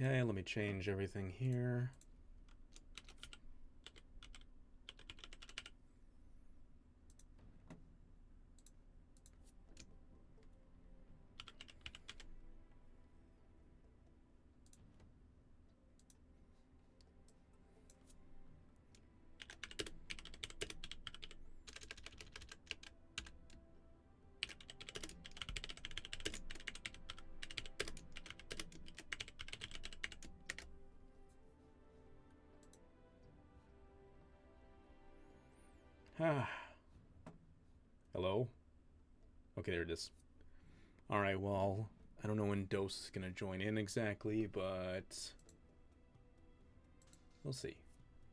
Okay, let me change everything here. Hello? Okay, there it is. Alright, well, I don't know when Dose is gonna join in exactly, but we'll see.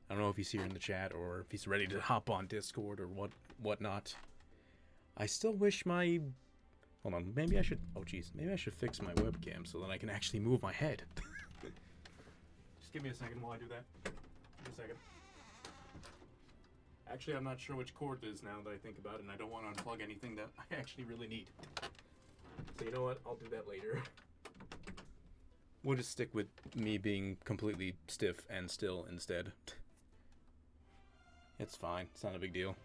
I don't know if he's here in the chat or if he's ready to hop on Discord or whatnot. I still wish my... Hold on, maybe I should... Oh, jeez. Maybe I should fix my webcam so that I can actually move my head. Just give me a second while I do that. Give me a second. Actually, I'm not sure which cord it is now that I think about it, and I don't want to unplug anything that I actually really need. So you know what? I'll do that later. We'll just stick with me being completely stiff and still instead. It's fine. It's not a big deal.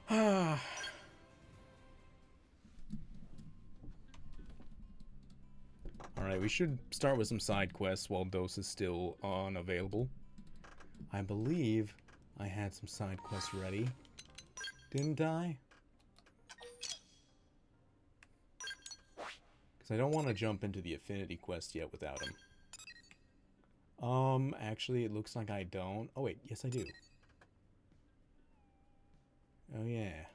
Ah. Alright, we should start with some side quests while Dose is still unavailable. I believe I had some side quests ready. Didn't I? Because I don't want to jump into the Affinity Quest yet without him. Actually, it looks like I don't. Oh, wait. Yes, I do. Oh, yeah.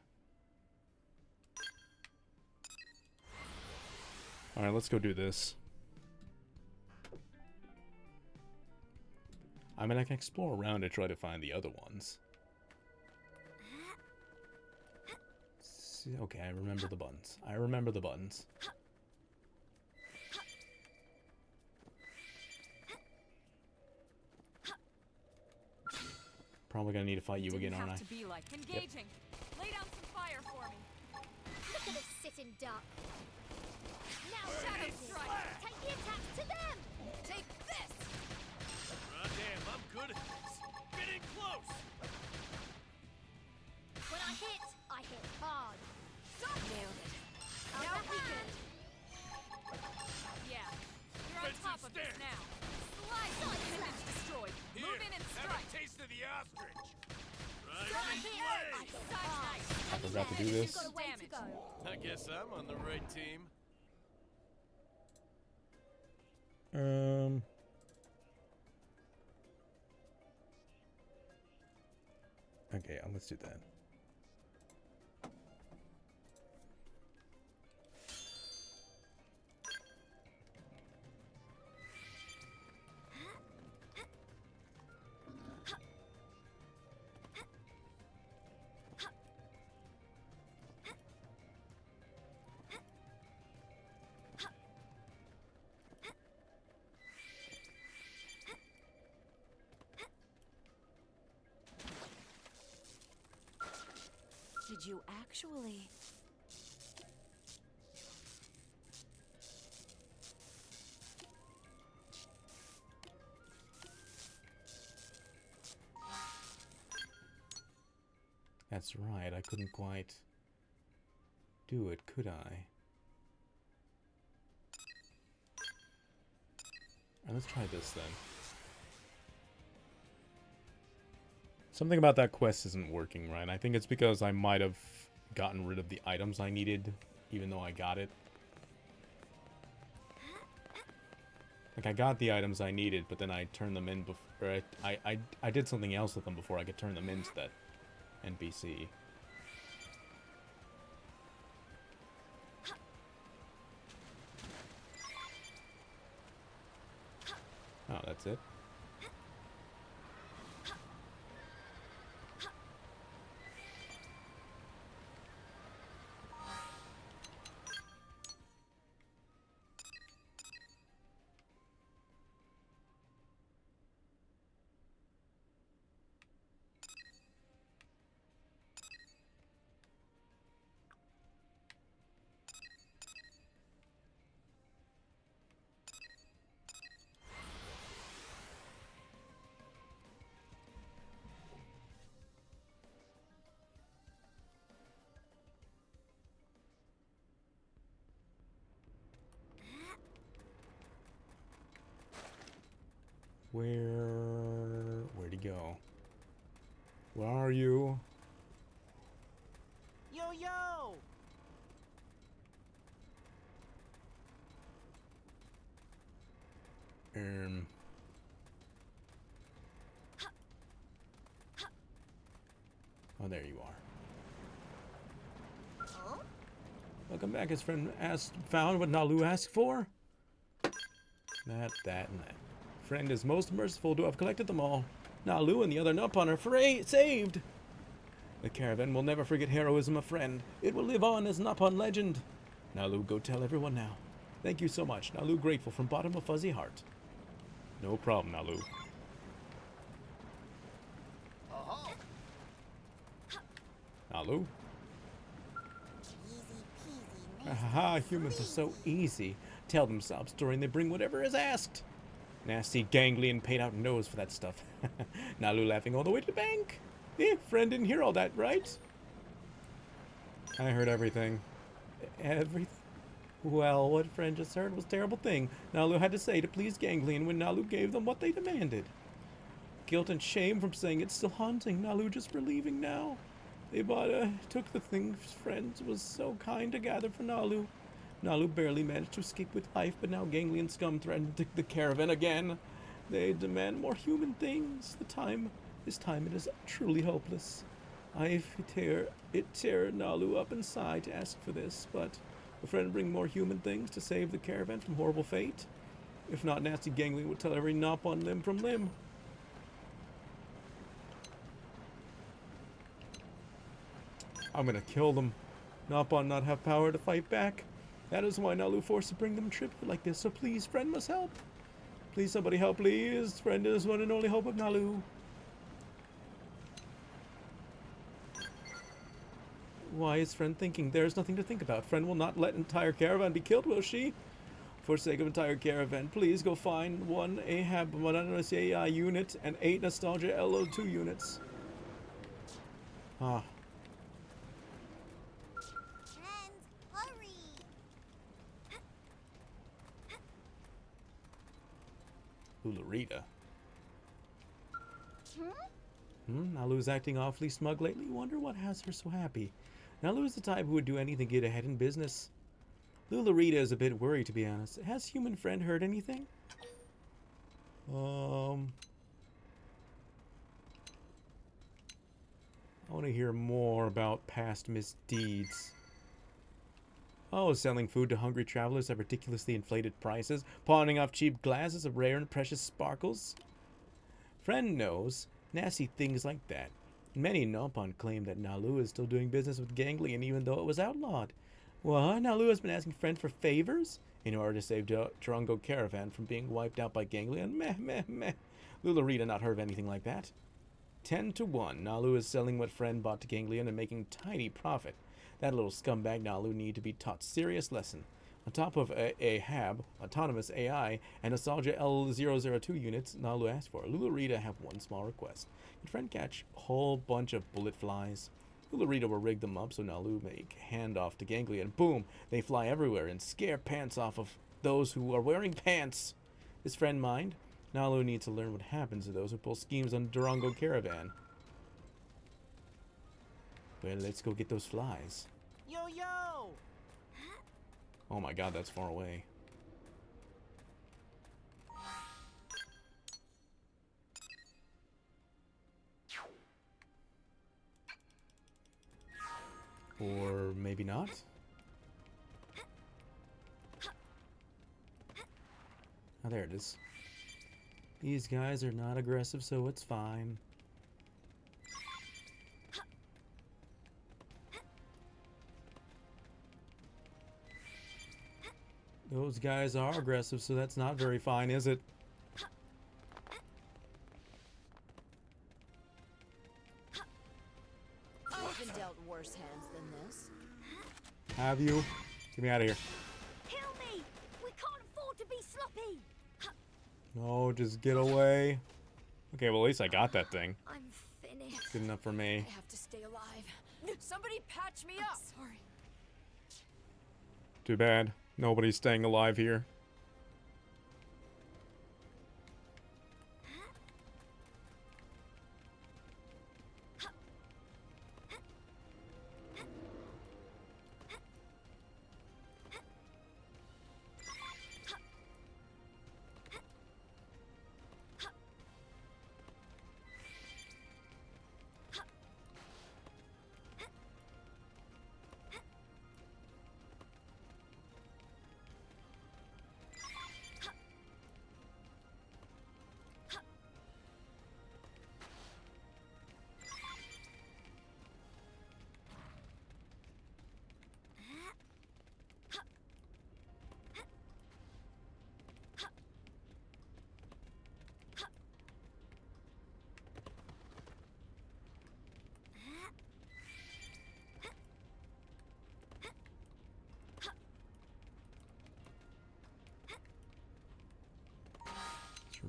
Alright, let's go do this. I mean, I can explore around to try to find the other ones. Okay, I remember the buttons. I remember the buttons. Probably gonna need to fight you again, aren't I? To be like. Engaging. Yep. Lay down some fire for me. Look at us sitting duck. Now Shadow strike. take the attacks to them. Take this. Damn, I'm good at this. Get in close. When I hit hard. Stop. Nailed it. Now we can. Yeah. You're on top of this now. Slide. Image destroyed. Here, Move in and have strike. a taste of the ostrich. Right Strike in here. place. I forgot to do this. You've got a way to go. I guess I'm on the right team. Okay, let's do that. Did you actually? That's right, I couldn't quite do it, could I? Alright, let's try this then. Something about that quest isn't working right. I think it's because I might have gotten rid of the items I needed, even though I got it. Like, I got the items I needed, but then I turned them in before... I did something else with them before I could turn them into that NPC. Oh, that's it? Where'd he go? Where are you? Yo, yo! Oh, there you are. Welcome back. His friend found what Nalu asked for. That, and that. Friend is most merciful to have collected them all. Nalu and the other Nupon are saved. The caravan will never forget heroism of friend. It will live on as Nupon legend. Nalu, go tell everyone now. Thank you so much. Nalu, grateful from bottom of fuzzy heart. No problem, Nalu. Nalu? Haha, humans are so easy. Tell them sob story and they bring whatever is asked. Nasty ganglion paid out nose for that stuff. Nalu laughing all the way to the bank. Friend didn't hear all that, right? I heard everything. Well, what friend just heard was a terrible thing Nalu had to say to please ganglion when Nalu gave them what they demanded. Guilt and shame from saying it's still haunting. Nalu just relieving now. They took the things friends was so kind to gather for Nalu. Nalu barely managed to escape with life, but now ganglion scum threatened to take the caravan again. They demand more human things. This time it is truly hopeless. I tear Nalu up inside to ask for this, but a friend bring more human things to save the caravan from horrible fate. If not, nasty ganglion would tell every nop on limb from limb. I'm gonna kill them. Nopon not have power to fight back. That is why Nalu forced to bring them tribute like this, so please, friend must help. Please, somebody help, please. Friend is one and only hope of Nalu. Why is friend thinking? There's nothing to think about. Friend will not let entire caravan be killed, will she? For sake of entire caravan, please go find 1 Ahab Monotonous AI unit and 8 Nostalgia LO2 units. Ah. Ularita. Nalu's acting awfully smug lately. Wonder what has her so happy. Nalu is the type who would do anything to get ahead in business. Lularita is a bit worried, to be honest. Has human friend heard anything? I want to hear more about past misdeeds. Oh, selling food to hungry travelers at ridiculously inflated prices, pawning off cheap glasses of rare and precious sparkles. Friend knows nasty things like that. Many Nopon claim that Nalu is still doing business with ganglion even though it was outlawed. What? Nalu has been asking friend for favors in order to save Durango Caravan from being wiped out by ganglion? Meh, meh, meh. Lularita not heard of anything like that. 10 to 1. Nalu is selling what friend bought to ganglion and making tiny profit. That little scumbag Nalu need to be taught serious lesson. On top of Ahab, autonomous AI, and Nostalgia L002 units Nalu asked for, Lularita have one small request. Can friend catch a whole bunch of bullet flies? Lularita will rig them up so Nalu make handoff to ganglion. Boom! They fly everywhere and scare pants off of those who are wearing pants. His friend mind? Nalu needs to learn what happens to those who pull schemes on Durango Caravan. Well, let's go get those flies. Yo, yo! Oh my god, that's far away. Or maybe not? Oh, there it is. These guys are not aggressive, so it's fine. Those guys are aggressive, so that's not very fine, is it? I've been dealt worse hands than this. Have you? Get me out of here. Kill me! We can't afford to be sloppy! No, just get away. Okay, well at least I got that thing. I'm finished. Good enough for me. I have to stay alive. Somebody patch me up. Sorry. Too bad. Nobody's staying alive here.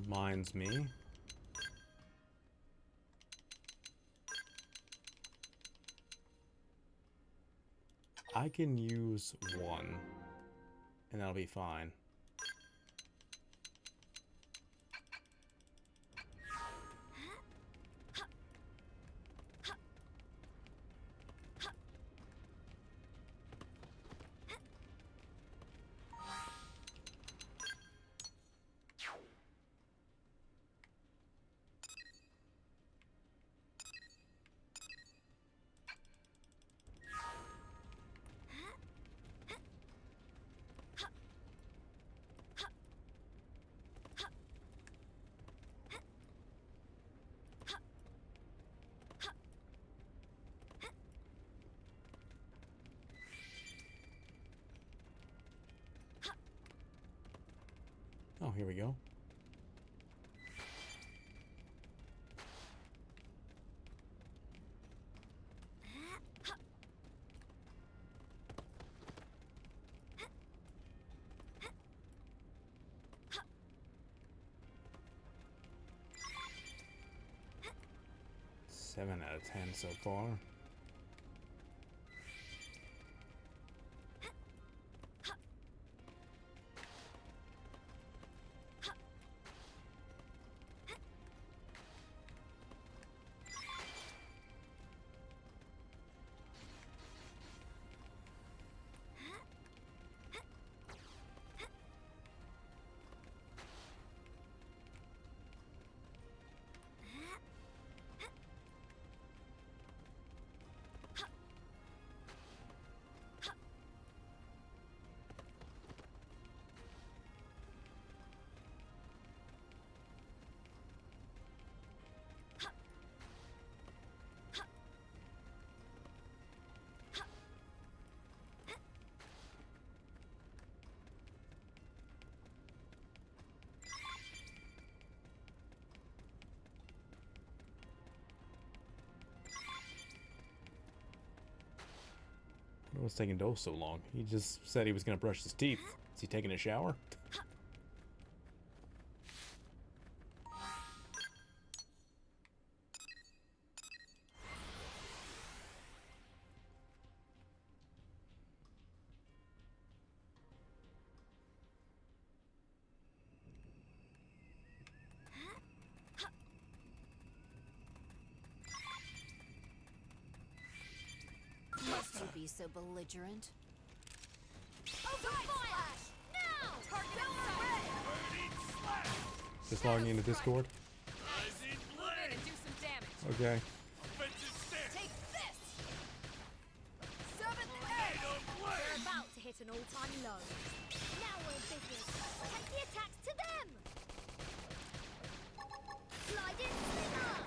reminds me. I can use one, and that'll be fine. Oh, here we go. Seven out of 10 so far. What's taking Dose so long? He just said he was gonna brush his teeth. Is he taking a shower? Must you be so belligerent? Open fire! Now! Target inside! Just logging into Discord. Rising Move in and blade! do some damage. Okay. Offensive stance! Take this! Seventh Tornado edge! We're blade! about to hit an all-time low. Now we're in business. Take the attacks to them! Slide in, slinger!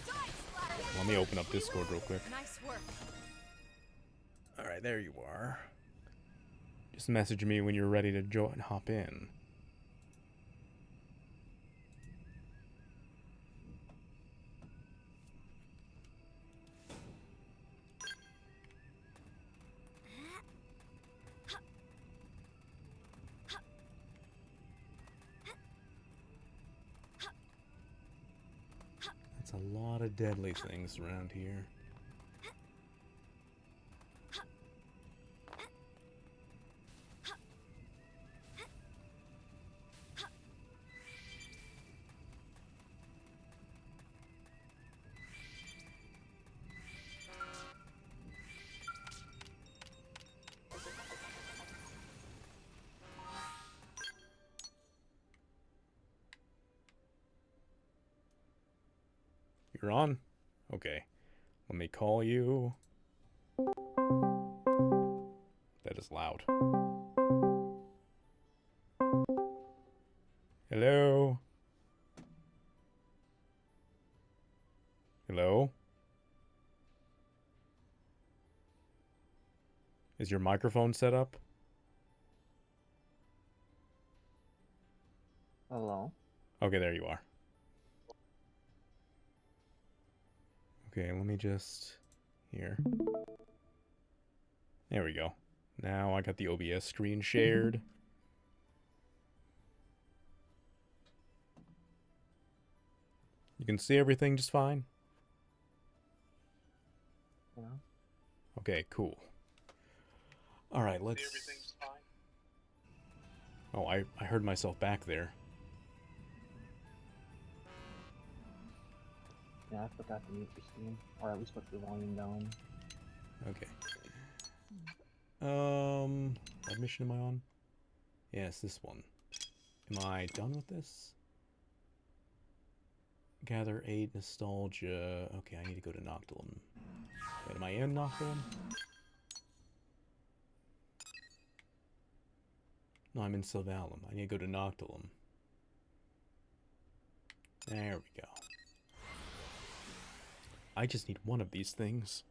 Side splatter! Let me open up Discord real quick. Nice work. Alright, there you are. Just message me when you're ready to join, hop in. That's a lot of deadly things around here. You're on? Okay. Let me call you. That is loud. Hello? Hello? Is your microphone set up? Hello. Okay, there you are. Okay, let me just... Here. There we go. Now I got the OBS screen shared. can see everything just fine? Yeah. Okay, cool. Alright, let's... Oh, I heard myself back there. Yeah, I forgot to mute the stream. Or at least put the volume down. Okay. What mission am I on? Yes, this one. Am I done with this? Gather 8 nostalgia. Okay, I need to go to Noctilum. Wait, am I in Noctilum? No, I'm in Sylvalum. I need to go to Noctilum. There we go. I just need one of these things.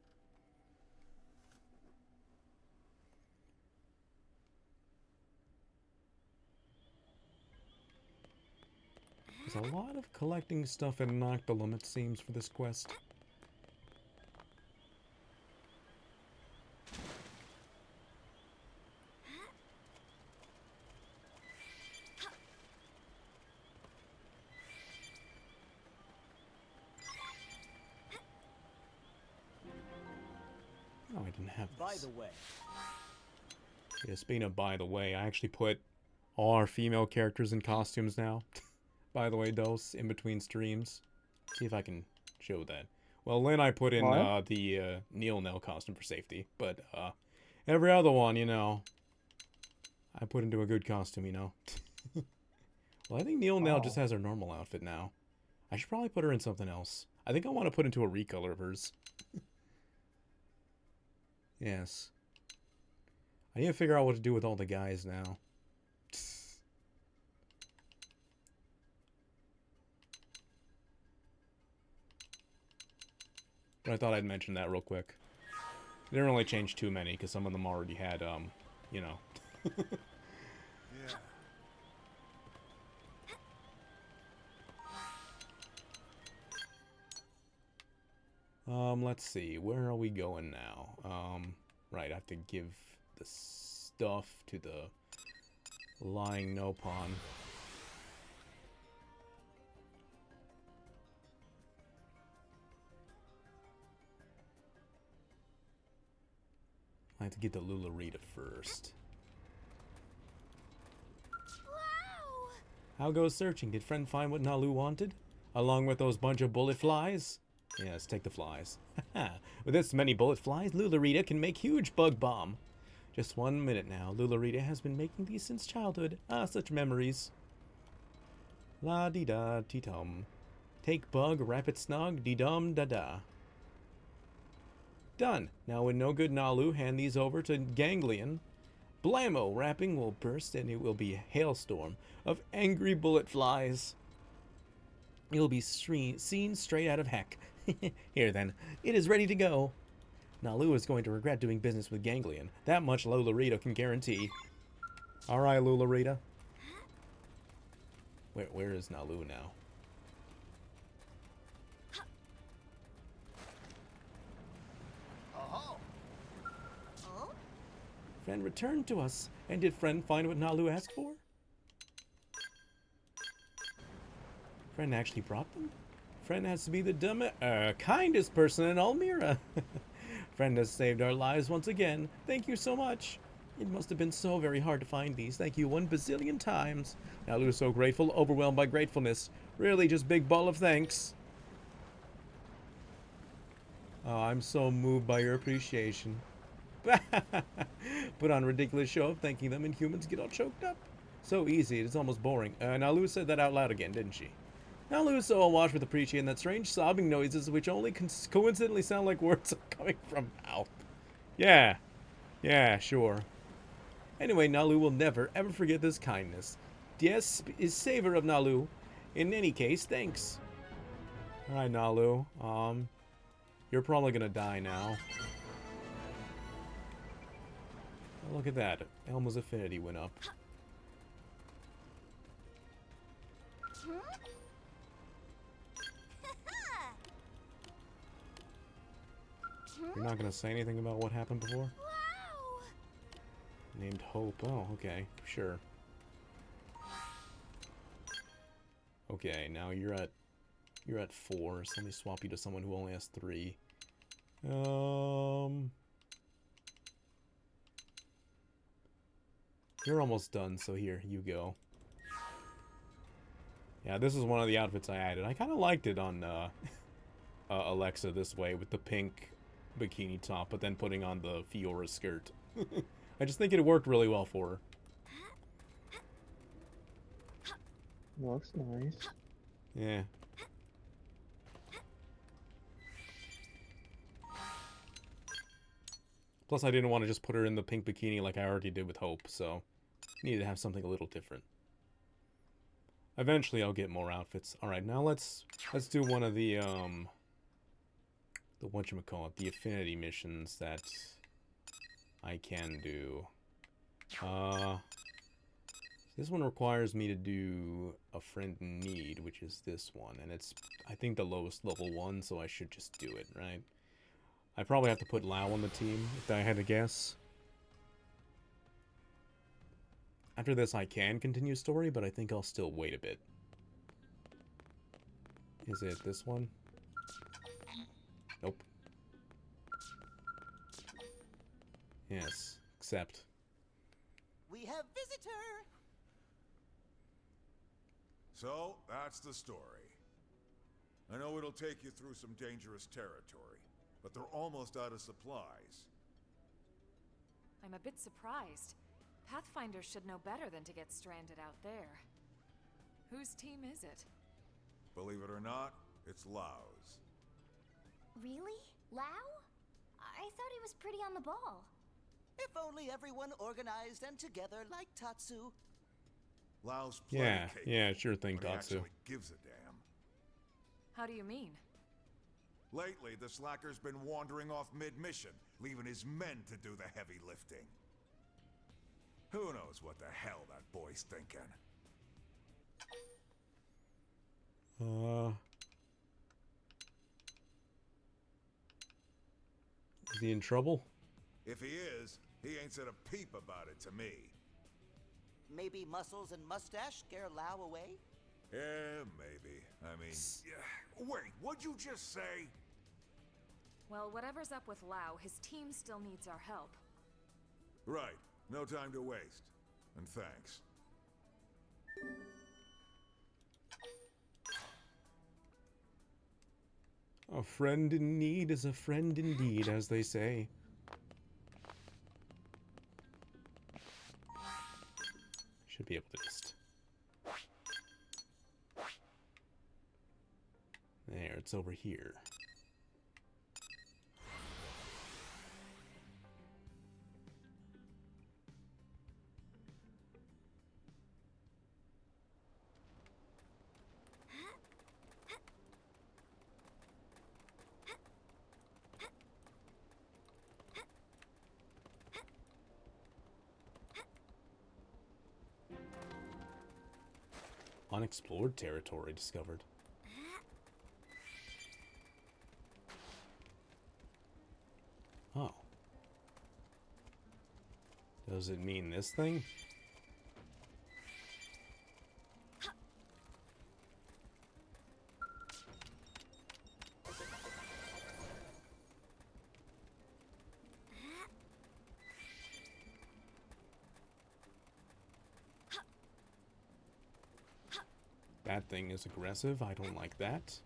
There's a lot of collecting stuff in Noctilum, it seems, for this quest. Oh, I didn't have this. By the way, Yeah, speaking of by the way, I actually put all our female characters in costumes now. By the way, Dose, in between streams. See if I can show that. Well, Lynn, I put in the Neil Nell costume for safety, but every other one, you know, I put into a good costume, you know. Well, I think Neil Nell just has her normal outfit now. I should probably put her in something else. I think I want to put into a recolor of hers. Yes. I need to figure out what to do with all the guys now. But I thought I'd mention that real quick. They didn't really change too many, because some of them already had, you know. Let's see. Where are we going now? Right, I have to give the stuff to the lying Nopon. I have to get the Lularita first. Wow! How goes searching? Did friend find what Nalu wanted? Along with those bunch of bullet flies? Yes, take the flies. With this many bullet flies, Lularita can make huge bug bomb. Just 1 minute now. Lularita has been making these since childhood. Ah, such memories. La-dee-da-dee-dum. Take bug, wrap it snug, dee-dum-da-da. Done. Now when no good Nalu, hand these over to Ganglion. Blammo! Wrapping will burst and it will be a hailstorm of angry bullet flies. It'll be seen straight out of heck. Here then, it is ready to go. Nalu is going to regret doing business with Ganglion. That much Lularita can guarantee. Alright, Lularita. Where is Nalu now? Friend returned to us. And did friend find what Nalu asked for? Friend actually brought them? Friend has to be the kindest person in Almira. Friend has saved our lives once again. Thank you so much. It must have been so very hard to find these. Thank you 1 bazillion times. Nalu is so grateful, overwhelmed by gratefulness. Really just big ball of thanks. Oh, I'm so moved by your appreciation. Put on a ridiculous show of thanking them and humans get all choked up. So easy, it's almost boring. Nalu said that out loud again, didn't she? Nalu is so awash with appreciating that strange sobbing noises which only coincidentally sound like words coming from mouth. Yeah. Yeah, sure. Anyway, Nalu will never, ever forget this kindness. Yes, is savor of Nalu. In any case, thanks. Alright, Nalu. You're probably gonna die now. Oh, look at that. Elma's affinity went up. You're not gonna say anything about what happened before? Wow! Named Hope. Oh, okay. Sure. Okay, now you're at You're at 4, so let me swap you to someone who only has 3. You're almost done, so here, you go. Yeah, this is one of the outfits I added. I kind of liked it on Alexa this way, with the pink bikini top, but then putting on the Fiora skirt. I just think it worked really well for her. Looks nice. Yeah. Plus, I didn't want to just put her in the pink bikini like I already did with Hope, so needed to have something a little different. Eventually, I'll get more outfits. All right, now let's do one of the whatchamacallit, the Affinity missions that I can do. This one requires me to do a friend in need, which is this one, and it's, I think, the lowest level one, so I should just do it, right? I probably have to put Lau on the team, if I had to guess. After this, I can continue story, but I think I'll still wait a bit. Is it this one? Nope. Yes, accept. We have visitor. So, that's the story. I know it'll take you through some dangerous territory, but they're almost out of supplies. I'm a bit surprised. Pathfinders should know better than to get stranded out there. Whose team is it? Believe it or not, it's Lau's. Really? Lau? I thought he was pretty on the ball. If only everyone organized and together like Tatsu. Lau's plenty Yeah, capable, yeah, sure thing, but he Tatsu. actually gives a damn. How do you mean? Lately, the slacker's been wandering off mid-mission, leaving his men to do the heavy lifting. Who knows what the hell that boy's thinking? Is he in trouble? If he is, he ain't said a peep about it to me. Maybe muscles and mustache scare Lau away? Yeah, maybe. I mean, yeah. Wait, what'd you just say? Well, whatever's up with Lau, his team still needs our help. Right. No time to waste. And thanks. A friend in need is a friend indeed, as they say. Should be able to just... There, it's over here. Unexplored territory discovered. Oh. Does it mean this thing? That thing is aggressive. I don't like that.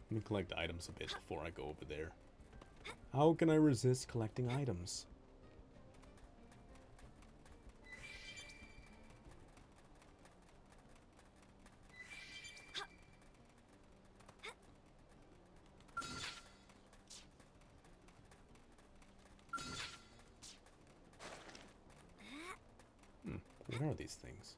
Let me collect items a bit before I go over there. How can I resist collecting items? What are these things?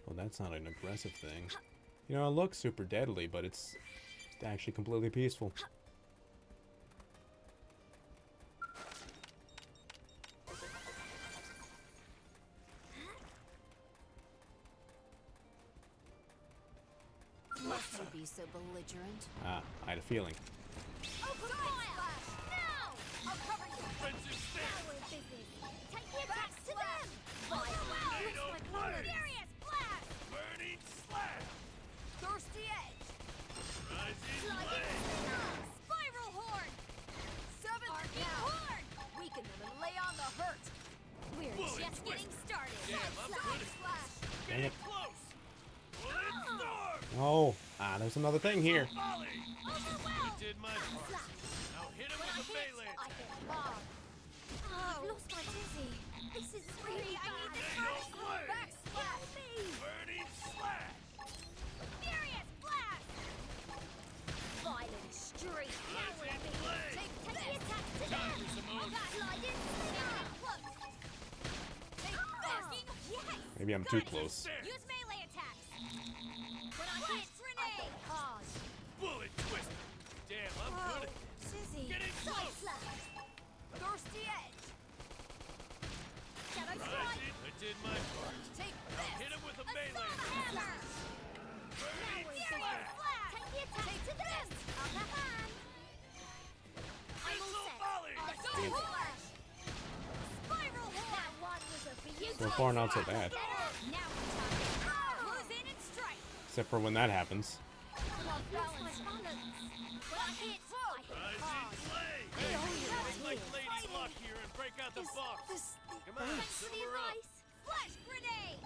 Well, that's not an aggressive thing. You know, it looks super deadly, but it's actually completely peaceful. Must you be so belligerent? Ah, I had a feeling. Open fire! Now! I'll cover you! Defensive Now stance. we're in business! Take the attacks to them! Overwhelm! Tornado blast. Furious blast! Burning slash. Thirsty edge! Rising Sliding blade. slinger! Spiral horn! Seventh arcing horn! Weaken them and lay on the hurt! We're Bullet just getting started! Damn, I'm Side good. slash! Dang it. Close. Bullet storm. Oh, there's another thing here. Volley. Overwhelm! Did my part. Slash! Now hit him When I with a hit, melee. I hit hard. I've lost my dizzy. This is really bad. I need this Tornado first. blade. Backslash me. Burning slash. Furious blast. Violent streak. Now we're Rising being blade. take the attack to Time them. for some moves. Sliding slinger. Close. Take this. Yes. Maybe I'm too close. Use melee attacks. When I hit, grenade. Hard. Bullet twist. Damn, I'm good. Sizzy. Getting Side close. slash. Thirsty edge. Shadow strike. Rising. I did my part. Take Now this. hit him with a Assault melee. hammer. Burning Furious slash. blast. Take the attack to this. Upper hand. I'm all Missile set. volley. Assault horn. Spiral horn. That one was a for you. So far, not so bad. Now we're talking. Close in and strike. Except for when that happens. Love balance. When I hit hard. Rising blade. Make like Lady Luck here and break out the box. Come on, Thanks for the silver up. advice. Flash grenade.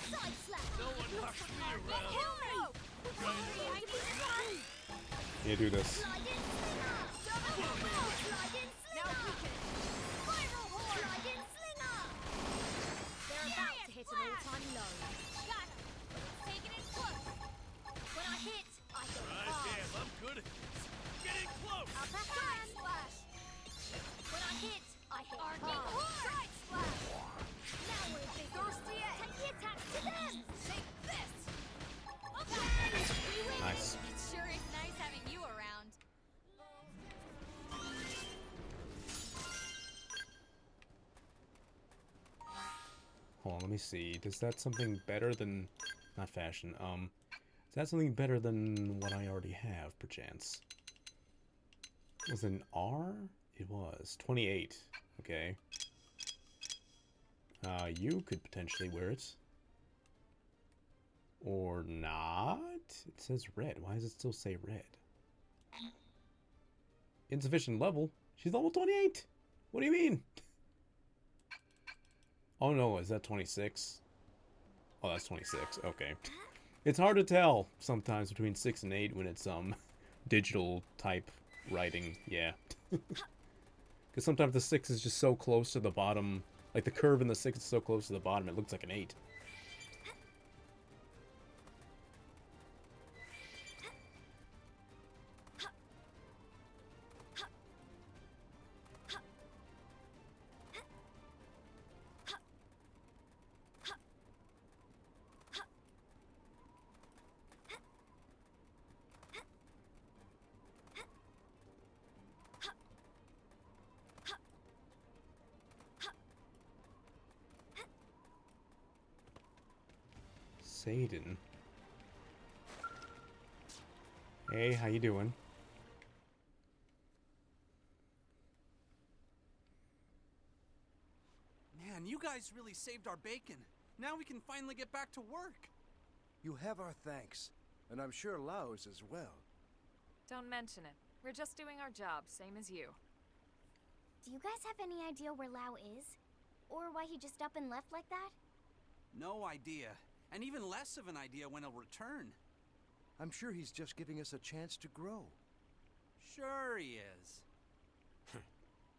Side slap. No one knocks me around. Kill me. I need this one. You do this. Slide in slinger. Slide in slinger. Now weaken. Spiral horn. Slide in slinger. They're about to hit an all-time low. Got him. Taking it close. When I hit, I hit Right, hard. damn, I'm good. Getting close. Upper hand splash. When I hit, I hit hard. Side splash. Now we're big. Thirsty edge. Take the attacks to them. Take this. Okay. We win. Nice. It sure is nice having you around. Hold on, let me see. Is that something better than... Not fashion. Is that something better than what I already have, perchance? Was it an R? It was. 28. Okay. You could potentially wear it. Or not? It says red. Why does it still say red? Insufficient level? She's level 28! What do you mean? Oh no, is that 26? Oh, that's 26. Okay. It's hard to tell sometimes between 6 and 8 when it's digital type writing. Yeah. Because sometimes the 6 is just so close to the bottom. Like the curve in the 6 is so close to the bottom, it looks like an 8. Satan. Hey, how you doing? Man, you guys really saved our bacon. Now we can finally get back to work. You have our thanks, and I'm sure Lao's as well. Don't mention it. We're just doing our job, same as you. Do you guys have any idea where Lao is? Or why he just up and left like that? No idea. And even less of an idea when he'll return. I'm sure he's just giving us a chance to grow. Sure he is.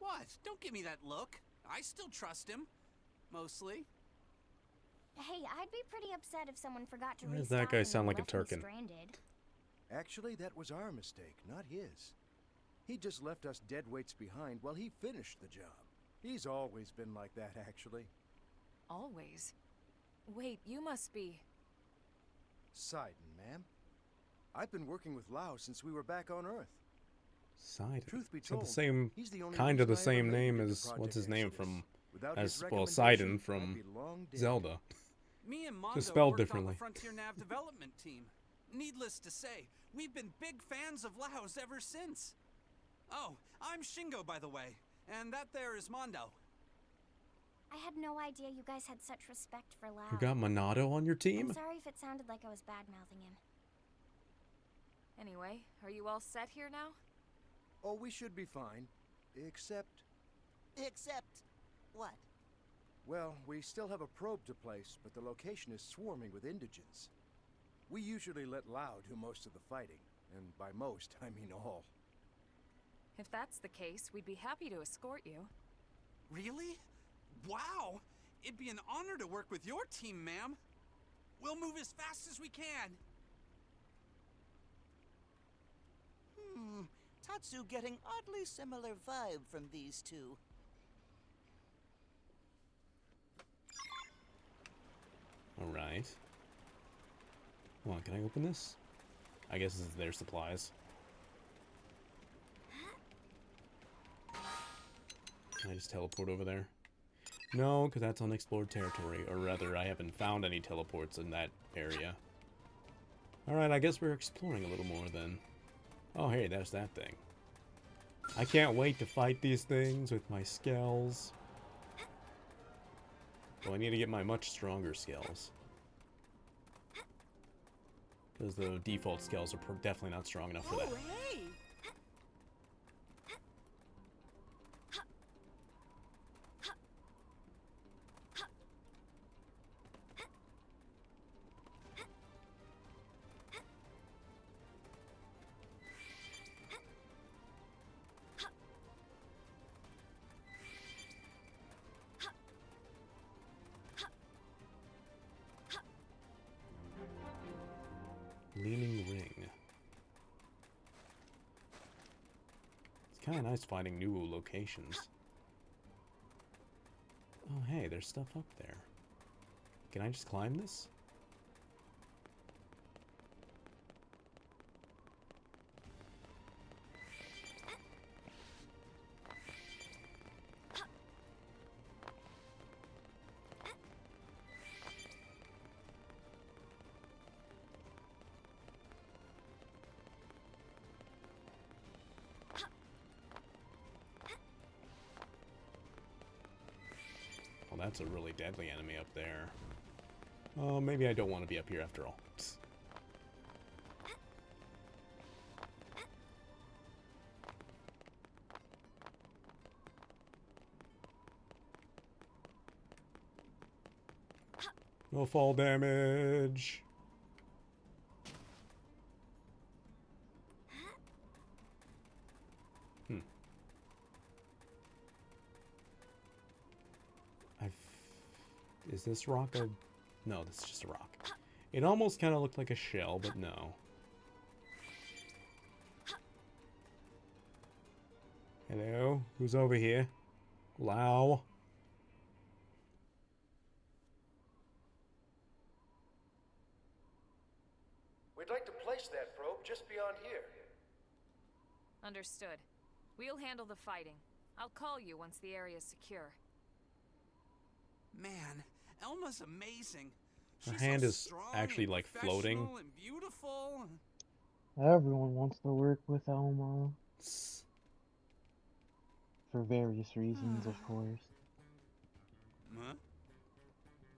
What? Don't give me that look. I still trust him. Mostly. Hey, I'd be pretty upset if someone forgot to Why does restock that guy and sound like a left me Turkin? stranded. Actually, that was our mistake, not his. He just left us dead weights behind while he finished the job. He's always been like that, actually. Always. Wait, you must be... Sidon, ma'am. I've been working with Lao since we were back on Earth. Sidon. Truth be It's got told, the same, he's the only kind of the reason I ever same made name it to as what's Project his name Exodus. from, Without as his well, recommendation, Sidon I'd from be long dead. Zelda. Me and Mondo spelled worked differently. on the Frontier Nav development team. Needless to say, we've been big fans of Lao's ever since. Oh, I'm Shingo, by the way, and that there is Mondo. I had no idea you guys had such respect for Lao. You got Monado on your team? I'm sorry if it sounded like I was bad-mouthing him. Anyway, are you all set here now? Oh, we should be fine. Except... Except... what? Well, we still have a probe to place, but the location is swarming with indigents. We usually let Lao do most of the fighting, and by most, I mean all. If that's the case, we'd be happy to escort you. Really? Wow! It'd be an honor to work with your team, ma'am. We'll move as fast as we can. Tatsu getting oddly similar vibe from these two. Alright. Hold on, can I open this? I guess this is their supplies. Can I just teleport over there? No, because that's unexplored territory. Or rather, I haven't found any teleports in that area. Alright, I guess we're exploring a little more then. Oh, hey, there's that thing. I can't wait to fight these things with my scales. Well, I need to get my much stronger scales. Because the default scales are definitely not strong enough for that. Hey! Leaning ring. It's kind of nice finding new locations. Oh, hey, there's stuff up there. Can I just climb this? Well, that's a really deadly enemy up there. Oh, maybe I don't want to be up here after all. No fall damage. Is this rock a... No, this is just a rock. It almost kind of looked like a shell, but no. Hello? Who's over here? Lao? We'd like to place that probe just beyond here. Understood. We'll handle the fighting. I'll call you once the area's secure. Man, Elma's amazing. Her She's hand so is strong actually, and like, floating. professional and beautiful. Everyone wants to work with Elma. For various reasons, of course. Huh?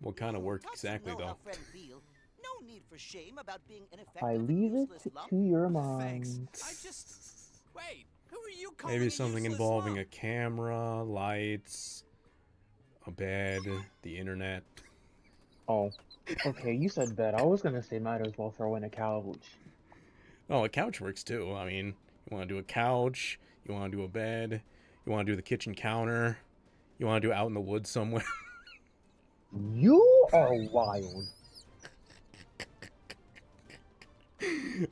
What kind of work Tatsu exactly, know though? how friend feel. No need for shame about being ineffective. I and leave it useless lump. to your Thanks. mind. I just... Wait, who are you calling Maybe a something useless involving lump? a camera, lights, a bed, the internet. Oh, okay, you said bed. I was gonna say might as well throw in a couch. Oh, a couch works too. I mean, you want to do a couch, you want to do a bed, you want to do the kitchen counter, you want to do out in the woods somewhere. You are wild.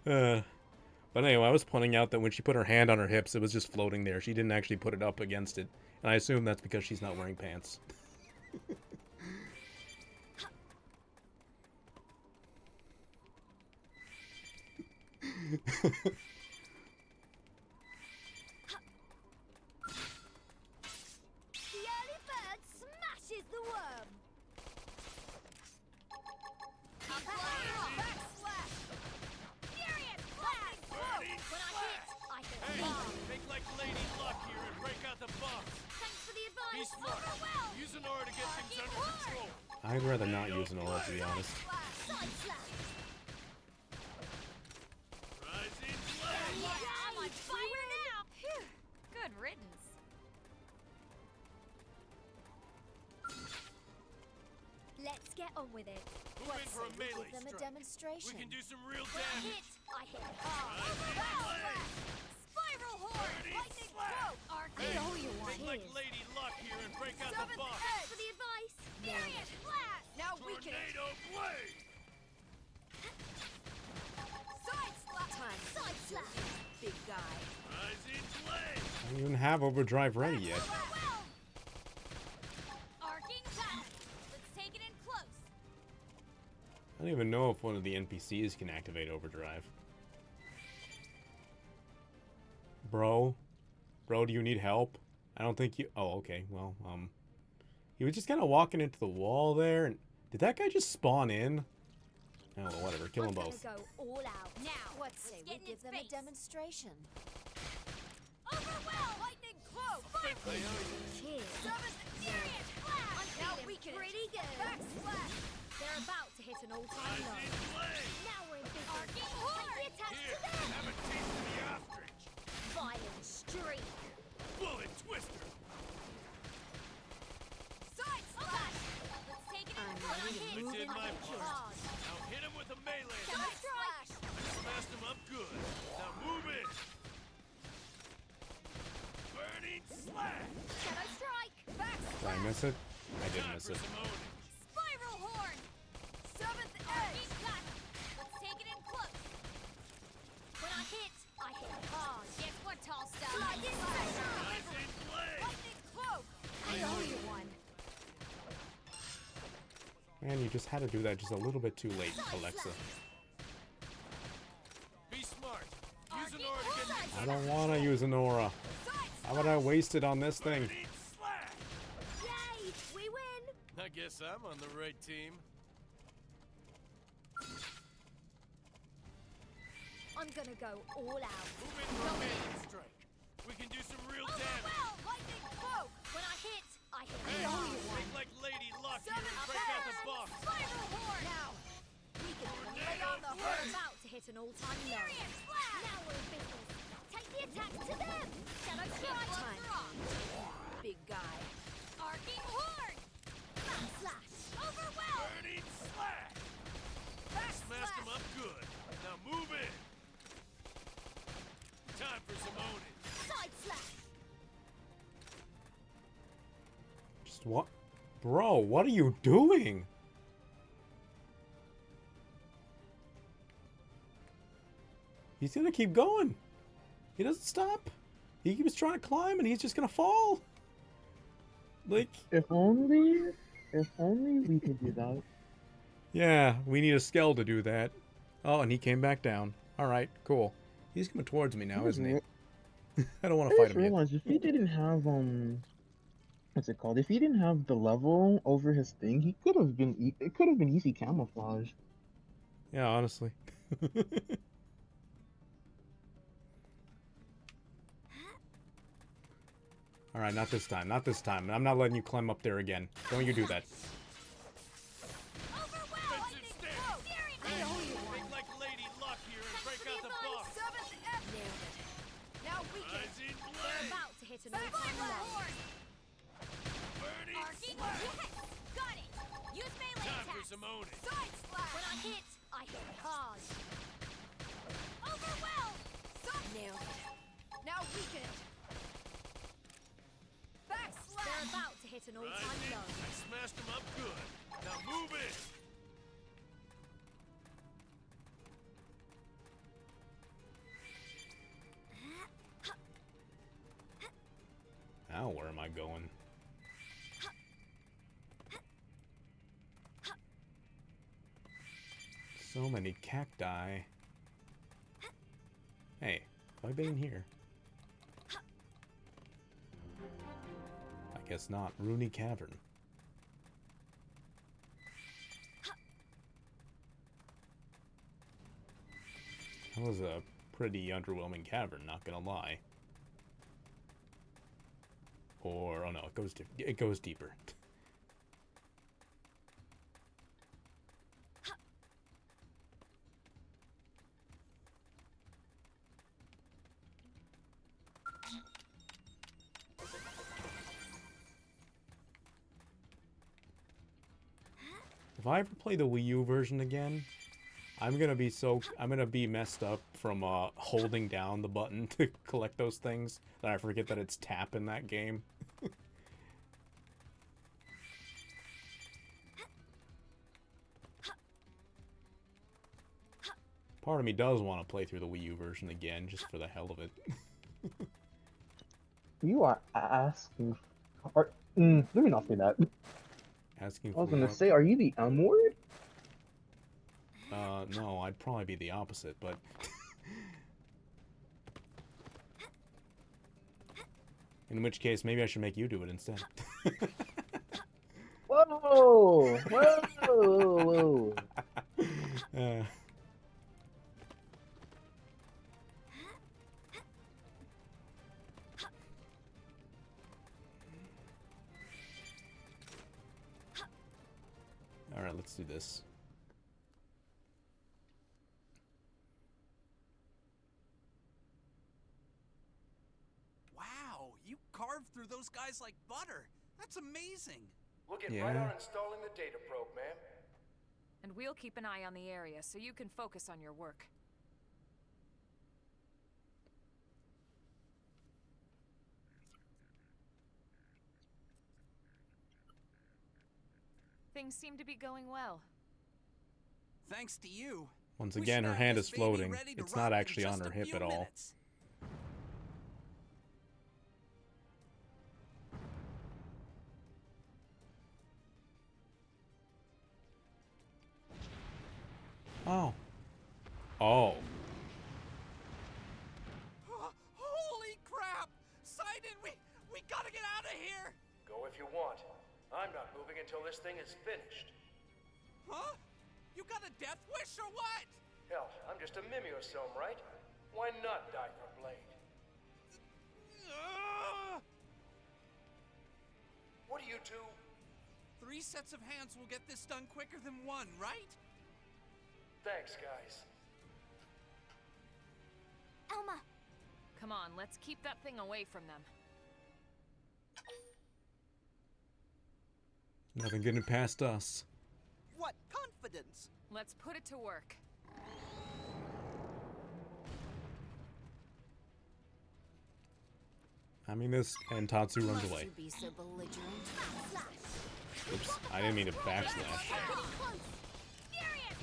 But anyway, I was pointing out that when she put her hand on her hips, it was just floating there. She didn't actually put it up against it. And I assume that's because she's not wearing pants. The early bird smashes the worm. Up ahead, backslash. Furious blast. When I hit, I hit hard. Make like Lady Luck here and break out the box. Thanks for the Be advice. smart. Overwhelmed. Use an aura to get things under control. I'd rather not use an aura, to be honest. Side slash. Rising blade. Yeah, I'm on fire now. Phew. Good riddance. Let's get on with it. Move in for a melee Give them a strike. demonstration. We can do some real When I damage. hit, I hit hard. Rising blade. Spiral horn. Lightning stroke. Hey, Arcane. You want make like Lady Luck here and break out the Seventh box. edge. For the advice. Furious blast. Now weaken it. Tornado blade. Side slash. Time. Side slash. Big guy. Rising blade. I don't even have overdrive ready yet. Overwhelmed. Arcing path. Let's take it in close. I don't even know if one of the NPCs can activate overdrive. Bro, do you need help? I don't think you. Oh, okay. Well, he was just kind of walking into the wall there, and did that guy just spawn in? Oh, well, whatever. Kill them both. Go all out. Now, What say we give them a demonstration? Overwhelm! Lightning cloak! Cheers! Seventh furious blast! Now we can pretty good. Backslash! They're about to hit an all-time low. Rising blade. Now we're in business. Arcing horn! Take the attacks Here, to them! have a taste of the ostrich. Violent streak! Bullet twister. Side slash! Let's take it in front. I did my part. Hard. Now hit him with a melee. Side slash! Smashed him up good. Now move in. Burning slash. Shadow strike! Backslash! Did I miss it? I did Time miss for it. some owning. Spiral horn! Seventh edge! Let's take it in close. When I hit hard. Guess what, tall stuff? Lightning Rising blade. Lightning cloak! I owe you one. Man, you just had to do that just a little bit too late, Alexa. Be smart. Use an aura to get things I under don't want to use an aura. How would I waste it on this thing? Burning slash. Yay! We win! I guess I'm on the right team. I'm gonna go all out. Move in for a melee strike. We can do some real damage. Overwhelm! Lightning cloak! When I hit Hey, make like Lady Luck here and break out the box. Spiral horn! Now! We can lay on the horn. About to hit an all-time low. Now we're in business. Take the attacks to them! Shadow strike! Time. Big guy. Arcing horn! Backslash! Overwhelm! Burning slash. Smashed him up good. Now move in. Time for some owning. Side slash! Just what? Bro, what are you doing? He's gonna keep going. He doesn't stop. He keeps trying to climb and he's just gonna fall. Like, If only we could do that. yeah, we need a Skell to do that. Oh, and he came back down. Alright, cool. He's coming towards me now, isn't he? I don't want to I fight just him yet. realized if he didn't have what's it called? If he didn't have the level over his thing, he could have been. It could have been easy camouflage. Yeah, honestly. Alright, not this time. Not this time. I'm not letting you climb up there again. Don't you do that. Defensive stand. Make like Lady Luck here and break out the box. Now we can. Rising They're blade. about to hit an all-time low. Burning Arcing slash. yes! Got it! Use melee Time for attacks! some owning. Side slash! When I hit hard. Overwhelm! Nailed it. Now weaken it. Backslash! They're about to hit an all-time Rising. low. I smashed him up good. Now move in. Now where am I going? So many cacti. Have I been in here? I guess not. Rooney Cavern. That was a pretty underwhelming cavern, not gonna lie. Or, oh no, it goes deeper. If I ever play the Wii U version again, I'm gonna be messed up from holding down the button to collect those things that I forget that it's tap in that game. Part of me does want to play through the Wii U version again, just for the hell of it. You are asking. Let me not say that. Asking I was for gonna what? say, are you the M word? No, I'd probably be the opposite, but... In which case, maybe I should make you do it instead. Whoa! Whoa! Alright, let's do this. Wow, you carved through those guys like butter. That's amazing. We'll get Yeah. right on installing the data probe, ma'am. And we'll keep an eye on the area so you can focus on your work. Things seem to be going well. Thanks to you. Once We again, should her have hand this is baby floating. ready to It's rock not in actually on just her a hip few at all. minutes. Oh. Oh. Holy crap! Sidon, we gotta get out of here! Go if you want. I'm not moving until this thing is finished. Huh? You got a death wish or what? Hell, I'm just a mimeosome, right? Why not die for Blade? What do you do? 3 sets of hands will get this done quicker than 1, right? Thanks, guys. Elma! Come on, let's keep that thing away from them. Nothing getting past us. What confidence! Let's put it to work. I mean this, and Tatsu runs away. Be so belligerent. Oops, I didn't mean to backslash.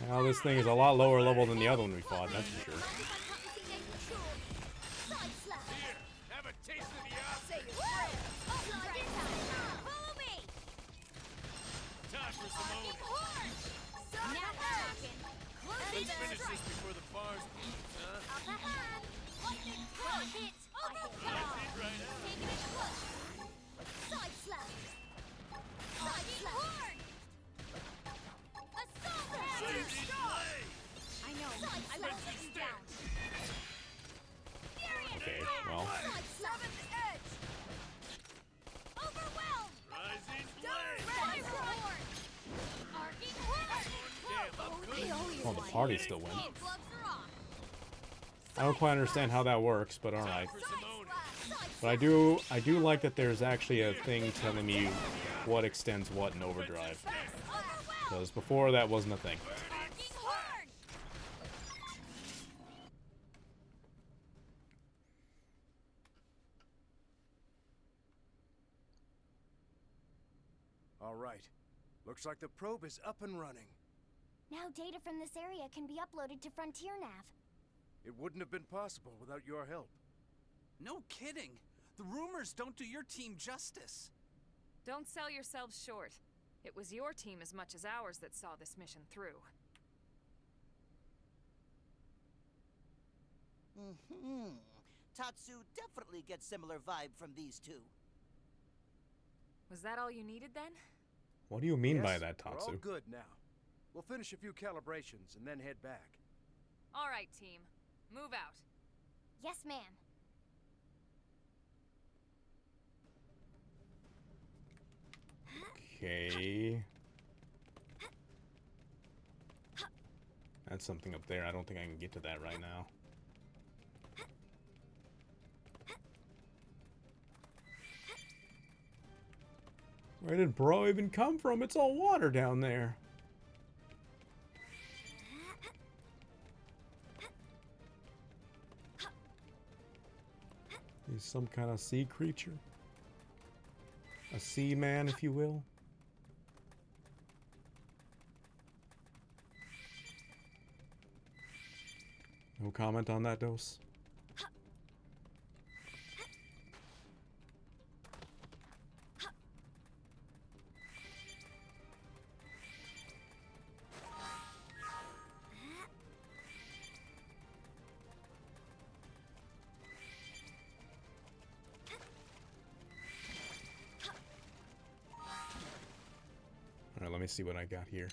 Now this thing is a lot lower level than the other one we fought, that's for sure. Here, have a taste of the opposite. Follow me! Time for some owning. Let's finish this before the bars bleed, huh? Upper hand! Got it! That's it right now. Taking it close! Side slap! Side slap! Assault hand! Blade! I know, I will let you down! Furious! Okay, well. Side slap! Edge! Overwhelmed! Rising blade! Spiral horn! Arcing horn! Damn, I'm good. Well, the party still wins. Gloves are off! I don't quite understand how that works, but alright. For some owning. But I do like that there's actually a thing telling me what extends what in Overdrive. Because before that wasn't a thing. Arcing horn! All right. Looks like the probe is up and running. Now data from this area can be uploaded to Frontier Nav. It wouldn't have been possible without your help. No kidding. The rumors don't do your team justice. Don't sell yourselves short. It was your team as much as ours that saw this mission through. Tatsu definitely gets similar vibe from these two. Was that all you needed then? What do you mean by Yes, that, we're all Tatsu? good now. We'll finish a few calibrations and then head back. All right, team. Move out. Yes, ma'am. Okay. That's something up there. I don't think I can get to that right now. Where did bro even come from? It's all water down there. He's some kind of sea creature. A sea man, if you will. No comment on that, Dose? Alright, let me see what I got here.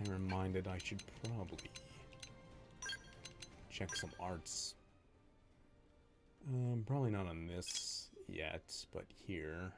I'm reminded I should probably check some arts. Probably not on this yet, but here.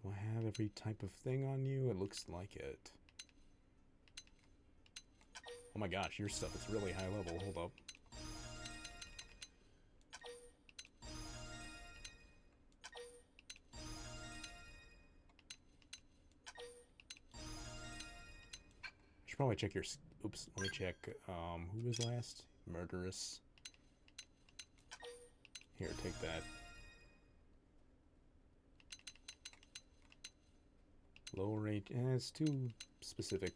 Do I have every type of thing on you? It looks like it. Oh my gosh, your stuff is really high level. Hold up. I should probably check your... Oops, let me check. Who was last? Murderous. Here, take that. Low rate, it's too specific.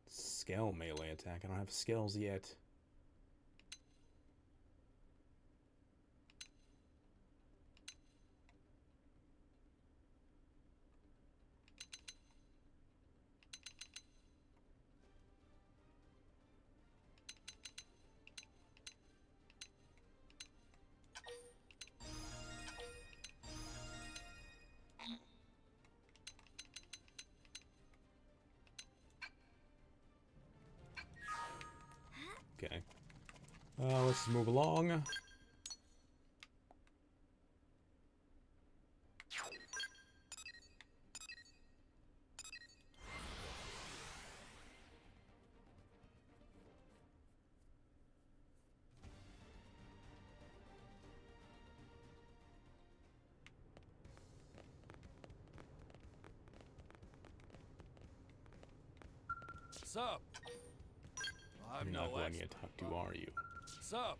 Scale melee attack. I don't have scales yet. Okay. Let's move along. Sup? I'm You're not no going expert. to talk to, are you? Sup?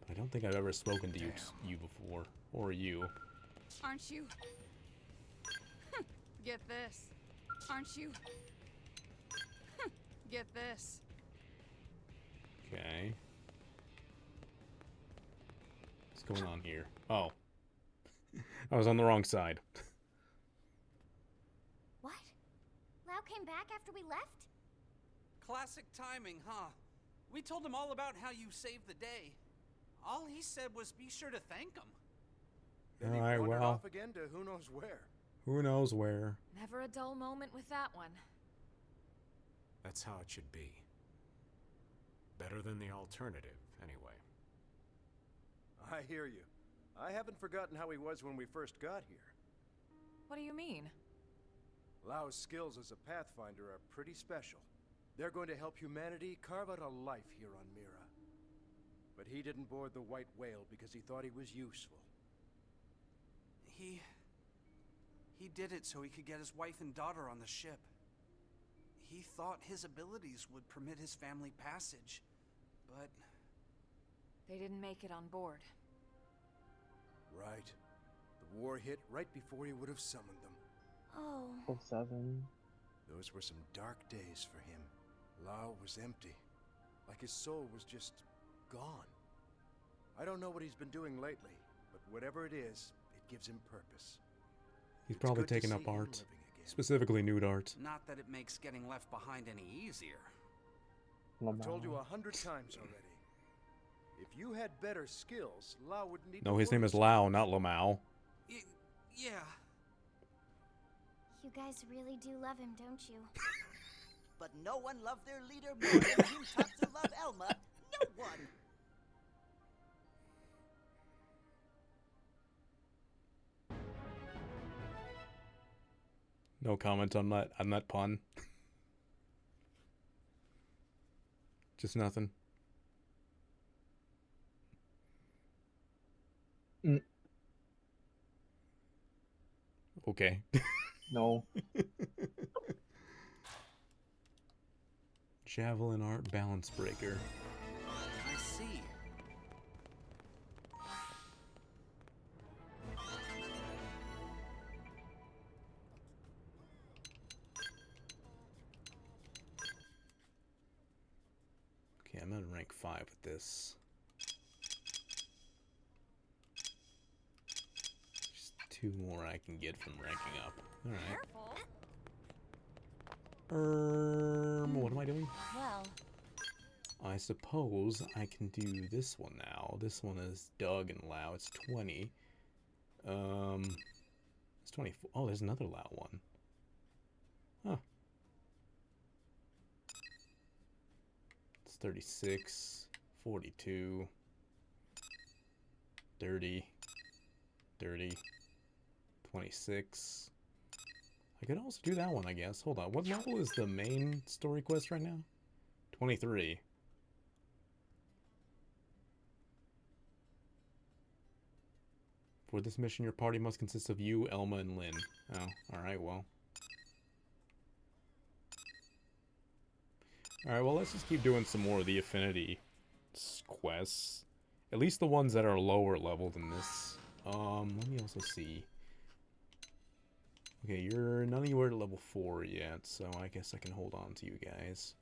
I don't think I've ever spoken to you before. Or you. Aren't you? Get this. Aren't you? Get this. going on here? Oh. I was on the wrong side. What? Lau came back after we left? Classic timing, huh? We told him all about how you saved the day. All he said was be sure to thank him. Then he Alright, wandered well. off again to who knows where. Who knows where? Never a dull moment with that one. That's how it should be. Better than the alternative, anyway. I hear you. I haven't forgotten how he was when we first got here. What do you mean? Lau's skills as a pathfinder are pretty special. They're going to help humanity carve out a life here on Mira. But he didn't board the White Whale because he thought he was useful. He did it so he could get his wife and daughter on the ship. He thought his abilities would permit his family passage, but... They didn't make it on board. Right. The war hit right before he would have summoned them. Oh. 07. Those were some dark days for him. Lau was empty. Like his soul was just gone. I don't know what he's been doing lately, but whatever it is, it gives him purpose. He's It's probably good to taking see up him art. living again. Specifically nude art. Not that it makes getting left behind any easier. I've told you 100 times already. If you had better skills, Lau wouldn't need No, to his name worry is so Lau, much. not Lamau. Yeah. You guys really do love him, don't you? But no one loved their leader more than Team Tatsu love Elma. No one. No comment on that pun. Just nothing. Okay. No. Javelin art balance breaker. I see. Okay, I'm at rank 5 with this. Just 2 more I can get from ranking up. Alright. What am I doing? Well, I suppose I can do this one now. This one is Doug and Lau. It's 20. It's 24. Oh, there's another Lau one. Huh. It's 36, 42, 30, 30, 26. I could also do that one, I guess. Hold on. What level is the main story quest right now? 23. For this mission, your party must consist of you, Elma, and Lynn. Oh, alright, well. Alright, well, let's just keep doing some more of the Affinity quests. At least the ones that are lower level than this. Let me also see. Okay, you're not anywhere to level 4 yet, so I guess I can hold on to you guys.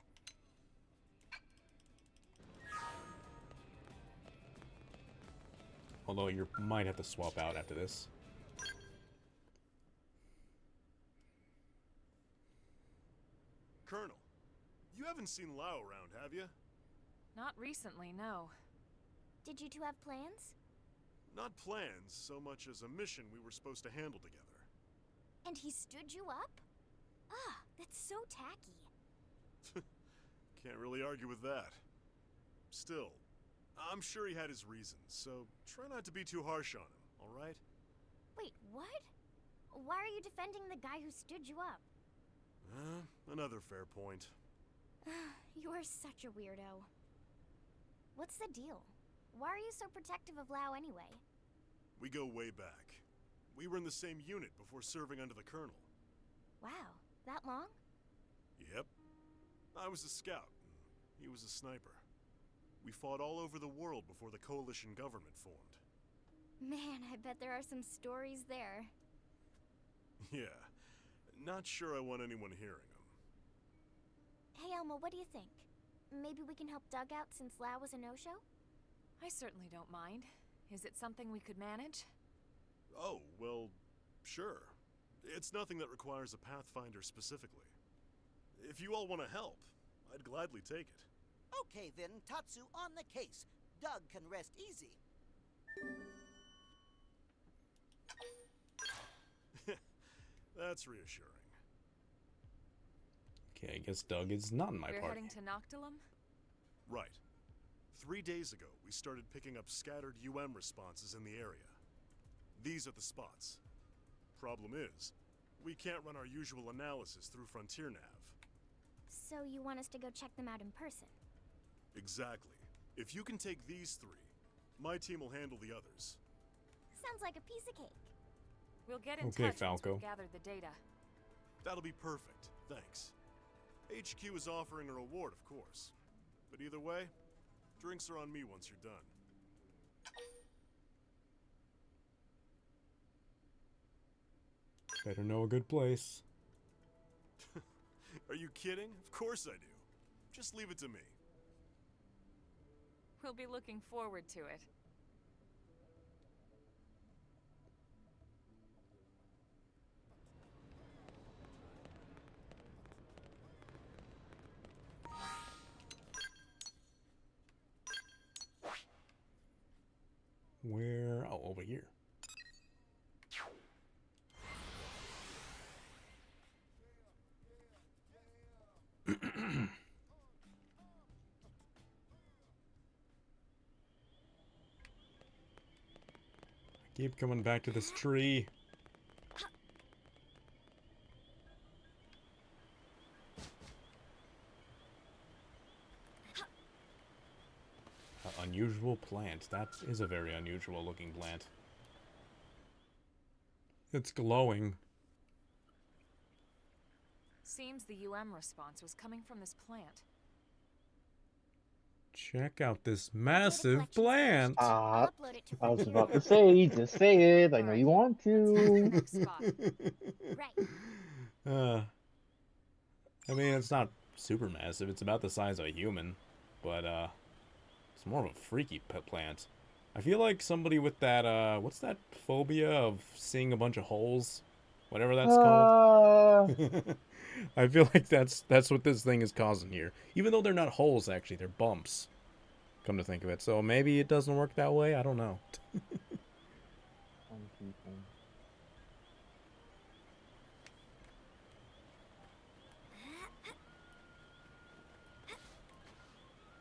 Although you might have to swap out after this. Colonel, you haven't seen Lau around, have you? Not recently, no. did you two have plans? Not plans, so much as a mission we were supposed to handle together. And he stood you up? Ah, that's so tacky. Can't really argue with that. Still, I'm sure he had his reasons, so try not to be too harsh on him, alright? Wait, what? Why are you defending the guy who stood you up? Another fair point. You are such a weirdo. What's the deal? Why are you so protective of Lau anyway? We go way back. We were in the same unit before serving under the Colonel. Wow, that long? Yep. I was a scout, and he was a sniper. We fought all over the world before the coalition government formed. Man, I bet there are some stories there. Yeah. Not sure I want anyone hearing them. Hey Elma, what do you think? Maybe we can help Doug out since Lau was a no-show? I certainly don't mind. Is it something we could manage? Oh, well, sure. It's nothing that requires a Pathfinder specifically. If you all want to help, I'd gladly take it. Okay then, Tatsu on the case. Doug can rest easy. That's reassuring. Okay, I guess Doug is not in my We're party. heading to Noctilum? Right. 3 days ago, we started picking up scattered UM responses in the area. These are the spots. Problem is, we can't run our usual analysis through Frontier Nav. So you want us to go check them out in person? Exactly. If you can take these 3, my team will handle the others. Sounds like a piece of cake. We'll get in Okay, touch once Falco. we've gathered the data. That'll be perfect, thanks. HQ is offering a reward, of course. But either way, drinks are on me once you're done. Better know a good place. Are you kidding? Of course I do. Just leave it to me. We'll be looking forward to it. Where? Oh, over here. I keep coming back to this tree. Unusual plant. That is a very unusual looking plant. It's glowing. Seems the UM response was coming from this plant. Check out this massive plant. I'll upload it to I was Frontier about to Nav. say, just say it. I know you want to. Next spot. Right. I mean, it's not super massive. It's about the size of a human, but it's more of a freaky plant. I feel like somebody with that what's that phobia of seeing a bunch of holes, whatever that's called. I feel like that's what this thing is causing here. Even though they're not holes, actually, they're bumps. Come to think of it, so maybe it doesn't work that way. I don't know.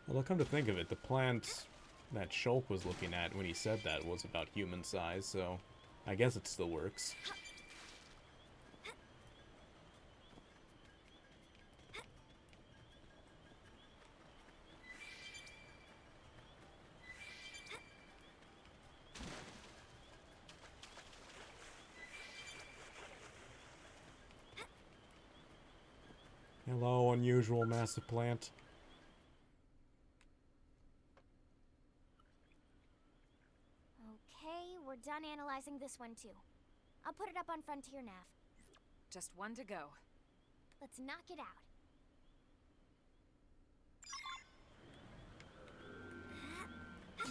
Well, come to think of it, the plant that Shulk was looking at when he said that was about human size, so I guess it still works. Hello, unusual massive plant. Okay, we're done analyzing this one too. I'll put it up on Frontier Nav. Just one to go. Let's knock it out.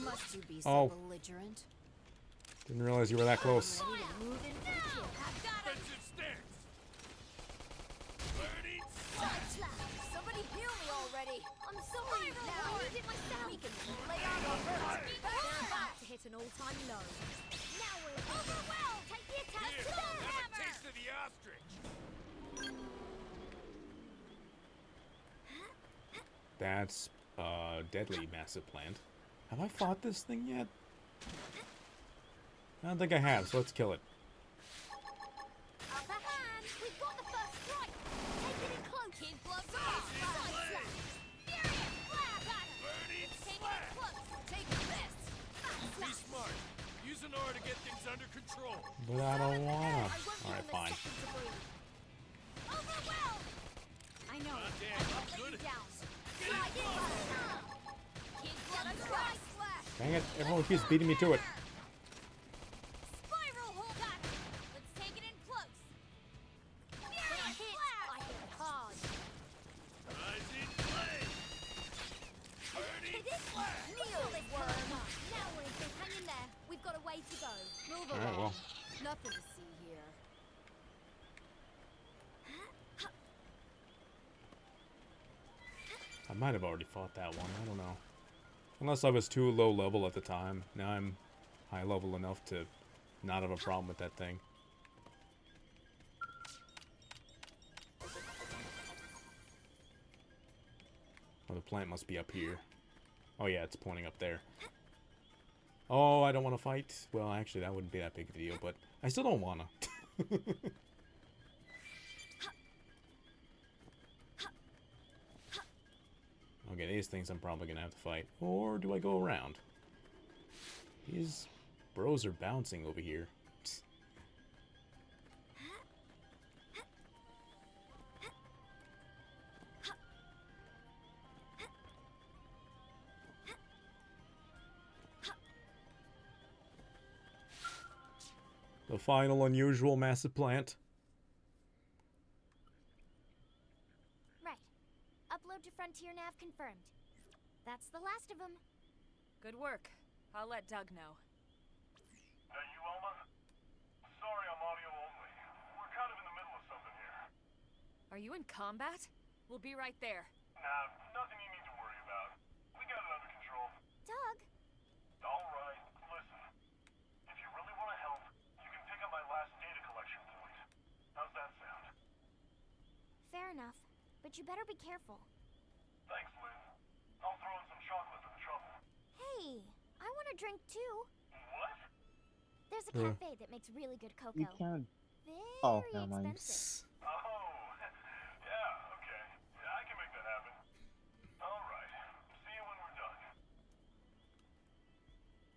Must you be so belligerent? Didn't realize you were that close. Move in for the kill. Somebody heal me already! I'm sorry. Now I did it myself. We can lay on the hurt! They're about to hit an all-time low. Now we're overwhelmed. Take the attack to the hammer. Taste of the ostrich! That's a deadly massive plant. Have I fought this thing yet? I don't think I have, so let's kill it. Upper hand. We've got the first strike. Take it in close. Kid gloves off. Side slash. Furious flare pattern. Take it in close. Take this. Be smart. Use an aura to get things under control. But I don't wanna. Alright, fine. Overwhelmed. I know. Lay you down. Slide in. Kid gloves off. Dang it, everyone keeps beating me to it. Spiral hold. Got it. Let's take it in close. Furious flare. I hit hard. Rising flame! Burning Kneel, worm. Now we're in. Hang in there. We Move Alright, along. well. Nothing to see here. I might have already fought that one. I don't know. Unless I was too low level at the time. Now I'm high level enough to not have a problem with that thing. Oh, the plant must be up here. Oh yeah, it's pointing up there. Oh, I don't want to fight. Well, actually, that wouldn't be that big of a deal, but I still don't want to. Okay, these things I'm probably going to have to fight. Or do I go around? These bros are bouncing over here. The final unusual massive plant. Right. Upload to Frontier Nav confirmed. That's the last of them. Good work. I'll let Doug know. That you, Elma? Sorry, I'm audio only. We're kind of in the middle of something here. Are you in combat? We'll be right there. Nah, nothing you need to worry about. We got it under control. Doug? Alright, listen. If you really want to help, you can pick up my last data collection point. How's that sound? Fair enough. But you better be careful. Thanks, Lynn. I'll throw in some chocolate for the trouble. Hey, I want a drink too. What? There's a cafe that makes really good cocoa. You can't. Very Oh, never mind. expensive. Oh, yeah, okay. Yeah, I can make that happen. Alright, see you when we're done.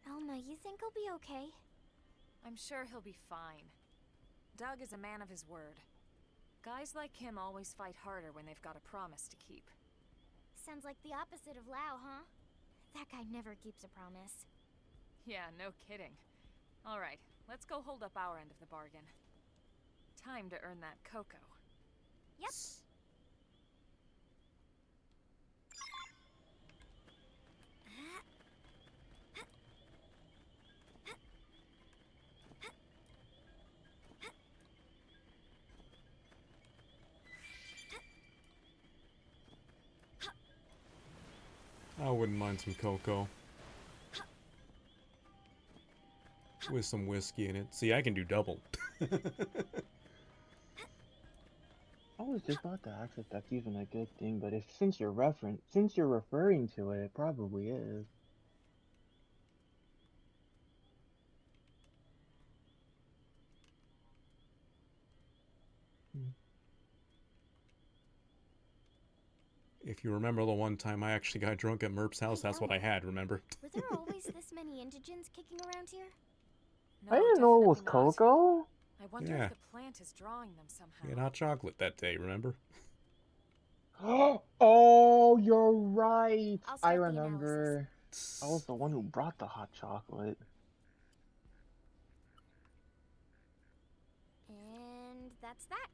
Elma, you think he'll be okay? I'm sure he'll be fine. Doug is a man of his word. Guys like him always fight harder when they've got a promise to keep. Sounds like the opposite of Lao, huh? That guy never keeps a promise. Yeah, no kidding. All right, let's go hold up our end of the bargain. Time to earn that cocoa. Yep. I wouldn't mind some cocoa. With some whiskey in it. See, I can do double. I was just about to ask if that's even a good thing, but since you're referring to it, it probably is. If you remember the one time I actually got drunk at Merp's house, that's what I had, remember? Were there always this many indigents kicking around here? No, I didn't know it was definitely not. cocoa. I wonder Yeah. if the plant is drawing them somehow. We had hot chocolate that day, remember? Oh, you're right. I'll I start the remember. I was the one who brought the hot chocolate. And that's that.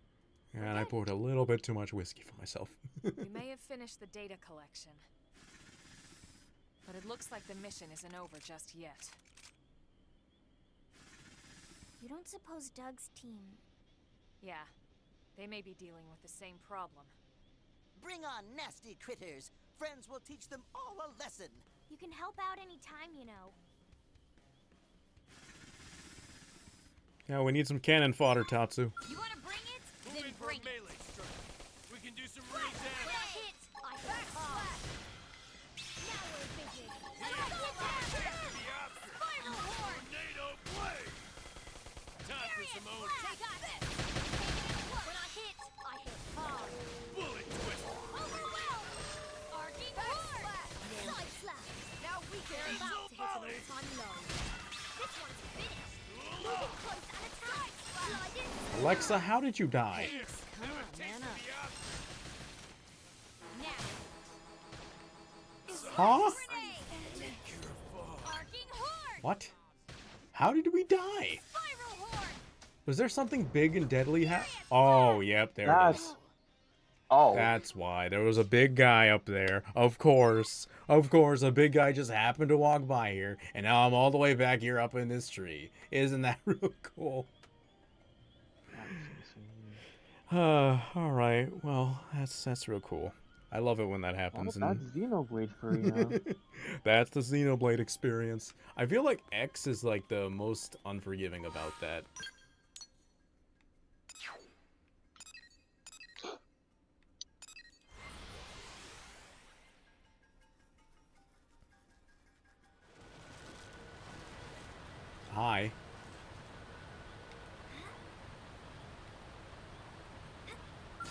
And I poured a little bit too much whiskey for myself. We may have finished the data collection. But it looks like the mission isn't over just yet. You don't suppose Doug's team... Yeah, they may be dealing with the same problem. Bring on nasty critters. Friends will teach them all a lesson. You can help out any time, you know. Yeah, we need some cannon fodder, Tatsu. You want to bring it? Then bring it. melee strike. We can do some real When damage. I hit, I hit hard. Now we're busy. Spiral horn. Tornado blade. Time for some own Take on this. When I hit hard. bullet twist. Overwhelm. Arcing horn. Side slap. Now we can about to hit an all-time low. This one's finished. Moving close and attack. Slide in. Alexa, how did you die? Come on, man up. Now. Huh? Grenade. Arcing horn. What? How did we die? Spiral horn. Was there something big and deadly Oh, yep, there it is. Oh. That's why. There was a big guy up there. Of course. Of course, a big guy just happened to walk by here, and now I'm all the way back here up in this tree. Isn't that real cool? Alright. Well, that's real cool. I love it when that happens. Oh, that's Xenoblade for you. That's the Xenoblade experience. I feel like X is like the most unforgiving about that. Hi.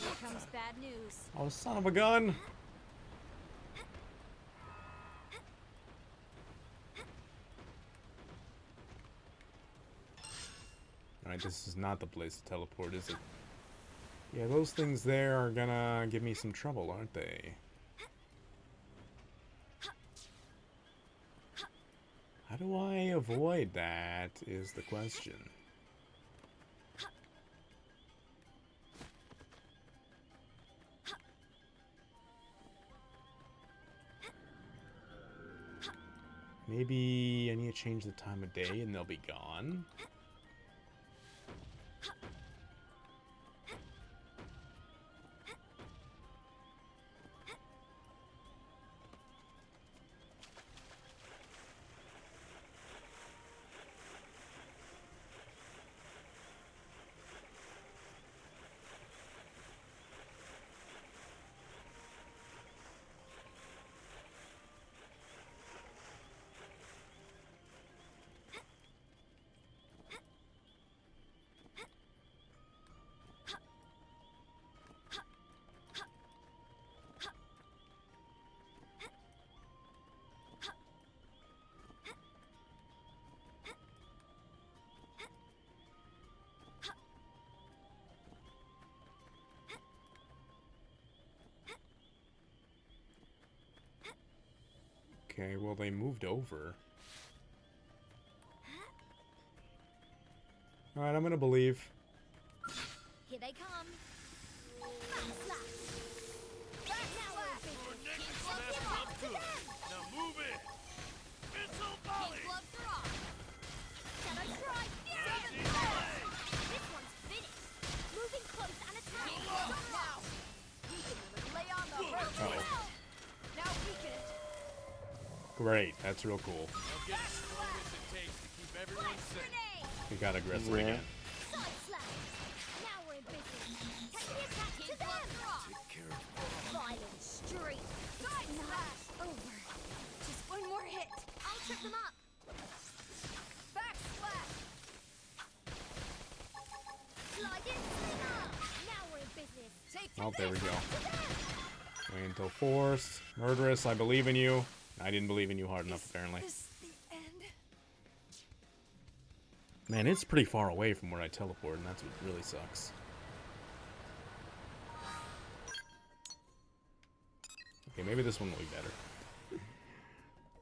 Here comes bad news. Oh, son of a gun! Alright, this is not the place to teleport, is it? Yeah, those things there are gonna give me some trouble, aren't they? How do I avoid that, is the question. Maybe I need to change the time of day and they'll be gone? Okay, well they moved over. Alright, I'm gonna believe. Here they come. Now move it! Missile volley! This one's finished. Moving close and attacking. Now. Weaken them and lay on the hurt. Now weaken it. Great, that's real cool. Now get as strong as it takes to keep everyone safe. We got aggressive again. Side slash. Now we're in business. Take the attack to them. Take care of Violent streak. Side slash. Over. Just one more hit. I'll trip them up. Back slash. Slide in, slinger. Now we're in business. Take Oh, there we this go. to them. Wait until forced. Murderous, I believe in you. I didn't believe in you hard enough, apparently. Is the end? Man, it's pretty far away from where I teleport, and that's what really sucks. Okay, maybe this one will be better.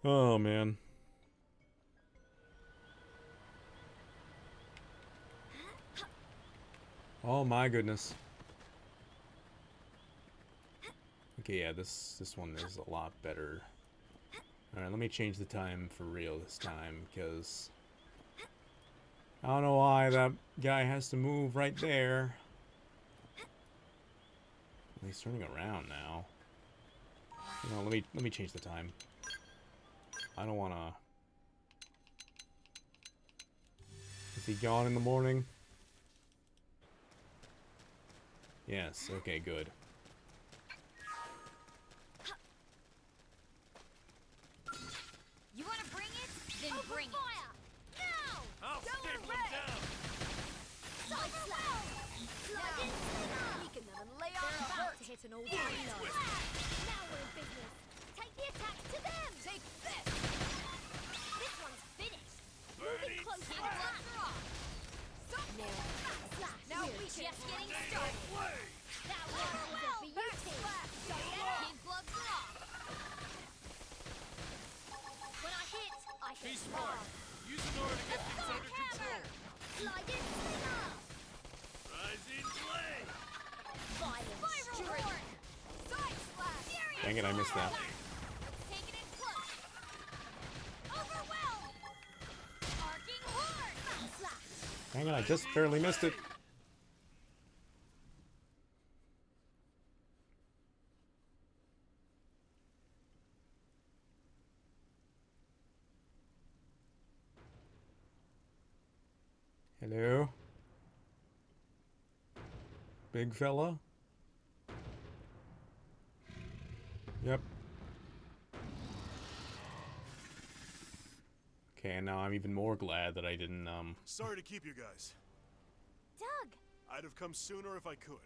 Oh, man. Oh, my goodness. Okay, yeah, this one is a lot better. Alright, let me change the time for real this time, because I don't know why that guy has to move right there. He's turning around now. You know, let me change the time. I don't wanna... Is he gone in the morning? Yes, okay, good. You want to bring it? Then Open bring fire. Now. I'll Go stick on them red. down! Side slash. Slide in, slinger. Weaken them and lay on the They're hurt. about to hit an all-time low. Now we're in business. Take the attack to them. Take this. This one's finished. Moving close and attack. Now We're we just getting started. That was a beauty. Kid gloves are off. When I hit Be hard. smart. Use an order to get things under control. Slide in, slinger. Rising blade! Violent streak. Dang it, I missed that. Take it in close. Overwhelm. Arcing horn. Slash. Dang it, I just barely missed it. Hello? Big fella? Yep. Okay, and now I'm even more glad that I didn't, Sorry to keep you guys. Doug. I'd have come sooner if I could.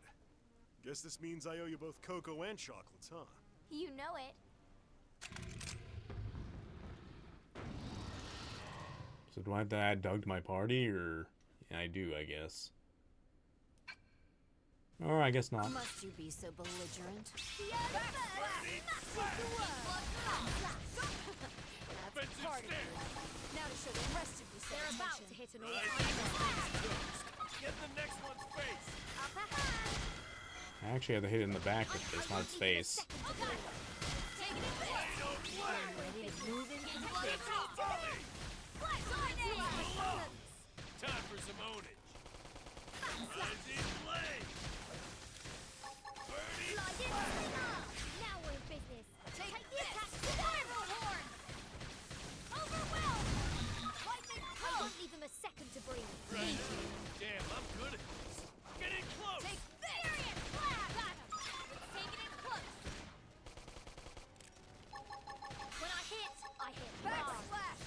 Guess this means I owe you both cocoa and chocolates, huh? You know it. So do I have to add Doug to my party, or... Yeah, I do, I guess. Or I guess not. Must you be so belligerent? That's part of it. Now to show the rest of you some They're about attention. to hit an all-time Get the next one's face. Up ahead. I actually had to hit it in the back with this, not its face. Take it in Play, don't play. ready to move into the Flash Time for some ownage. Rising blade. Birdie. Now we're in business. Take the attack to Spiral Horn. Overwhelm. I won't leave him a second to breathe. Damn, I'm good at this. Get in close. Take this. Furious blast. Got him. Let's take it in close. When I hit hard. Backslash.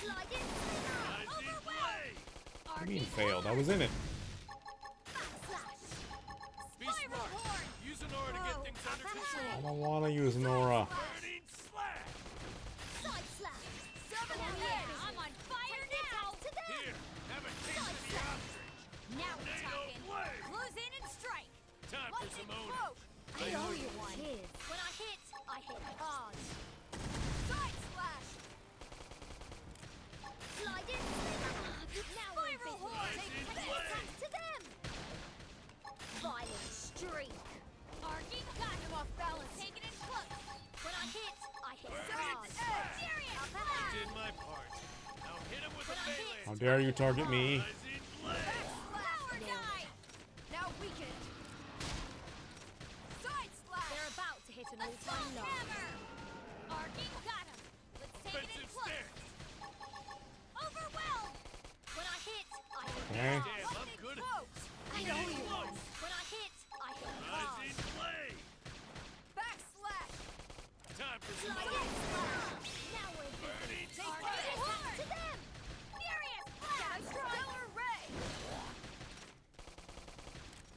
Slide in. Rising blade. What do you mean failed? I was in it. Be smart. Use an aura to get things under I control. don't want to use an aura. Burning slash. Side slash. I'm on fire now. To them. Here, have a taste of the ostrich. Now we're Tornado talking. blade. Close in and strike. Time for some ownage. I owe you one. When I hit hard. Side slash. Slide in. Now we're in business. Take this to them. Violent streak. Arcing got him off balance. Take it in close. When I hit hard. Furious blast. Did my part. Now hit him with a melee. How dare you target me? Rising blade. Power die. Now weakened. Side slash. They're about to hit an all-time low. Hammer. Arcing got him. Let's take it in Offensive close. stance. Overwhelm. When I hit Okay. Damn, I'm good at this. I Get owe in you close. one. When I hit hard. Rising blade. Backslash. Time for some Slide ownage. in. Now we're in Burning business. Take this to them. Furious blast. Stellar ray.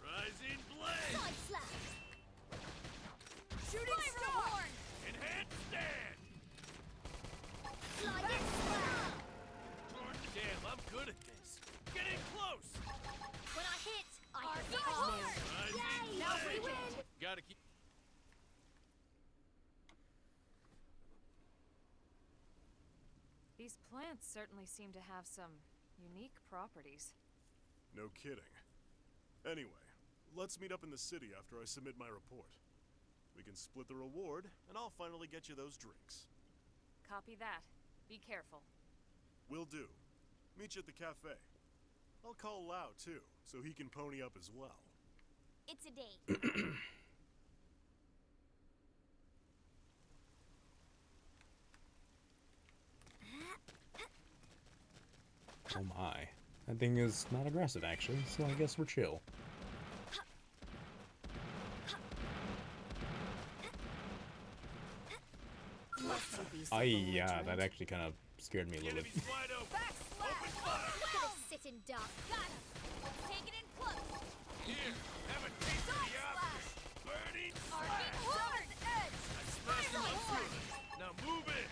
Rising blade. Side slash. Shooting star. Enhanced stand. Slide in. Damn, I'm good at this. Get in close. When I hit hard. Rising Now we blade. win. Gotta keep. These plants certainly seem to have some unique properties. No kidding. Anyway, let's meet up in the city after I submit my report. We can split the reward, and I'll finally get you those drinks. Copy that. Be careful. Will do. Meet you at the cafe. I'll call Lau, too, so he can pony up as well. It's a date. Oh my. That thing is not aggressive, actually, so I guess we're chill. Yeah, that actually kind of scared me a little bit. Enemies wide open. Open fire. Look at him sitting duck. Got him. Let's take it in close. Here, have a taste of Side the slash. ostrich. Burning Arcing slash. horn. Edge. I smashed Spiral one horn. through. Now move in.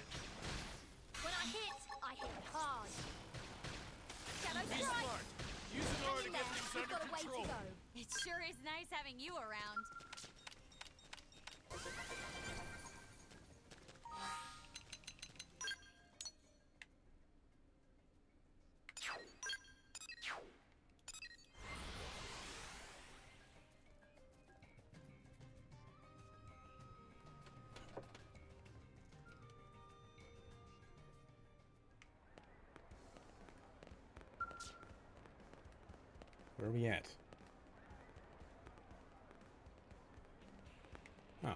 When I hit hard. Shadow Be strike. smart. Use an aura to get things We've under got a way to control. go. It sure is nice having you around. Where are we at? Oh.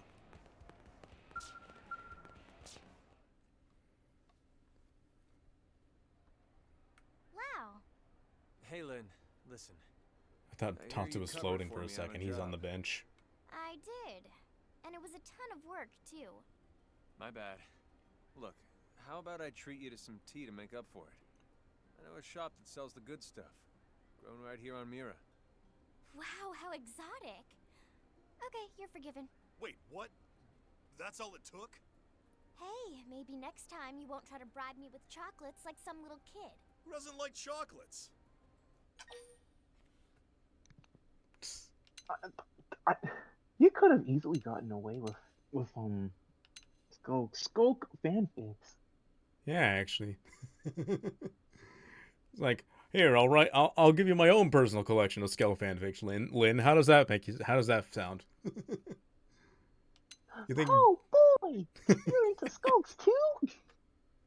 Wow. Hey, Lynn, listen. I thought I hear Tatsu you was covered floating for for a me on second. a He's on job. the bench. I did. And it was a ton of work, too. My bad. Look, how about I treat you to some tea to make up for it? I know a shop that sells the good stuff. Grown right here on Mira. Wow, how exotic. Okay, you're forgiven. Wait, what? That's all it took? Hey, maybe next time you won't try to bribe me with chocolates like some little kid. Who doesn't like chocolates? You could have easily gotten away with Skulk fanfics. Yeah, actually. It's like, here, I'll give you my own personal collection of Skell fanfics, Lynn, how does that sound? You think Oh boy, you're into Skulks too?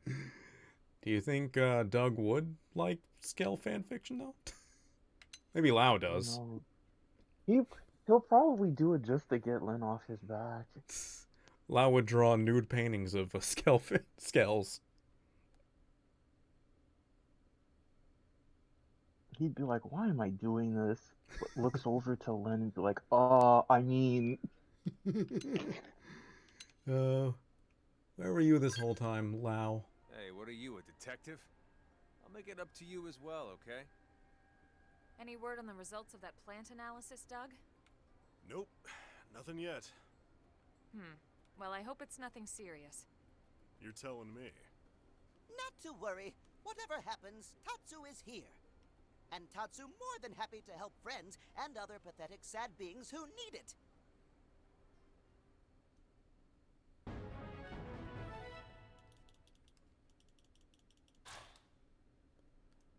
Do you think Doug would like Skell fanfiction though? Maybe Lau does. No. He'll probably do it just to get Lynn off his back. Lau would draw nude paintings of Skells. He'd be like, why am I doing this? Looks over to Lynn and be like, I mean... Where were you this whole time, Lau? Hey, what are you, a detective? I'll make it up to you as well, okay? Any word on the results of that plant analysis, Doug? Nope, nothing yet. Well, I hope it's nothing serious. You're telling me. Not to worry. Whatever happens, Tatsu is here. And Tatsu more than happy to help friends and other pathetic sad beings who need it.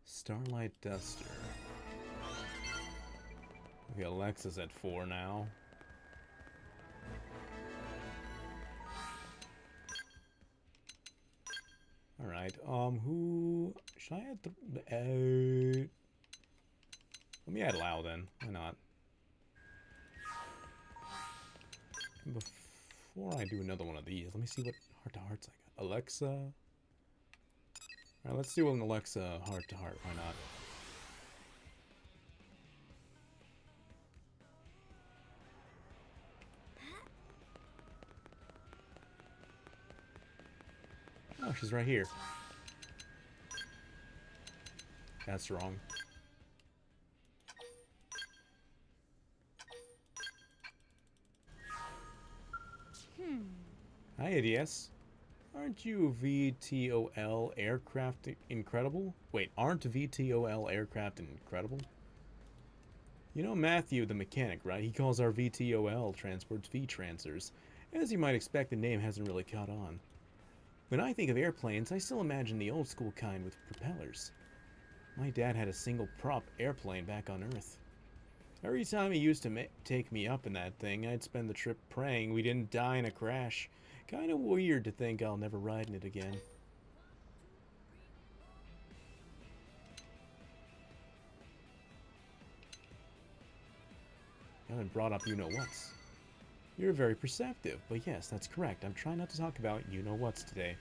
Starlight Duster. Okay, Alexa's at 4 now. Alright, who... Should I add let me add Lau then. Why not? And before I do another one of these, let me see what heart-to-hearts I got. Alexa... Alright, let's do an Alexa heart-to-heart. Why not? Oh, she's right here. That's wrong. Hi, ADS. Aren't you VTOL aircraft incredible? Wait, aren't VTOL aircraft incredible? You know Matthew, the mechanic, right? He calls our VTOL transports V-Trancers. As you might expect, the name hasn't really caught on. When I think of airplanes, I still imagine the old school kind with propellers. My dad had a single prop airplane back on Earth. Every time he used to take me up in that thing, I'd spend the trip praying we didn't die in a crash. Kinda weird to think I'll never ride in it again. You haven't brought up you-know-whats. You're very perceptive, but yes, that's correct. I'm trying not to talk about you-know-whats today.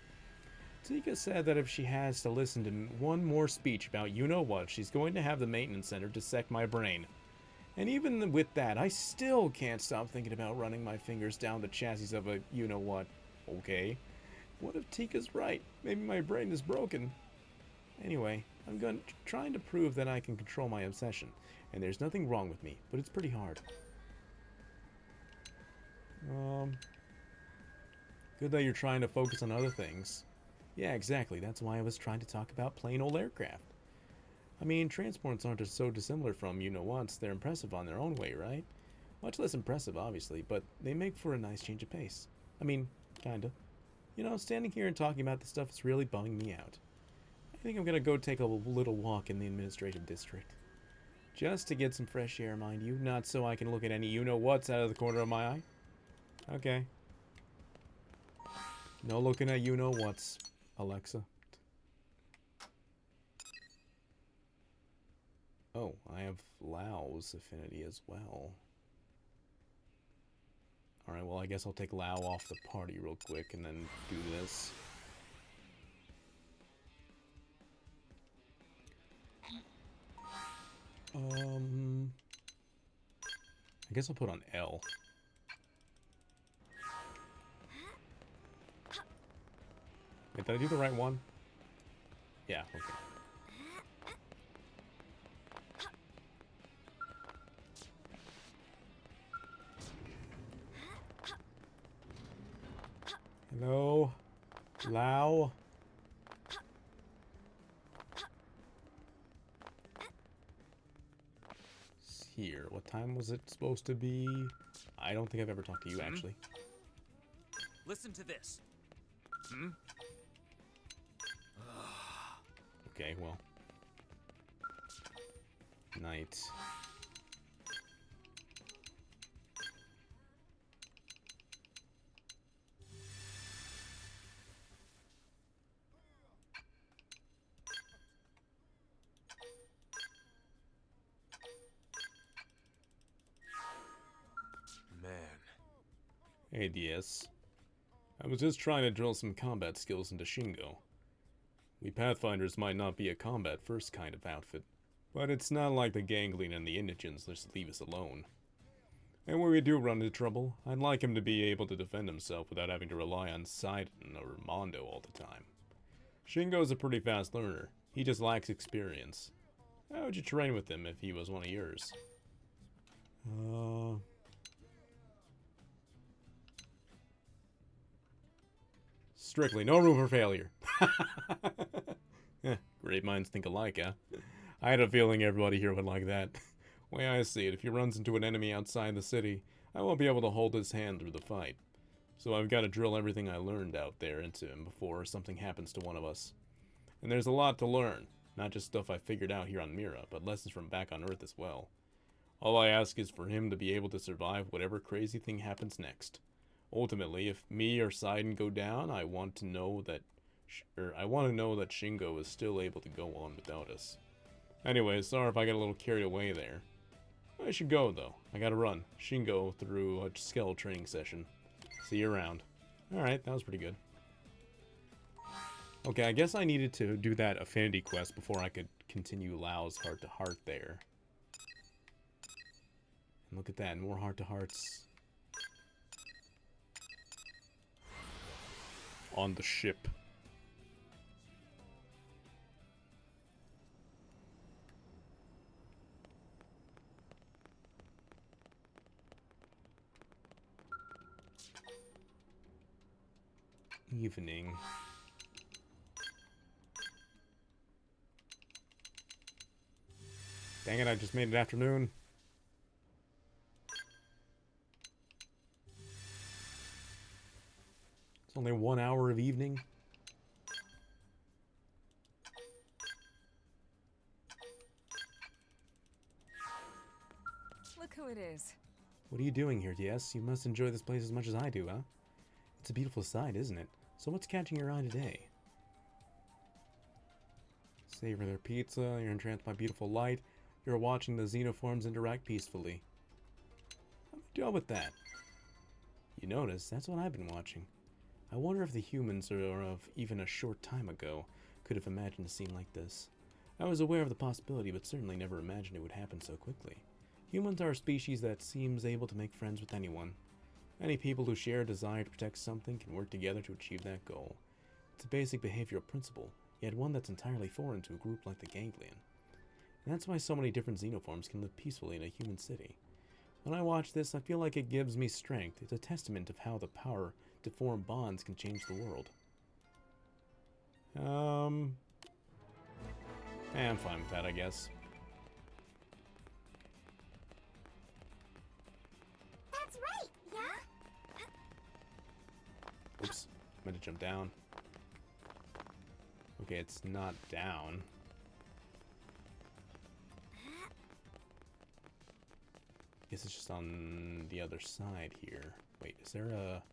Tika said that if she has to listen to one more speech about you-know-what, she's going to have the maintenance center dissect my brain. And even with that, I still can't stop thinking about running my fingers down the chassis of a you-know-what. Okay. What if Tika's right? Maybe my brain is broken. Anyway, I'm trying to prove that I can control my obsession. And there's nothing wrong with me, but it's pretty hard. Good that you're trying to focus on other things. Yeah, exactly. That's why I was trying to talk about plain old aircraft. I mean, transports aren't so dissimilar from you-know-whats. They're impressive on their own way, right? Much less impressive, obviously, but they make for a nice change of pace. I mean, kinda. You know, standing here and talking about this stuff is really bumming me out. I think I'm gonna go take a little walk in the administrative district. Just to get some fresh air, mind you, not so I can look at any you-know-whats out of the corner of my eye. Okay. No looking at you-know-whats, Alexa. Oh, I have Lao's affinity as well. Alright, well, I guess I'll take Lao off the party real quick and then do this. I guess I'll put on L. Wait, did I do the right one? Yeah, okay. Hello? Lao? Here. What time was it supposed to be? I don't think I've ever talked to you, actually. Listen to this. Okay, well. Night. Man. Hey, DS. I was just trying to drill some combat skills into Shingo. We Pathfinders might not be a combat-first kind of outfit, but it's not like the Ganglion and the Indigents just leave us alone. And when we do run into trouble, I'd like him to be able to defend himself without having to rely on Sidon or Mondo all the time. Shingo's a pretty fast learner. He just lacks experience. How would you train with him if he was one of yours? Strictly, no room for failure. Great minds think alike, huh? I had a feeling everybody here would like that. Way I see it, if he runs into an enemy outside the city, I won't be able to hold his hand through the fight. So I've got to drill everything I learned out there into him before something happens to one of us. And there's a lot to learn, not just stuff I figured out here on Mira, but lessons from back on Earth as well. All I ask is for him to be able to survive whatever crazy thing happens next. Ultimately, if me or Sidon go down, I want to know that Shingo is still able to go on without us. Anyway, sorry if I got a little carried away there. I should go, though. I gotta run. Shingo through a skill training session. See you around. Alright, that was pretty good. Okay, I guess I needed to do that Affinity Quest before I could continue Lao's heart-to-heart there. And look at that, more heart-to-hearts. On the ship. Evening. Dang it, I just made it afternoon. It's only 1 hour of evening. Look who it is. What are you doing here, DS? You must enjoy this place as much as I do, huh? It's a beautiful sight, isn't it? So what's catching your eye today? Savor their pizza, you're entranced by beautiful light, you're watching the xenoforms interact peacefully. How do we deal with that? You notice, that's what I've been watching. I wonder if the humans of even a short time ago could have imagined a scene like this. I was aware of the possibility, but certainly never imagined it would happen so quickly. Humans are a species that seems able to make friends with anyone. Many people who share a desire to protect something can work together to achieve that goal. It's a basic behavioral principle, yet one that's entirely foreign to a group like the Ganglion. And that's why so many different xenoforms can live peacefully in a human city. When I watch this, I feel like it gives me strength. It's a testament of how the power to form bonds can change the world. I'm fine with that, I guess. That's right, yeah? Oops, meant to jump down. Okay, it's not down. Guess it's just on the other side here. Wait, is there a...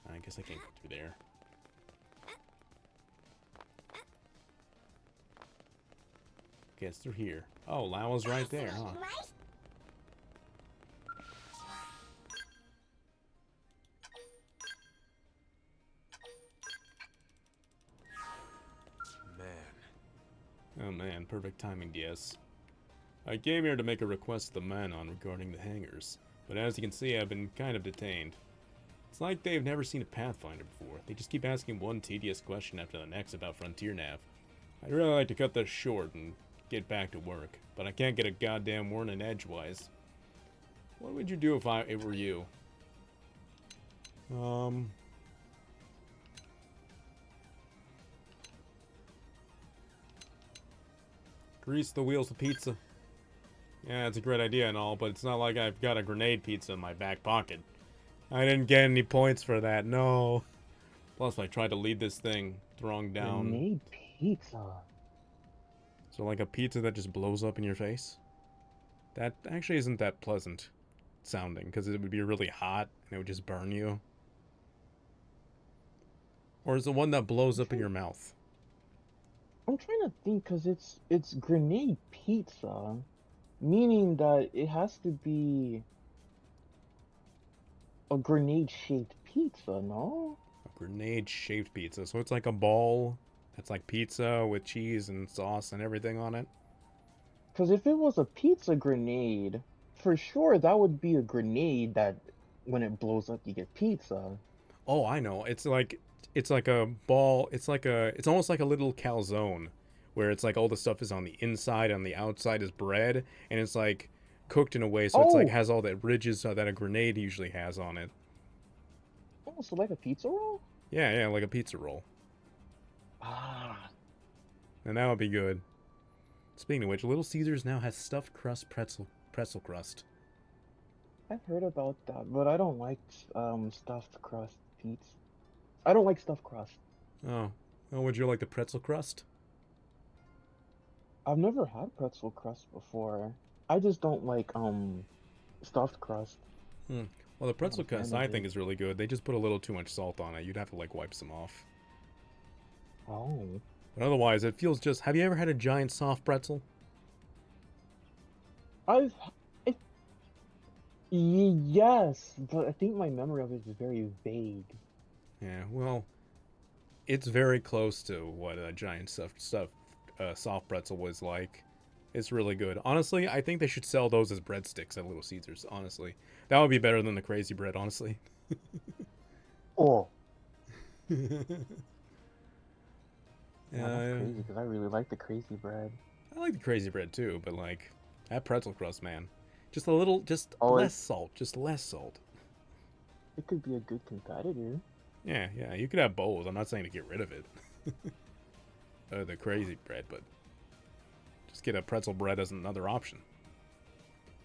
I guess I can't go through there. Okay, it's through here. Oh, Lao's right there, huh? Man. Oh man, perfect timing, DS. I came here to make a request to the Manon regarding the hangars, but as you can see, I've been kind of detained. It's like they've never seen a Pathfinder before. They just keep asking one tedious question after the next about Frontier Nav. I'd really like to cut this short and get back to work, but I can't get a goddamn word in edgewise. What would you do if it were you? Grease the wheels of pizza. Yeah, it's a great idea and all, but it's not like I've got a grenade pizza in my back pocket. I didn't get any points for that, no. Plus, I tried to lead this thing throwing down... Grenade pizza. So like a pizza that just blows up in your face? That actually isn't that pleasant sounding, because it would be really hot and it would just burn you. Or is the one that blows up in your mouth? I'm trying to think, because it's grenade pizza, meaning that it has to be a grenade-shaped pizza, no? A grenade-shaped pizza. So it's like a ball that's like pizza with cheese and sauce and everything on it? Because if it was a pizza grenade, for sure that would be a grenade that when it blows up you get pizza. Oh, I know. It's like a ball. It's almost like a little calzone, where it's like all the stuff is on the inside, and the outside is bread, and it's like cooked in a way so it's like has all that ridges that a grenade usually has on it. Oh, so like a pizza roll? Yeah, like a pizza roll. Ah. And that would be good. Speaking of which, Little Caesars now has stuffed crust pretzel crust. I've heard about that, but I don't like stuffed crust pizza. I don't like stuffed crust. Oh, would you like the pretzel crust? I've never had pretzel crust before. I just don't like stuffed crust. Well, the pretzel crust I think is really good. They just put a little too much salt on it. You'd have to like wipe some off. Oh. But otherwise, it feels just... Have you ever had a giant soft pretzel? Yes, but I think my memory of it is very vague. Yeah, well, it's very close to what a giant soft pretzel was like. It's really good. Honestly, I think they should sell those as breadsticks at Little Caesars, honestly. That would be better than the crazy bread, honestly. Oh. Yeah, that's crazy, because I really like the crazy bread. I like the crazy bread too, but like, that pretzel crust, man. Just a little, less salt, just less salt. It could be a good competitor. Yeah, you could have both. I'm not saying to get rid of it. The crazy bread, but just get a pretzel bread as another option.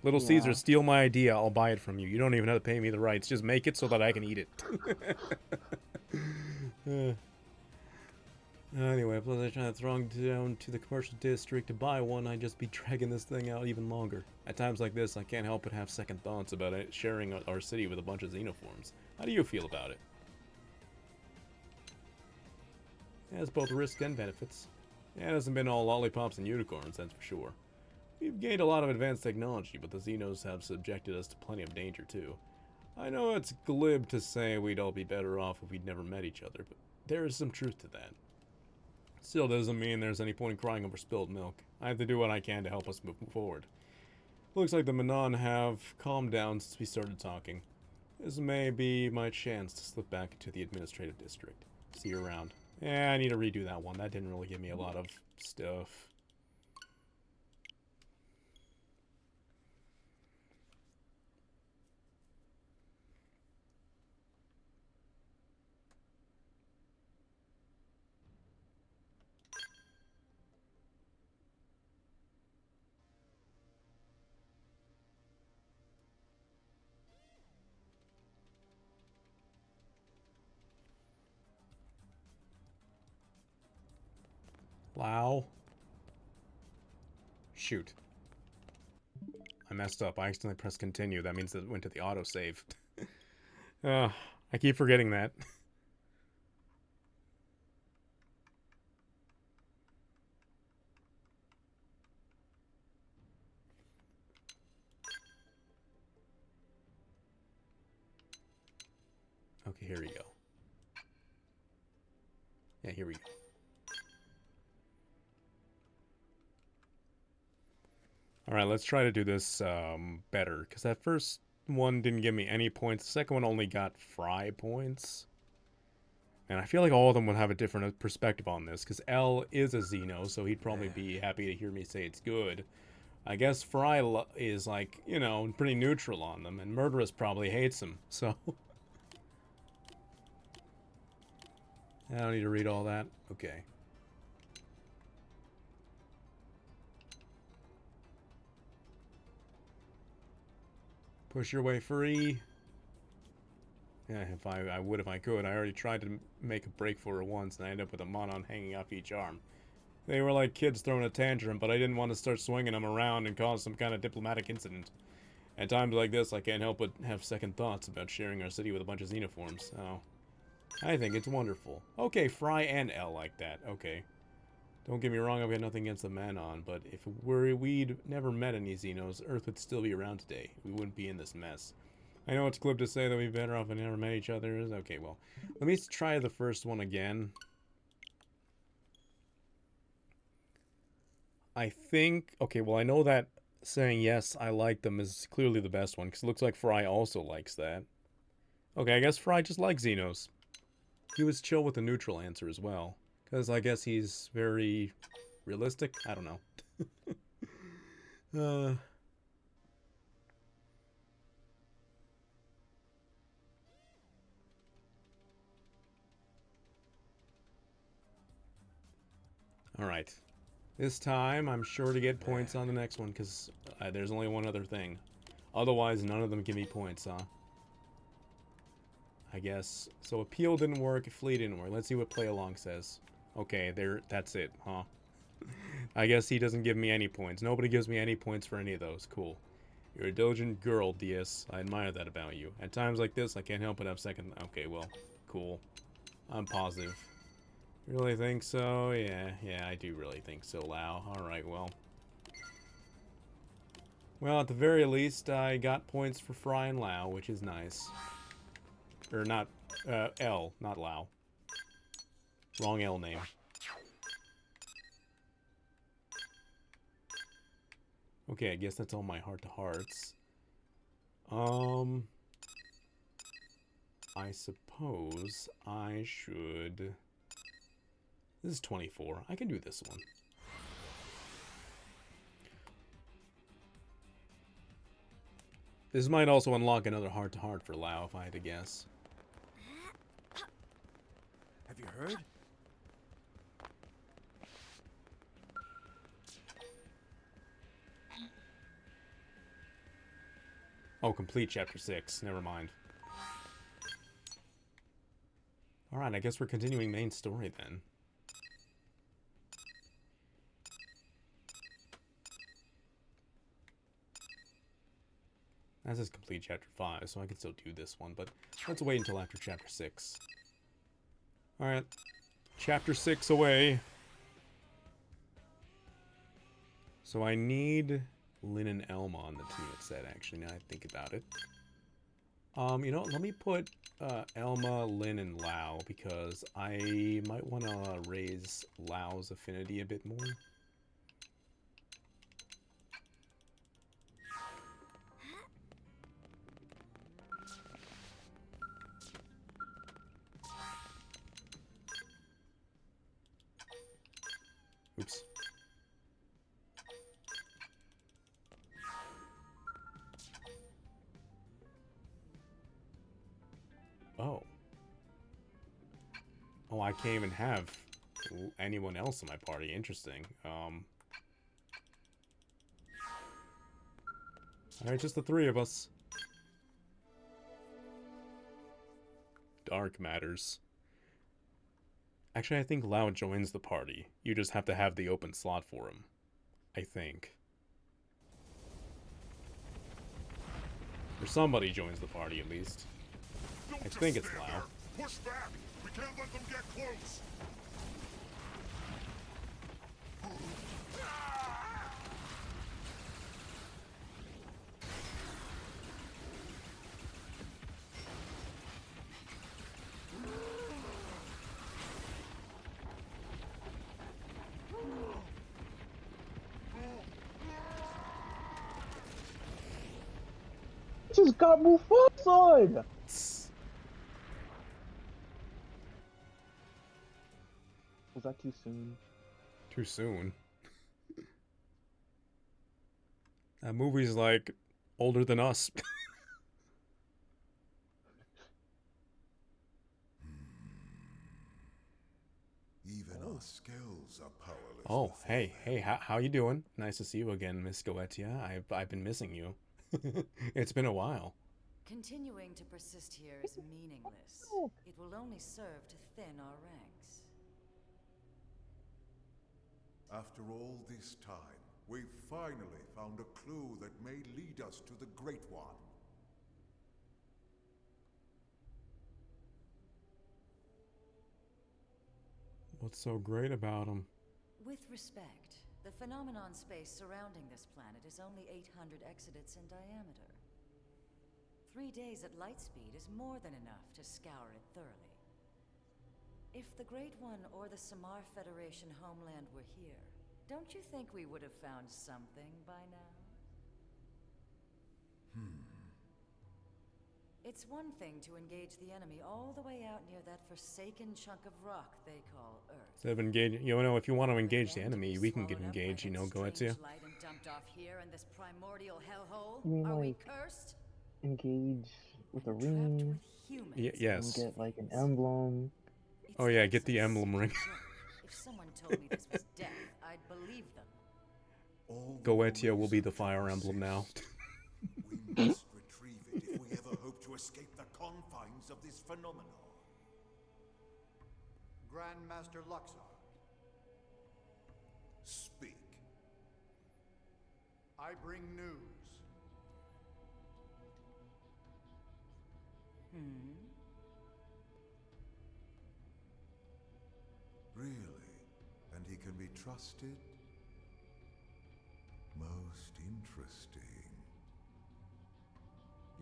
Little Caesars, steal my idea. I'll buy it from you. You don't even have to pay me the rights. Just make it so that I can eat it. Anyway, plus I try to throw down to the commercial district to buy one, I'd just be dragging this thing out even longer. At times like this, I can't help but have second thoughts about it, sharing our city with a bunch of xenoforms. How do you feel about it? It has both risks and benefits. It hasn't been all lollipops and unicorns, that's for sure. We've gained a lot of advanced technology, but the Xenos have subjected us to plenty of danger too. I know it's glib to say we'd all be better off if we'd never met each other, but there is some truth to that. Still doesn't mean there's any point in crying over spilled milk. I have to do what I can to help us move forward. Looks like the Manon have calmed down since we started talking. This may be my chance to slip back into the administrative district. See you around. Yeah, I need to redo that one. That didn't really give me a lot of stuff. Wow. Shoot. I messed up. I accidentally pressed continue. That means that it went to the autosave. I keep forgetting that. Okay, here we go. Yeah, here we go. Alright, let's try to do this better. Because that first one didn't give me any points. The second one only got Fry points. And I feel like all of them would have a different perspective on this. Because L is a Xeno, so he'd probably be happy to hear me say it's good. I guess Fry is like, you know, pretty neutral on them. And Murderous probably hates them, so... I don't need to read all that. Okay. Push your way free. Yeah, if I would if I could. I already tried to make a break for her once, and I ended up with a Monon hanging off each arm. They were like kids throwing a tantrum, but I didn't want to start swinging them around and cause some kind of diplomatic incident. At times like this, I can't help but have second thoughts about sharing our city with a bunch of xenoforms. Oh, I think it's wonderful. Okay, Fry and L like that. Okay. Don't get me wrong, I've got nothing against the Manon, but if we'd never met any Xenos, Earth would still be around today. We wouldn't be in this mess. I know it's glib to say that we'd be better off if we never met each other. Okay, well, let me try the first one again. I think... Okay, well, I know that saying yes, I like them is clearly the best one, because it looks like Fry also likes that. Okay, I guess Fry just likes Xenos. He was chill with the neutral answer as well. Because I guess he's very realistic? I don't know. Alright. This time, I'm sure to get points on the next one, because there's only one other thing. Otherwise, none of them give me points, huh? I guess. So appeal didn't work, flee didn't work. Let's see what play along says. Okay, that's it, huh? I guess he doesn't give me any points. Nobody gives me any points for any of those. Cool. You're a diligent girl, DS. I admire that about you. At times like this, I can't help but have second... Okay, well, cool. I'm positive. You really think so? Yeah, I do really think so, Lau. Alright, well. Well, at the very least, I got points for Fry and Lau, which is nice. Or not, L, not Lau. Wrong L name. Okay, I guess that's all my heart-to-hearts. I suppose I should... This is 24. I can do this one. This might also unlock another heart-to-heart for Lau, if I had to guess. Have you heard? Oh, complete chapter 6. Never mind. Alright, I guess we're continuing main story then. That says complete chapter 5, so I can still do this one, but let's wait until after chapter 6. Alright. Chapter 6 away. So I need Lynn and Elma on the team, it said, actually, now I think about it. You know, let me put Elma, Lynn, and Lau, because I might want to raise Lau's affinity a bit more. Oops. Oh. Oh, I can't even have anyone else in my party. Interesting. Alright, just the three of us. Dark matters. Actually, I think Lau joins the party. You just have to have the open slot for him. I think. Or somebody joins the party, at least. I think it's Lau. Push back! We can't let them get close! just got Mufasa! Was that too soon? Too soon. That movie's like older than us. Even our skills are powerless. Oh, hey, how you doing? Nice to see you again, Miss Goetia. I've been missing you. It's been a while. Continuing to persist here is meaningless. It will only serve to thin our ranks. After all this time, we've finally found a clue that may lead us to the Great One. What's so great about him? With respect, the phenomenon space surrounding this planet is only 800 exodits in diameter. 3 days at light speed is more than enough to scour it thoroughly. If the Great One or the Samar Federation homeland were here, don't you think we would have found something by now? It's one thing to engage the enemy all the way out near that forsaken chunk of rock they call Earth. Instead of engaging, you know, if you want to engage the enemy, we can get engaged, you know, Goetia. Light and dumped off here in this primordial hellhole. You mean Are we like cursed? engage with a ring? Yes. And get like an emblem. Oh yeah, get the emblem ring. If someone told me this was death, I'd believe them. Goetia will be the fire emblem now. We must retrieve it if we ever hope to escape the confines of this phenomenon. Grandmaster Luxor. Speak. I bring news. Really? And he can be trusted? Most interesting.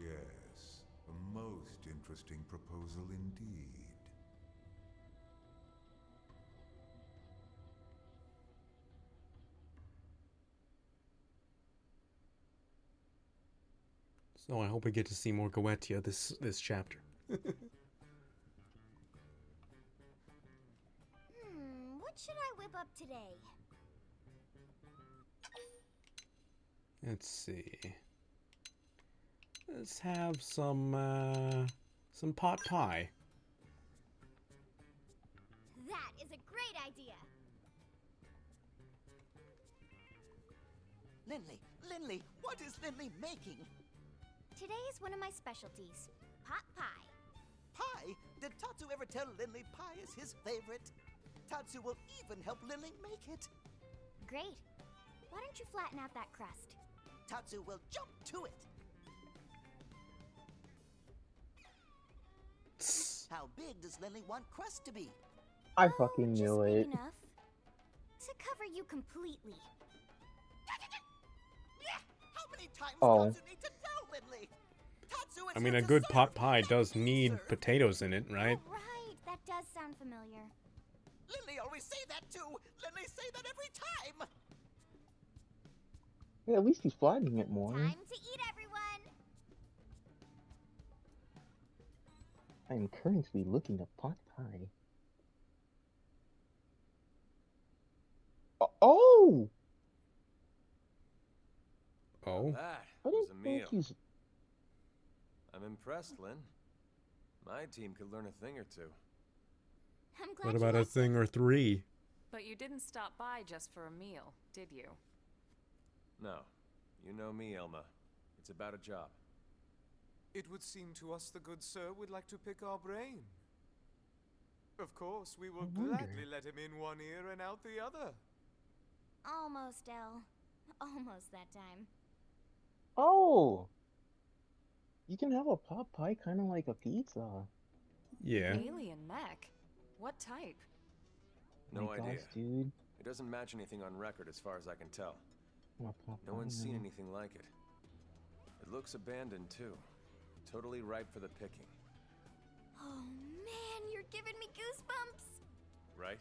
Yes, a most interesting proposal indeed. So I hope we get to see more Goetia this chapter. What should I whip up today? Let's see. Let's have some pot pie. That is a great idea. Lindley, what is Lindley making? Today is one of my specialties, pot pie. Pie? Did Tatsu ever tell Lindley pie is his favorite? Tatsu will even help Lindley make it. Great. Why don't you flatten out that crust? Tatsu will jump to it. How big does Lindley want crust to be? I fucking knew Just it. big enough to cover you completely. How many times Oh. Tatsu need to tell Lindley? Tatsu is I mean, here a to good serve pot you, pie not does you, need sir. potatoes in it, right? Oh, right. That does sound familiar. Lindley always say that too. Lindley say that every time. Yeah, at least he's flattening it more. Time to eat, everyone. I am currently looking at pot pie. Oh! Oh. That I was didn't a think meal. he's... I'm impressed, Lynn. My team could learn a thing or two. I'm glad What you about a liked thing or three? But you didn't stop by just for a meal, did you? No. You know me, Elma. It's about a job. It would seem to us the good sir would like to pick our brain. Of course, we will gladly let him in one ear and out the other. Almost, Elle. Almost that time. Oh! You can have a pot pie kind of like a pizza. Yeah. Alien mech? What type? No My idea. gosh, dude. It doesn't match anything on record as far as I can tell. A pot No one's pie seen now. anything like it. It looks abandoned too. Totally ripe for the picking. Oh man, you're giving me goosebumps. Right?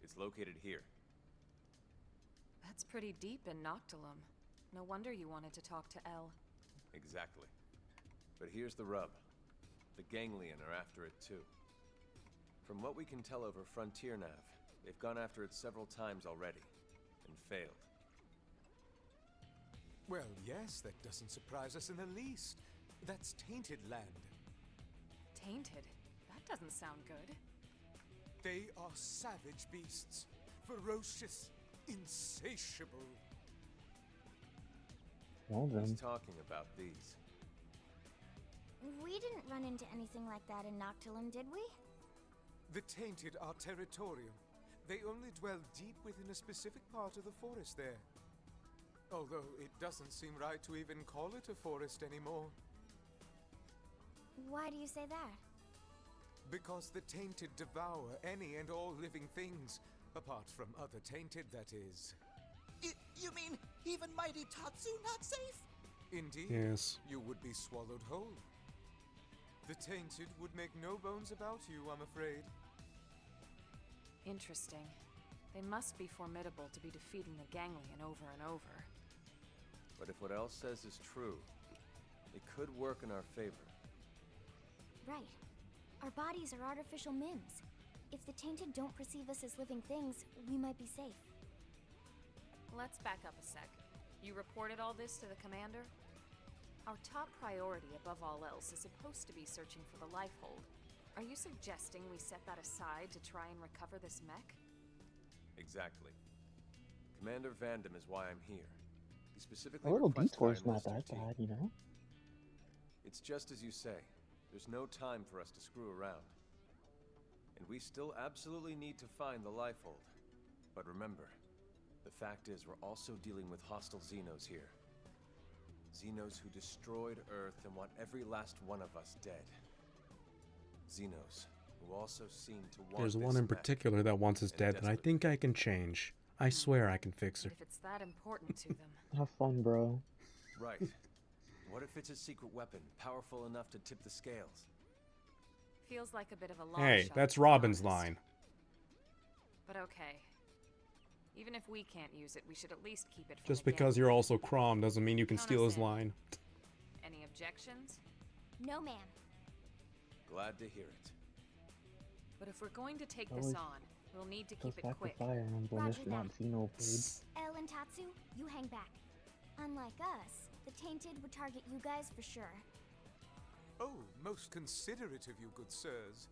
It's located here. That's pretty deep in Noctilum. No wonder you wanted to talk to Elle. Exactly. But here's the rub. The Ganglion are after it too. From what we can tell over Frontier Nav, they've gone after it several times already, and failed. Well, yes, that doesn't surprise us in the least. That's tainted land. Tainted? That doesn't sound good. They are savage beasts. Ferocious, insatiable. Well then. He's talking about these. We didn't run into anything like that in Noctilum, did we? The tainted are territorial. They only dwell deep within a specific part of the forest there. Although it doesn't seem right to even call it a forest anymore. Why do you say that? Because the tainted devour any and all living things, apart from other tainted, that is. You mean even mighty Tatsu not safe? Indeed. Yes. You would be swallowed whole. The tainted would make no bones about you, I'm afraid. Interesting. They must be formidable to be defeating the Ganglion over and over. But if what Elle says is true, it could work in our favor. Right. Our bodies are artificial mims. If the tainted don't perceive us as living things, we might be safe. Let's back up a sec. You reported all this to the commander? Our top priority above all else is supposed to be searching for the Lifehold. Are you suggesting we set that aside to try and recover this mech? Exactly. Commander Vandam is why I'm here. He specifically A little requested I detour's not enlist your that team. bad, you know? It's just as you say. There's no time for us to screw around. And we still absolutely need to find the Lifehold. But remember, the fact is we're also dealing with hostile Xenos here. Xenos who destroyed Earth and want every last one of us dead. Xenos who also seem to want There's this one in mech particular that wants us and dead that I think I can change. I swear I can fix her. If it's that important to them. Have fun, bro. Right. What if it's a secret weapon, powerful enough to tip the scales? Feels like a bit of a long Hey, shot, that's to be Robin's honest. line. But okay. Even if we can't use it, we should at least keep it from Just the because you're also Crom doesn't mean you can Count steal us his in. line. Any objections? No, ma'am. Glad to hear it. But if we're going to take Always this on, we'll need to Goes keep it back to quick. Fire Emblem, Roger if not Xenoblade. Elle and Tatsu, you hang back. Unlike us, the tainted would target you guys for sure. Oh, most considerate of you, good sirs.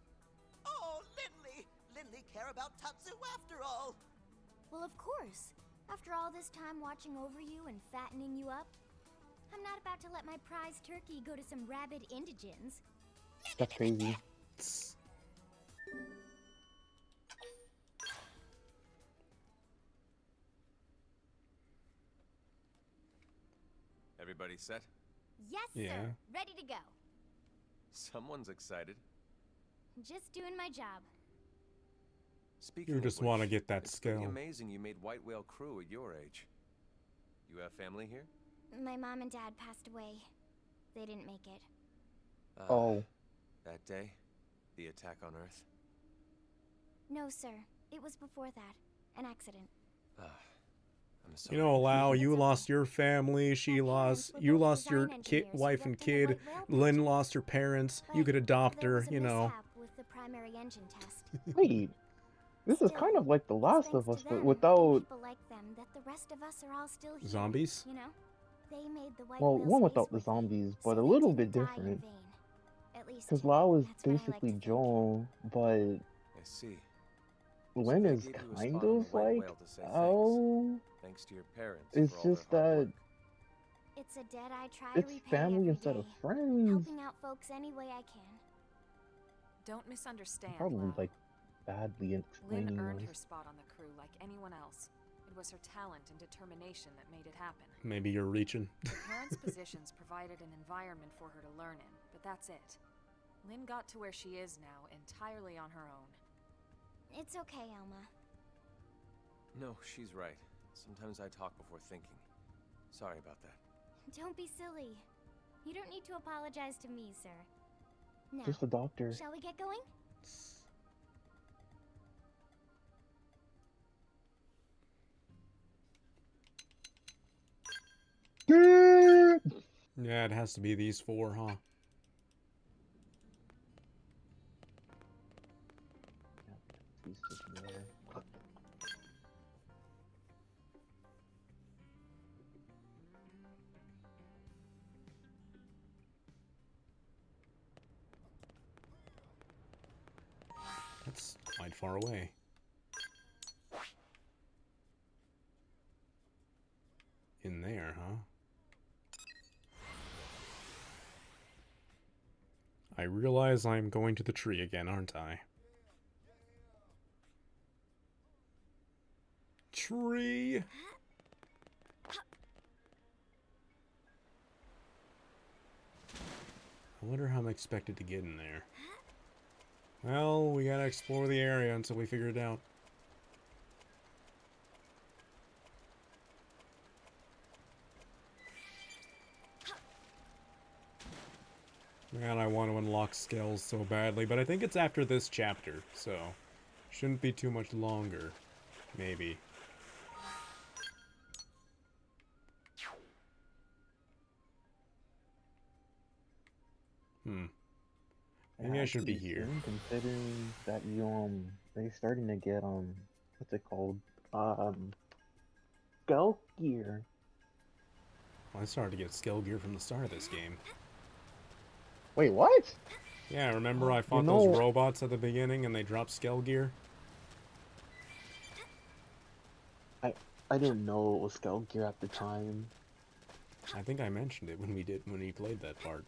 Oh, Linley! Linley care about Tatsu after all! Well, of course. After all this time watching over you and fattening you up, I'm not about to let my prize turkey go to some rabid indigents. That's crazy. Everybody set? Yes, Yeah. sir. Ready to go. Someone's excited. Just doing my job. Speaking You of just which, want to get that it's pretty skill. amazing you made White Whale crew at your age. You have family here? My mom and dad passed away. They didn't make it. Oh. That day? The attack on Earth? No, sir. It was before that. An accident. I'm sorry. You know, Lau, you lost your family, you lost your wife and kid, Lynn lost her parents, you could adopt There her, was a you know. mishap with the primary engine test. Wait. This is kind of like The Last of Us, To but them, without... people like them, that the rest of us are all still here, Zombies? You know? They made the White Well, Whale one space without the with it, zombies, so but a they little didn't bit die in different. vain. At least, Because Lau is that's what I like to basically think. Joel, but I see. Lynn they is gave you a kind spot on the of White like... Whale to say Oh... Thanks to your parents It's for all just their hard that... work. It's a debt I try to It's repay family every instead day, of friends. helping out folks any way I can. Don't misunderstand, Probably Lau. like badly Lynn explaining earned this. her spot on the crew like anyone else. It was her talent and determination that made it happen. Maybe you're reaching. Her parents' positions provided an environment for her to learn in, but that's it. Lynn got to where she is now entirely on her own. It's okay, Elma. No, she's right. Sometimes I talk before thinking. Sorry about that. Don't be silly. You don't need to apologize to me, sir. Now, Just a doctor. shall we get going? Yeah, it has to be these 4, huh? He's just there. That's quite far away. In there, huh? I realize I'm going to the tree again, aren't I? Tree! I wonder how I'm expected to get in there. Well, we gotta explore the area until we figure it out. Man, I want to unlock skills so badly, but I think it's after this chapter, so shouldn't be too much longer. Maybe. Maybe I should be here. Considering that you they're starting to get what's it called? Stealth gear. Well, I started to get skill gear from the start of this game. Wait, what? Yeah, remember I fought those robots at the beginning and they dropped skill gear? I didn't know it was stealth gear at the time. I think I mentioned it when we played that part.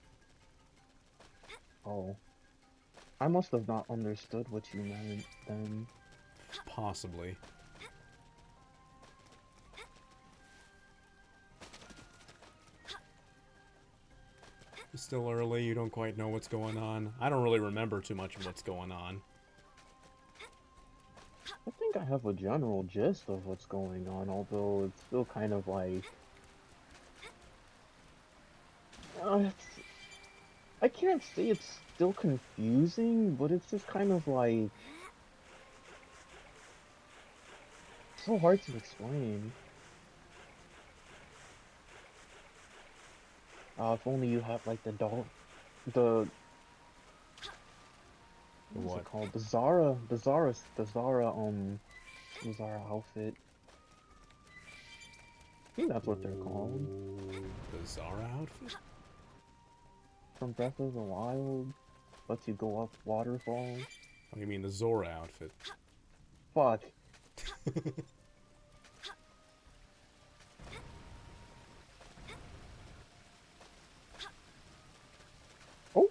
Oh. I must have not understood what you meant then. Possibly. It's still early, you don't quite know what's going on. I don't really remember too much of what's going on. I think I have a general gist of what's going on, although it's still kind of like... I can't say it's still confusing, but it's just kind of like... so hard to explain. If only you have like the doll... What's it called? The Zara outfit. I think that's what they're called. The Zara outfit? From Breath of the Wild. Lets you go up waterfalls. Oh, you mean the Zora outfit? Fuck. Oh!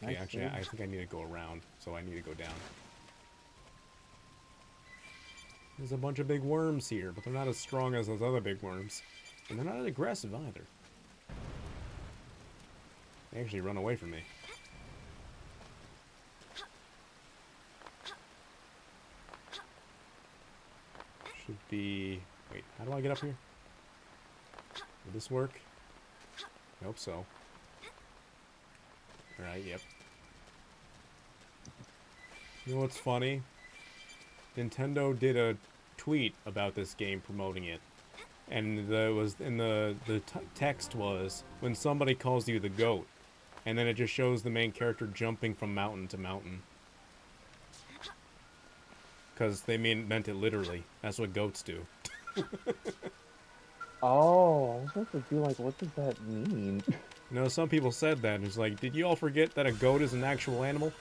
Okay, Nice actually, save. I think I need to go around, so I need to go down. There's a bunch of big worms here, but they're not as strong as those other big worms. And they're not as aggressive either. They actually run away from me. Should be... Wait, how do I get up here? Will this work? I hope so. Alright, yep. You know what's funny? Nintendo did a tweet about this game promoting it. And the text was, when somebody calls you the goat. And then it just shows the main character jumping from mountain to mountain. Because they meant it literally. That's what goats do. Oh, I was about to be like, what does that mean? You know, some people said that, and it's like, did you all forget that a goat is an actual animal?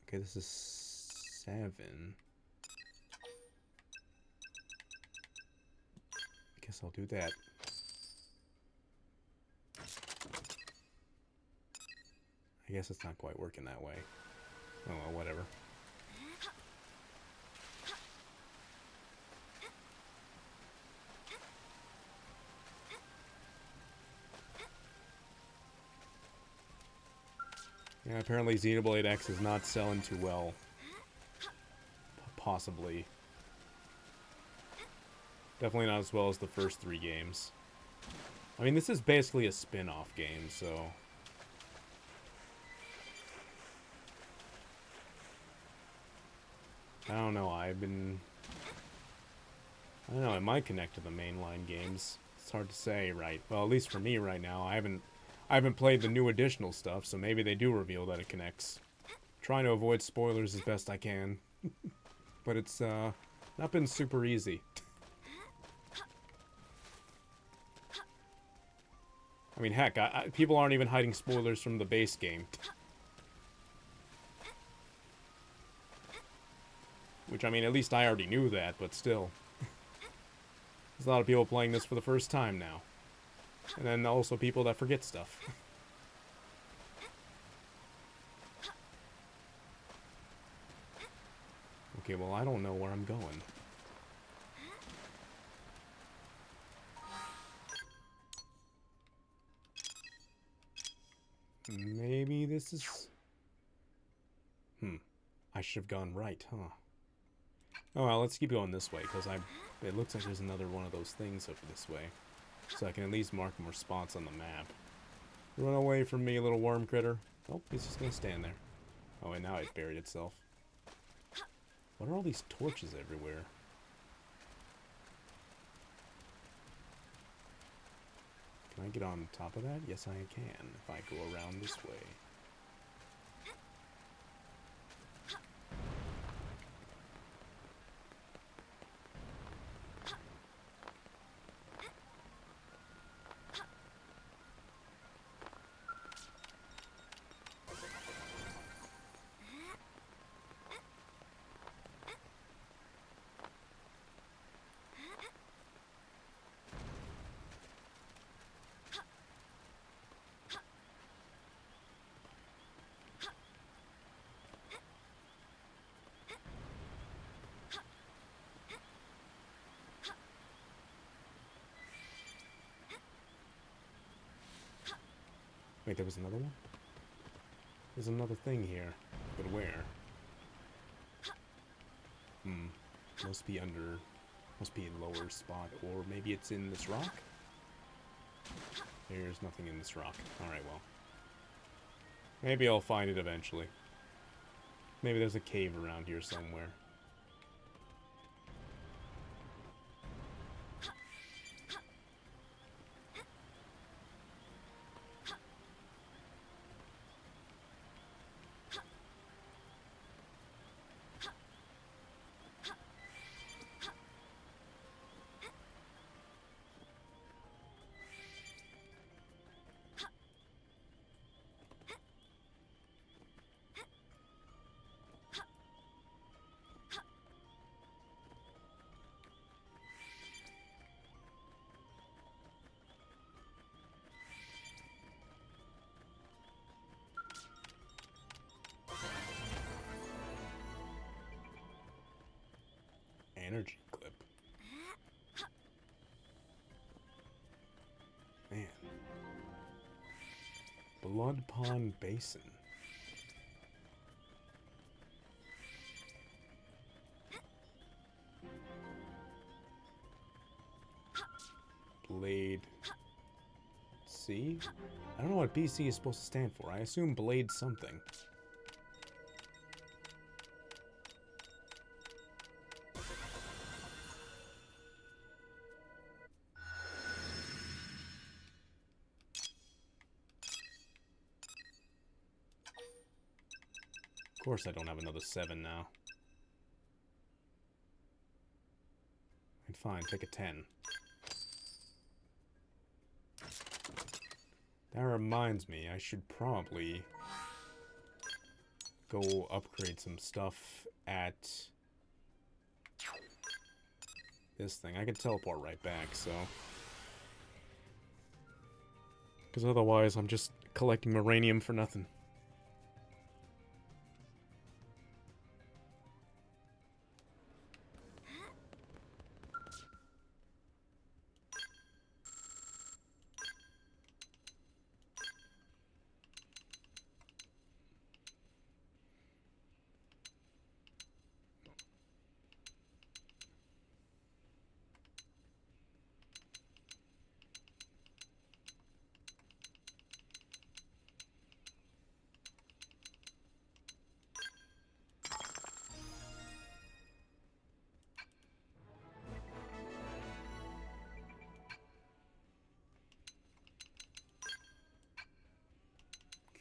Okay, this is 7. I guess I'll do that. I guess it's not quite working that way. Oh well, whatever. Yeah, apparently Xenoblade X is not selling too well. Possibly. Definitely not as well as the first 3 games. I mean, this is basically a spin-off game, so... I don't know, I've been I don't know, it might connect to the mainline games. It's hard to say, right? Well, at least for me right now, I haven't played the new additional stuff, so maybe they do reveal that it connects. Trying to avoid spoilers as best I can. But it's not been super easy. I mean, heck, people aren't even hiding spoilers from the base game. Which, I mean, at least I already knew that, but still. There's a lot of people playing this for the first time now. And then also people that forget stuff. Okay, well, I don't know where I'm going. Maybe this is... I should have gone right, huh? Oh well, let's keep going this way, because it looks like there's another one of those things over this way. So I can at least mark more spots on the map. Run away from me, little worm critter. Oh, he's just gonna stand there. Oh, and now it buried itself. What are all these torches everywhere? Can I get on top of that? Yes, I can, if I go around this way. Wait, there was another one? There's another thing here. But where? Must be under... Must be a lower spot. Or maybe it's in this rock? There's nothing in this rock. Alright, well. Maybe I'll find it eventually. Maybe there's a cave around here somewhere. Energy clip. Man. Blood Pond Basin. Blade C? I don't know what BC is supposed to stand for. I assume Blade something. Of course I don't have another 7 now. And fine, take a 10. That reminds me, I should probably go upgrade some stuff at this thing. I can teleport right back, so... Because otherwise I'm just collecting uranium for nothing.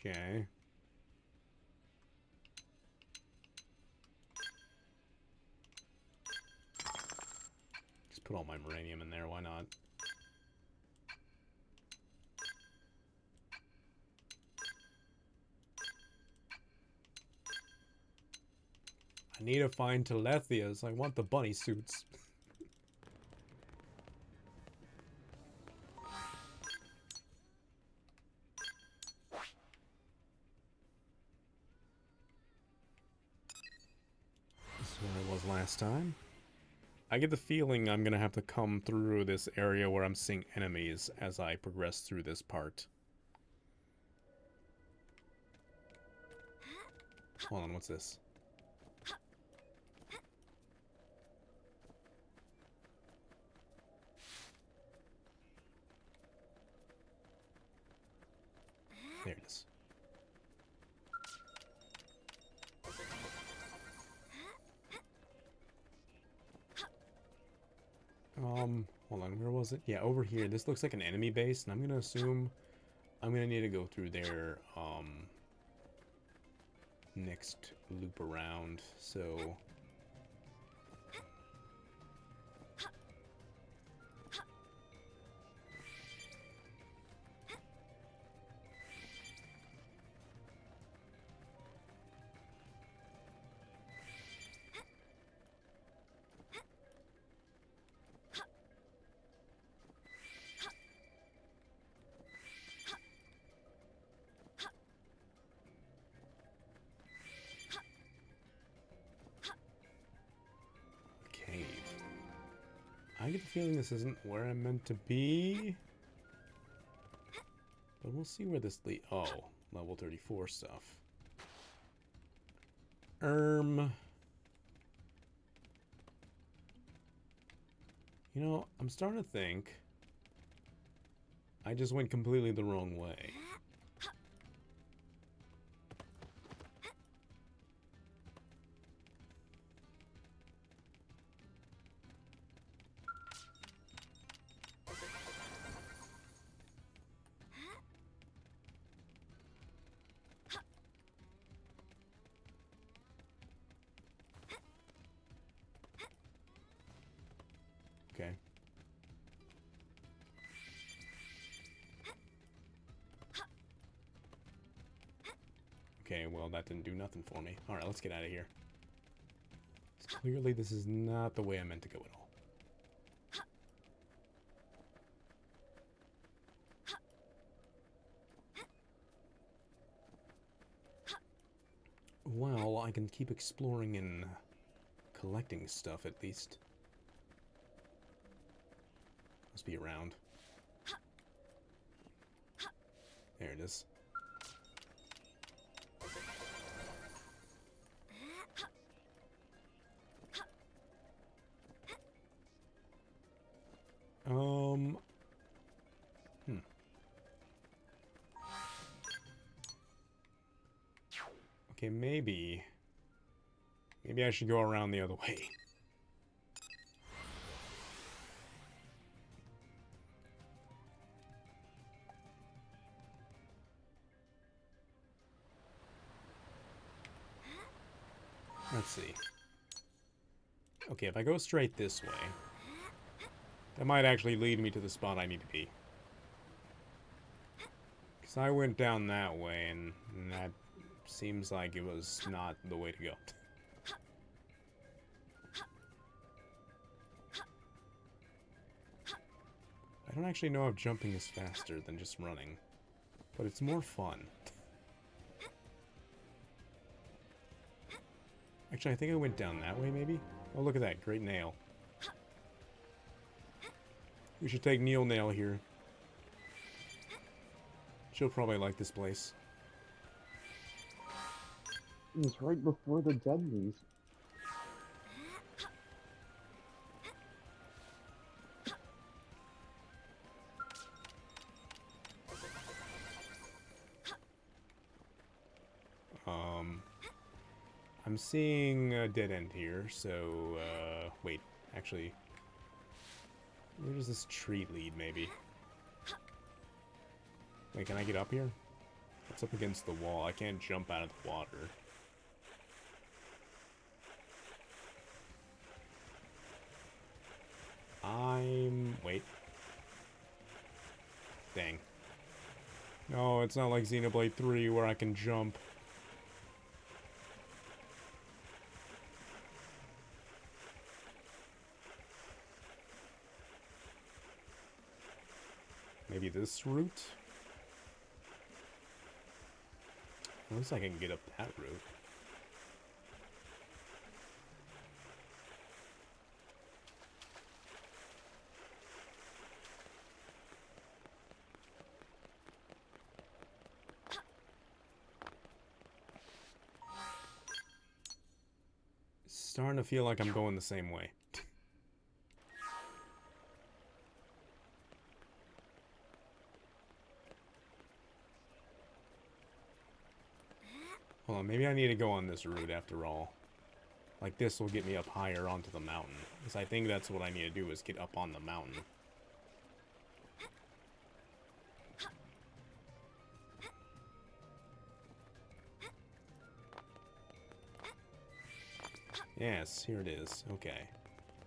Okay. Just put all my uranium in there, why not? I need to find Telethias. I want the bunny suits. This is where I was last time. I get the feeling I'm gonna have to come through this area where I'm seeing enemies as I progress through this part. Hold on, what's this? There it is. Hold on, where was it? Yeah, over here. This looks like an enemy base, and I'm gonna assume I'm gonna need to go through their, next loop around, so... I get the feeling this isn't where I'm meant to be. But we'll see where this leads. Oh, level 34 stuff. You know, I'm starting to think I just went completely the wrong way. Okay. Okay, well, that didn't do nothing for me. Alright, let's get out of here. Clearly, this is not the way I meant to go at all. Well, I can keep exploring and collecting stuff at least. Must be around. There it is. Okay, maybe I should go around the other way. Let's see. Okay, if I go straight this way, that might actually lead me to the spot I need to be. Because I went down that way, and that seems like it was not the way to go. I don't actually know if jumping is faster than just running, but it's more fun. Actually, I think I went down that way, maybe? Oh, look at that. Great nail. We should take Neil Nail here. She'll probably like this place. It's right before the deadlies. I'm seeing a dead end here, so, wait, actually, where does this tree lead, maybe? Wait, can I get up here? It's up against the wall. I can't jump out of the water. Wait. Dang. No, it's not like Xenoblade 3 where I can jump. Maybe this route? At least I can get up that route. Starting to feel like I'm going the same way. Hold on, maybe I need to go on this route after all. Like, this will get me up higher onto the mountain. Because I think that's what I need to do, is get up on the mountain. Yes, here it is. Okay.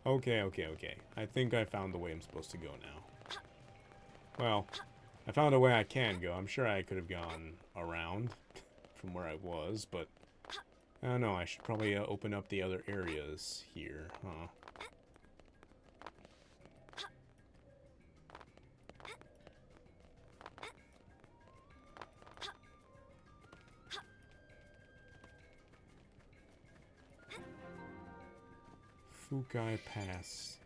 Okay. I think I found the way I'm supposed to go now. Well, I found a way I can go. I'm sure I could have gone around from where I was, but I don't know. I should probably open up the other areas here, huh? Fukai Pass.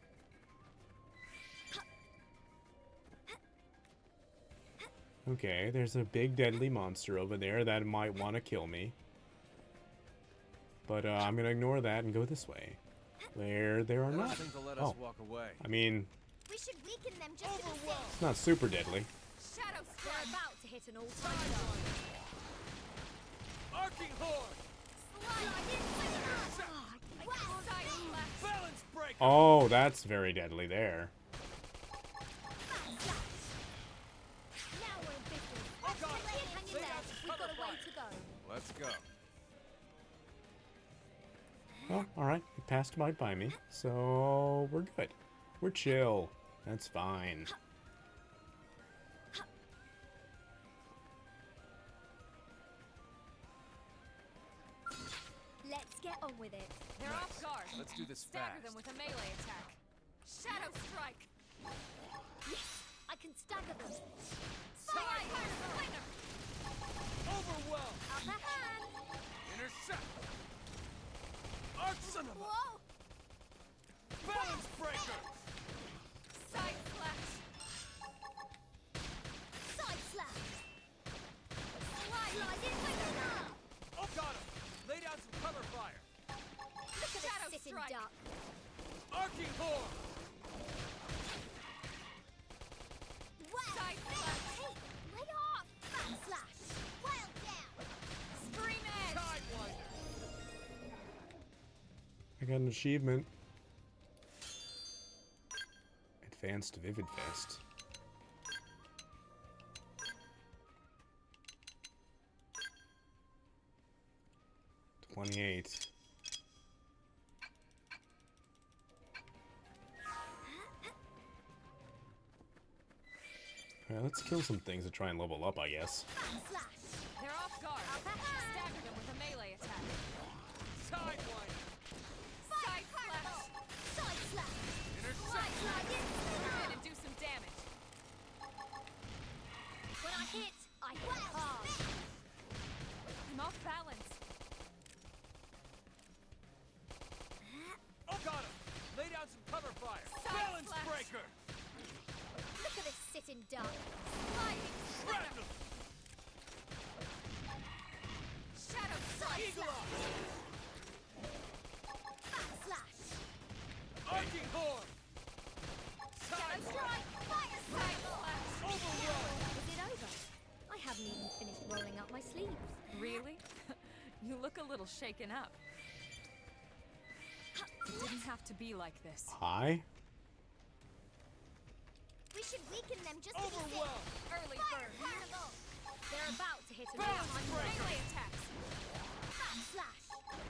Okay, there's a big deadly monster over there that might want to kill me. But I'm gonna ignore that and go this way. Where there are not. Oh, walk away. I mean, We should weaken them just a bit. it's not super deadly. Shadow They're about to hit an all-time low. Arcing Horde! Balance break! Oh, that's very deadly there. Now we're in business. Hang in there. We've got a way to go. Let's go. Oh, alright. It passed right by me. So, we're good. We're chill. That's fine. Let's get on with it. They're off guard. Let's do this Stagger fast. them with a melee attack. Shadow Strike! Yes, I can stagger them. Side Slinger! Overwhelm! Upper hand. Intercept! Arc son of a... Whoa. Balance breaker! Side Slash! Side slash. Slide in! Oh, got him! Lay down some cover fire! Look at Shadow this sitting strike. duck. Arcing Horde! Wow. Side slash! Hey, lay off. Back slash. Well down. Scream Edge! Sidewinder! I got an achievement. Advanced Vivid Fest. $28. Alright, let's kill some things to try and level up, I guess. Slash. They're off guard. Stagger them with a melee attack. Sidewinder! Side Slash! Side slash. Intercept! Move in and do some damage. When I hit hard. I'm off balance. Oh, got him! Lay down some cover fire! Side Balance slash. breaker! Look at this sitting duck. Sliding Shrapnel! Shadow Strike! Eagle Eye! Back slash. Arcing Horde! Shadow Strike! Fire Side Slash! Overwhelm! Is it over? I haven't even finished rolling up my sleeves. Really? You look a little shaken up. It didn't have to be like this. Hi? We should weaken them just a bit. Overwhelm! Early Fire bird. carnival. They're about to hit an Bounce all-time low. breaker. Melee attacks. Backslash. Well done.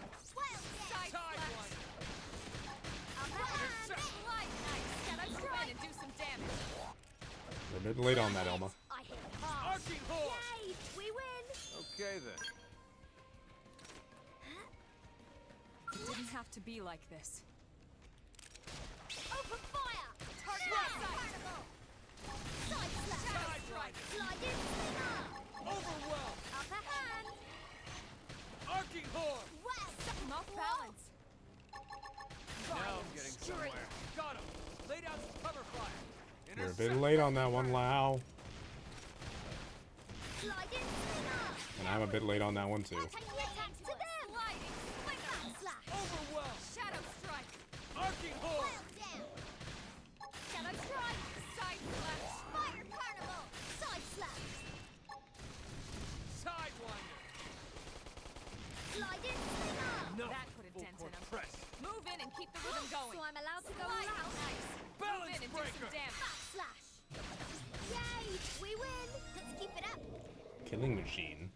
Side slash. Light. Nice. Shadow strike and do some damage. We're a bit late on that, Elma. I hit hard. Arcing horse. Yay! We win. Okay then. It didn't have to be like this. Open fire. Target Side sight. carnival. Side slash. Shadow strike. Sliding slinger. Overwhelm. Upper hand. Arcing horse. Well. I'm off balance. Now I'm getting somewhere. Got him. Lay down some cover fire. You're a bit late on that one, Lau. Sliding slinger. And I'm a bit late on that one, too. Taking attacks to them. Sliding slinger. Backslash. Overwhelm. Shadow strike. Arcing horse. Well down. Shadow strike. Side slash. Fire carnival. Side slash. Sidewinder. Sliding slinger. No. That put a Full dent court in him. press. Move in and keep the rhythm going. So I'm allowed to go Slide. all out. Nice. Move Balance in and do breaker. some damage. Backslash. Yay! We win. Let's keep it up. Killing machine.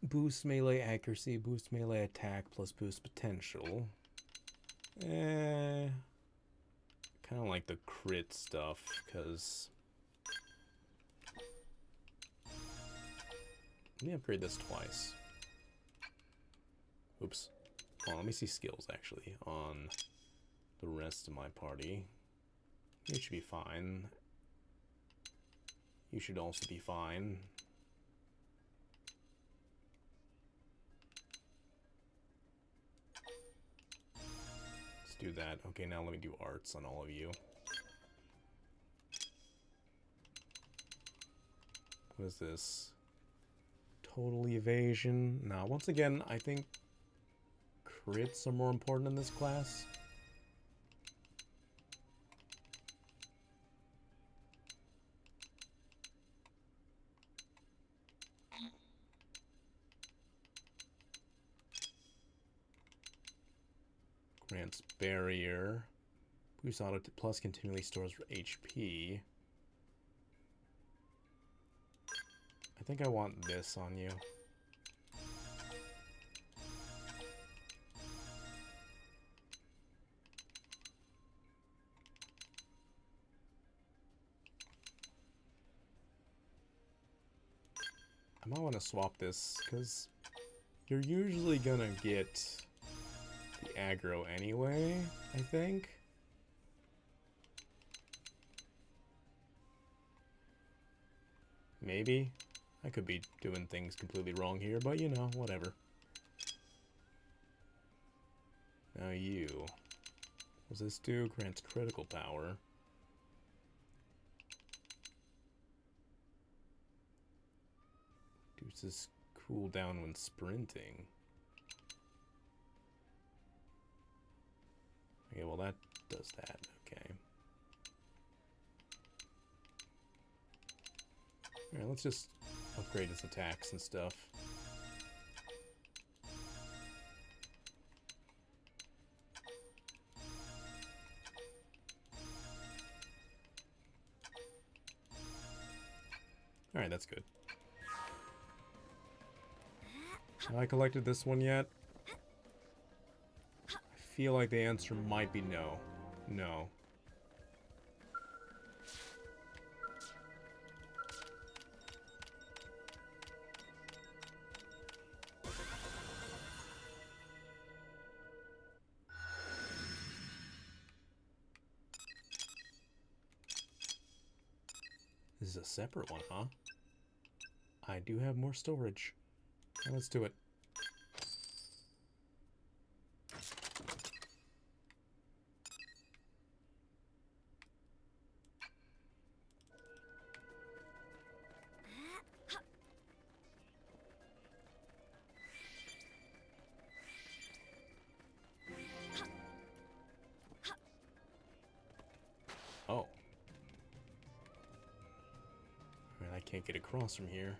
Boost melee accuracy, boost melee attack, plus boost potential. Kind of like the crit stuff, because... Let me upgrade this twice. Oops. Well, let me see skills, actually, on the rest of my party. You should be fine. You should also be fine. Let's do that. Okay, now let me do arts on all of you. What is this? Total evasion. Now, once again, I think crits are more important in this class. Grants barrier. Boost auto plus continually stores HP. I think I want this on you. I might want to swap this, because you're usually gonna get the aggro anyway, I think. Maybe. I could be doing things completely wrong here, but you know, whatever. Now you. What does this do? Grants critical power. Reduces cooldown when sprinting. Okay, well that does that. Okay. Alright, let's just upgrade his attacks and stuff. Alright, that's good. Have I collected this one yet? I feel like the answer might be no. No. This is a separate one, huh? I do have more storage. Now let's do it. Oh. I can't get across from here.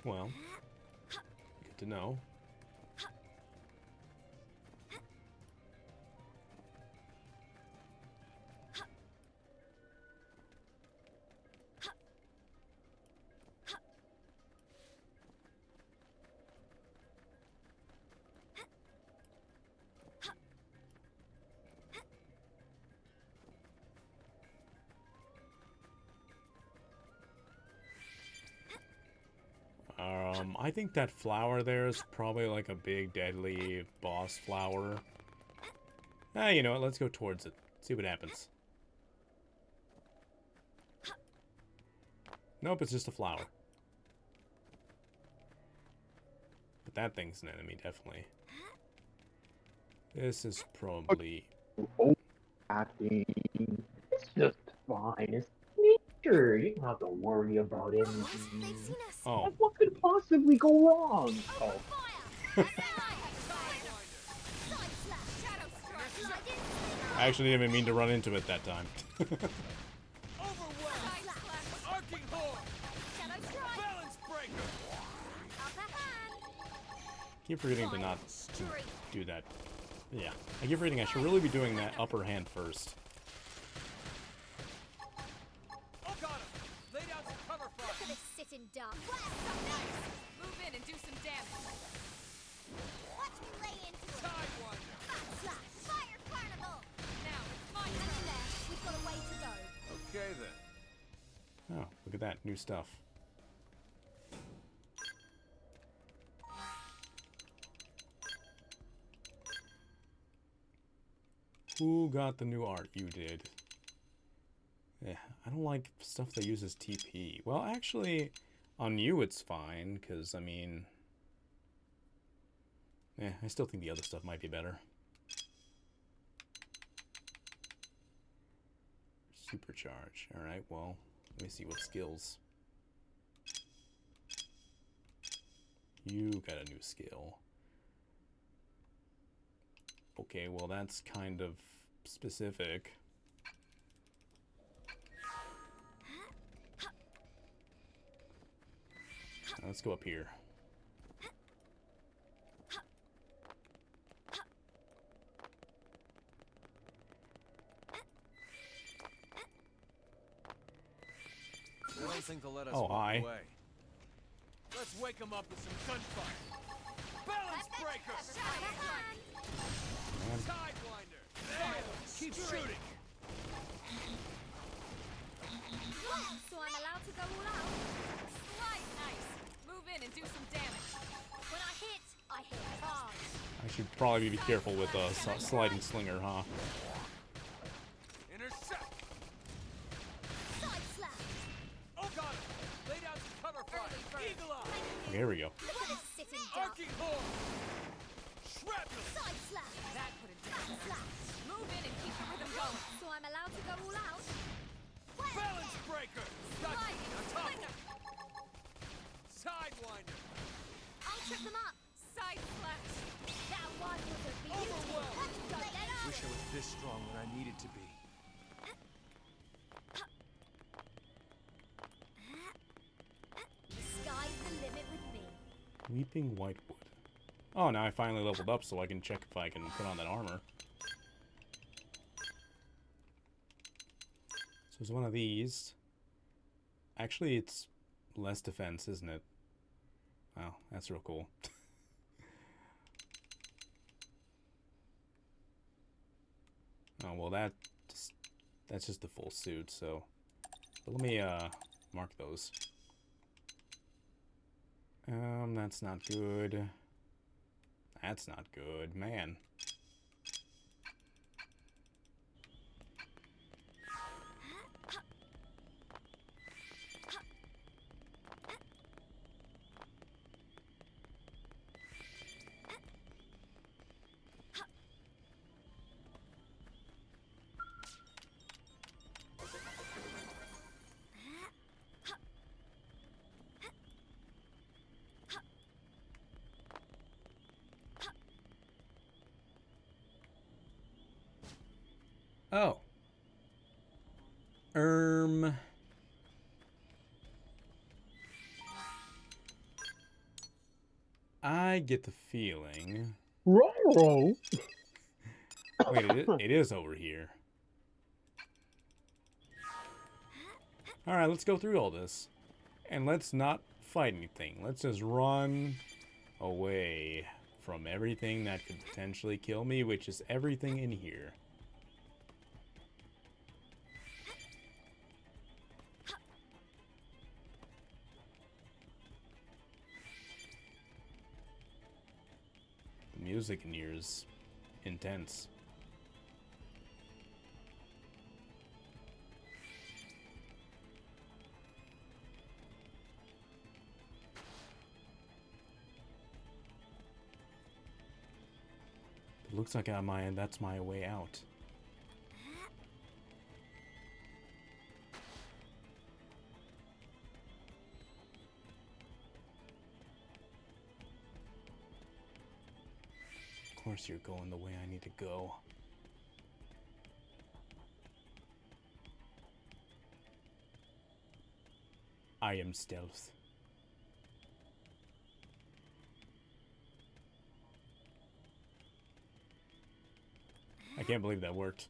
Well, to know. I think that flower there is probably like a big deadly boss flower. Ah, you know what? Let's go towards it. See what happens. Nope, it's just a flower. But that thing's an enemy, definitely. This is probably... Oh, acting. It's just fine. It's nature. You don't have to worry about anything. Oh. Like, what could possibly go wrong? Oh. I actually didn't even mean to run into it that time. Keep forgetting to not do that. Yeah, I keep forgetting I should really be doing that upper hand first. Lay down some cover fire. Look at this sitting duck. Move in and do some damage. Watch me lay into it. Sidewinder. Backslash. Fire carnival. Now it's my Hang turn. in there. We've got a way to go. Okay then. Oh, look at that, new stuff. Who got the new art? You did. Yeah, I don't like stuff that uses TP. Well, actually, on you it's fine, because, I mean... Yeah, I still think the other stuff might be better. Supercharge. Alright, well, let me see what skills. You got a new skill. Okay, well that's kind of specific. Let's go up here. I don't think they'll let us walk away. Let's wake them up with some gunfire. Balance breaker! Sidewinder! Keep shooting! So I'm allowed to go all out? Slide nice. Move in and do some damage. When I hit hard. I should probably be careful with a sliding slinger, huh? Intercept! Side slap. Oh, got it! Lay down some cover fire! Eagle eye! Okay, here we go. Look at this sitting duck. Arcing horn! Shrapnel! Side slap. That put it down. Backslash. Move in and keep the rhythm going. So I'm allowed to go all out? Balance breaker! Got you! On top! Sidewinder! I'll trip them up. Side slash. That one was a beauty. Overwhelmed. Don't let up. Wish I was this strong when I needed to be. The sky's the limit with me. Weeping Whitewood. Oh, now I finally leveled up so I can check if I can put on that armor. So there's one of these. Actually, it's less defense, isn't it? Wow, that's real cool. Oh, well, that's just the full suit, so... But let me, mark those. That's not good. That's not good, man. I get the feeling... Roll. Wait, it is over here. Alright, let's go through all this. And let's not fight anything. Let's just run away from everything that could potentially kill me, which is everything in here. The music in here is intense. It looks like on my end, that's my way out. Of course you're going the way I need to go. I am stealth. I can't believe that worked.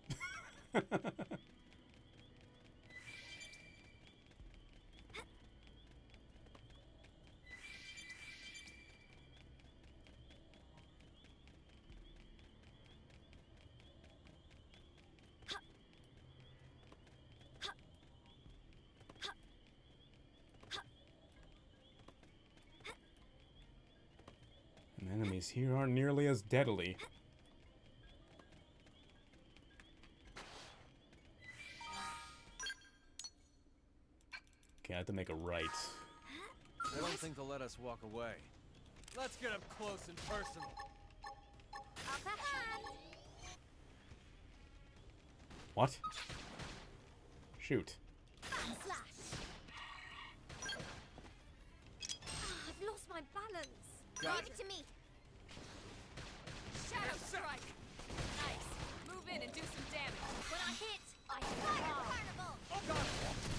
And enemies here aren't nearly as deadly. Okay, I have to make a right. I don't think they'll let us walk away. Let's get up close and personal. Upper hand. What? Shoot. Slash. I've lost my balance. Got Leave it to me. Shadow strike. Nice. Move in and do some damage. When I hit, I fire carnival. Oh god!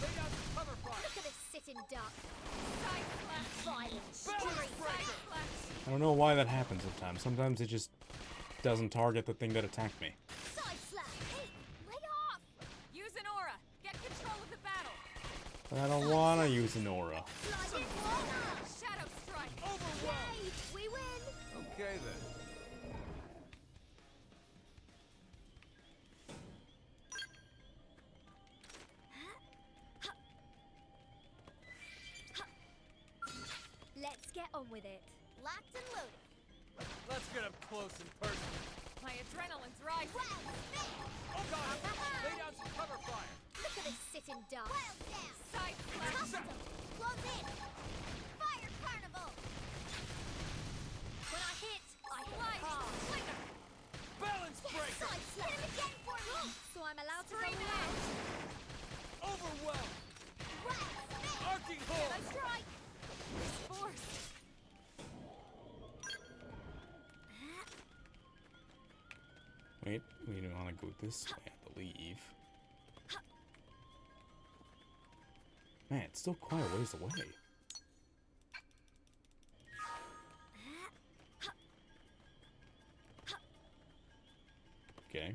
Lay down some cover fire! Look at this sitting duck. Side slash. Violence. Balance breaker! I don't know why that happens sometimes. Sometimes it just doesn't target the thing that attacked me. Side slash. Hey, lay off. Use an aura. Get control of the battle. But I don't want to use an aura. Slide in corner. Shadow strike. Overwhelm! Yay, we win. Okay then. Let's get on with it. Locked and loaded. Let's get up close and personal. My adrenaline's rising. Oh god! Lay down some cover fire! Look at this sitting duck. Wild down. Side slash. Toss them. Close in. Fire carnival. When I hit, I hit Slice. hard. Slinger. Balance breaker! Side slash. Hit him again for me. So I'm allowed to go Scream low. out. Overwhelm! Wild snake. Arcing Can I hold! strike? This force. Wait, we don't want to go this way, I believe. Man, it's still quite a ways away. Okay.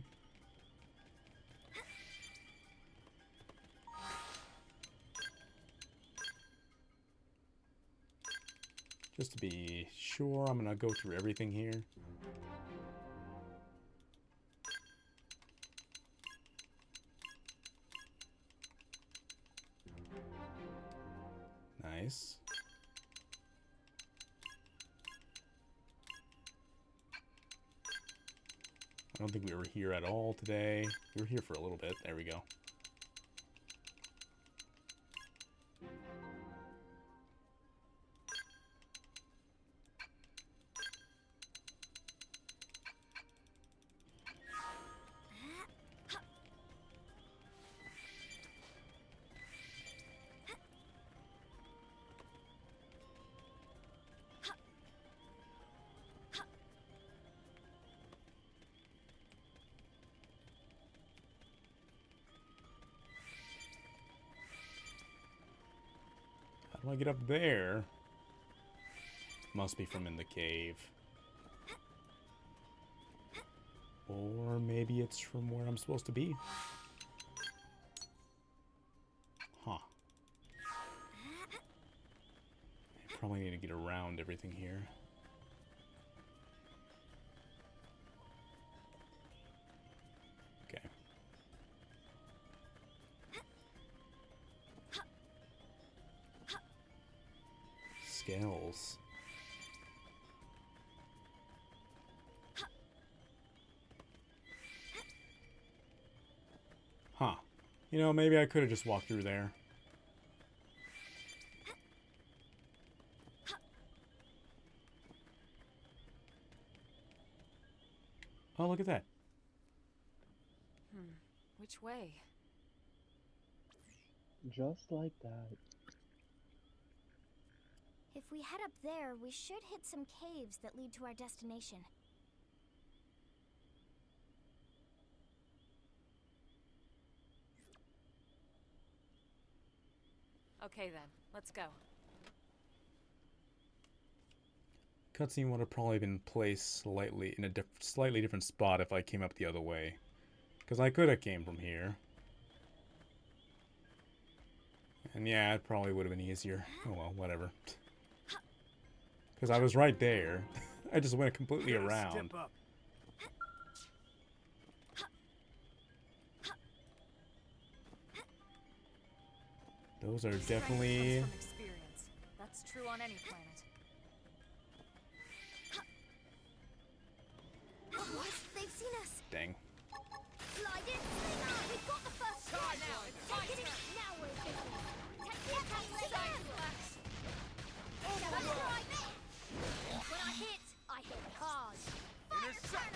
Just to be sure, I'm gonna go through everything here. Nice. I don't think we were here at all today. We were here for a little bit. There we go. How do I get up there? Must be from in the cave. Or maybe it's from where I'm supposed to be. Huh. I probably need to get around everything here. Okay. Scales. Huh. You know, maybe I could have just walked through there. Oh, look at that. Which way? Just like that. If we head up there, we should hit some caves that lead to our destination. Okay then, let's go. Cutscene would have probably been placed slightly in a slightly different spot if I came up the other way. Because I could have came from here. And yeah, it probably would have been easier. Oh well, whatever. Because I was right there. I just went completely around. Those are definitely... From experience. That's true on any planet. What? They've seen us. Dang. Slide it, sling on. We've got the first shot now. Take it. Now we're in business. Take the attack to them. That's right. When I hit hard. Intercept.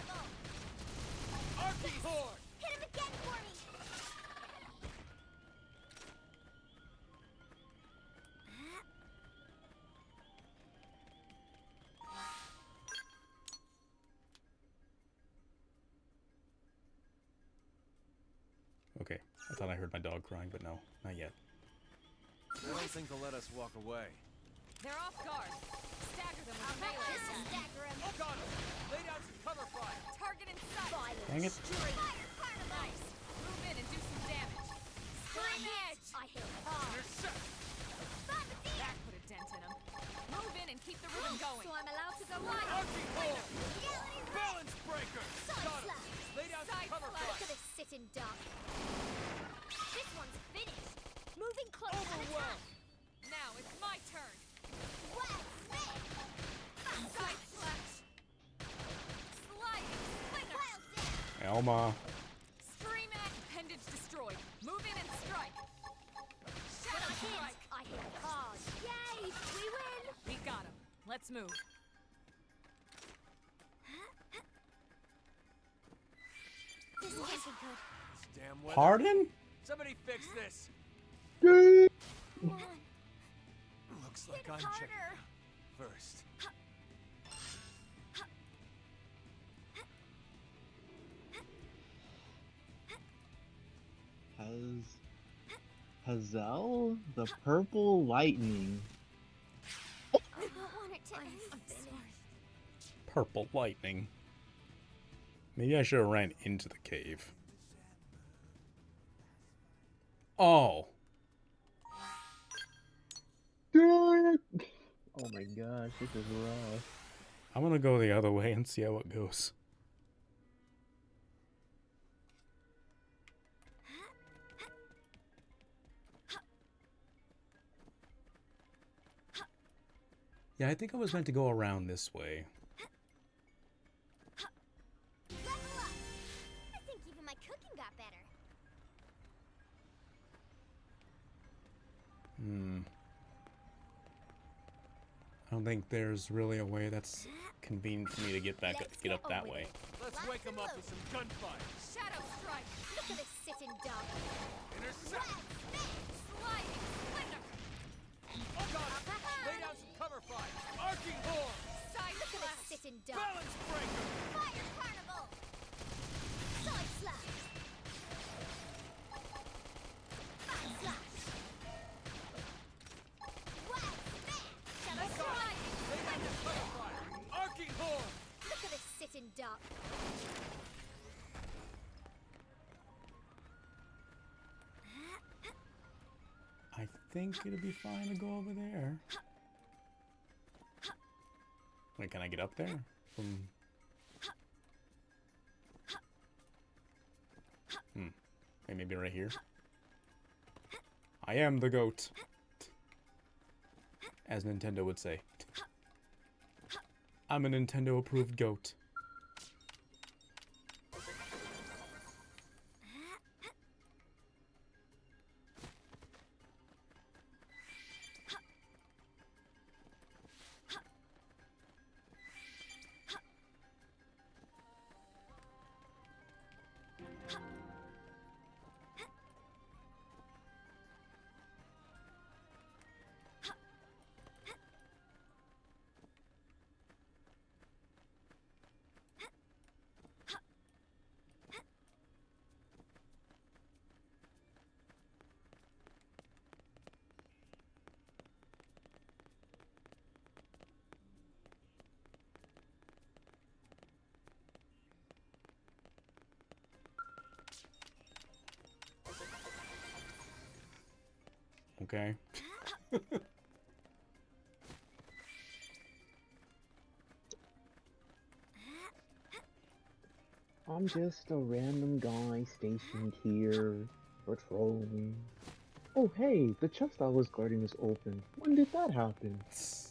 Archie Horde. Hit him again for me. Okay, I thought I heard my dog crying, but no, not yet. I don't think they'll let us walk away. They're off guard. Stagger them with melee. Stagger him. Look on them! Lay down some cover fire! Target in sight. Dang it. Nice. Move in and do some damage. Spring edge. I hit hard. Intercept! That put a dent in them. Move in and keep the rhythm going. So I'm allowed to go right. Archie Horde! Balance breaker! Side Got him! slap. Lay down some cover Look fire! at this sitting duck. This one's finished. Moving close and attack. Now it's my turn. Well, Side slash. Sliding slinger. well done. Elma. Scream at appendage destroyed. Move in and strike. Shadow strike. I hit hard. Yay! We win. We got him. Let's move. This can't be good. Damn weather. Pardon? Somebody fix this! Come on. Looks like Hit I'm harder. checking first. Hazel, the purple lightning. I don't want it to end. I'm sorry. Purple lightning. Maybe I should have ran into the cave. Oh. Oh my gosh, this is rough. I'm gonna go the other way and see how it goes. Yeah, I think I was meant to go around this way. Level up. I think even my cooking got better. I don't think there's really a way that's convenient for me to get up that way. Let's wake them up with some gunfire! Shadow strike. Look at this sitting duck. Intercept! Sliding slinger. Got him! Lay down some cover fire! Arching Horde! Side Look at slash. this sitting duck. Balance breaker! Fire carnival. Side slash. Back slash. Well, smash. Shadow strike. Lay down some cover think it'll be fine to go over there. Wait, can I get up there? Wait, maybe right here? I am the goat. As Nintendo would say. I'm a Nintendo-approved goat. Okay. I'm just a random guy stationed here, patrolling. Oh hey, the chest I was guarding is open. When did that happen?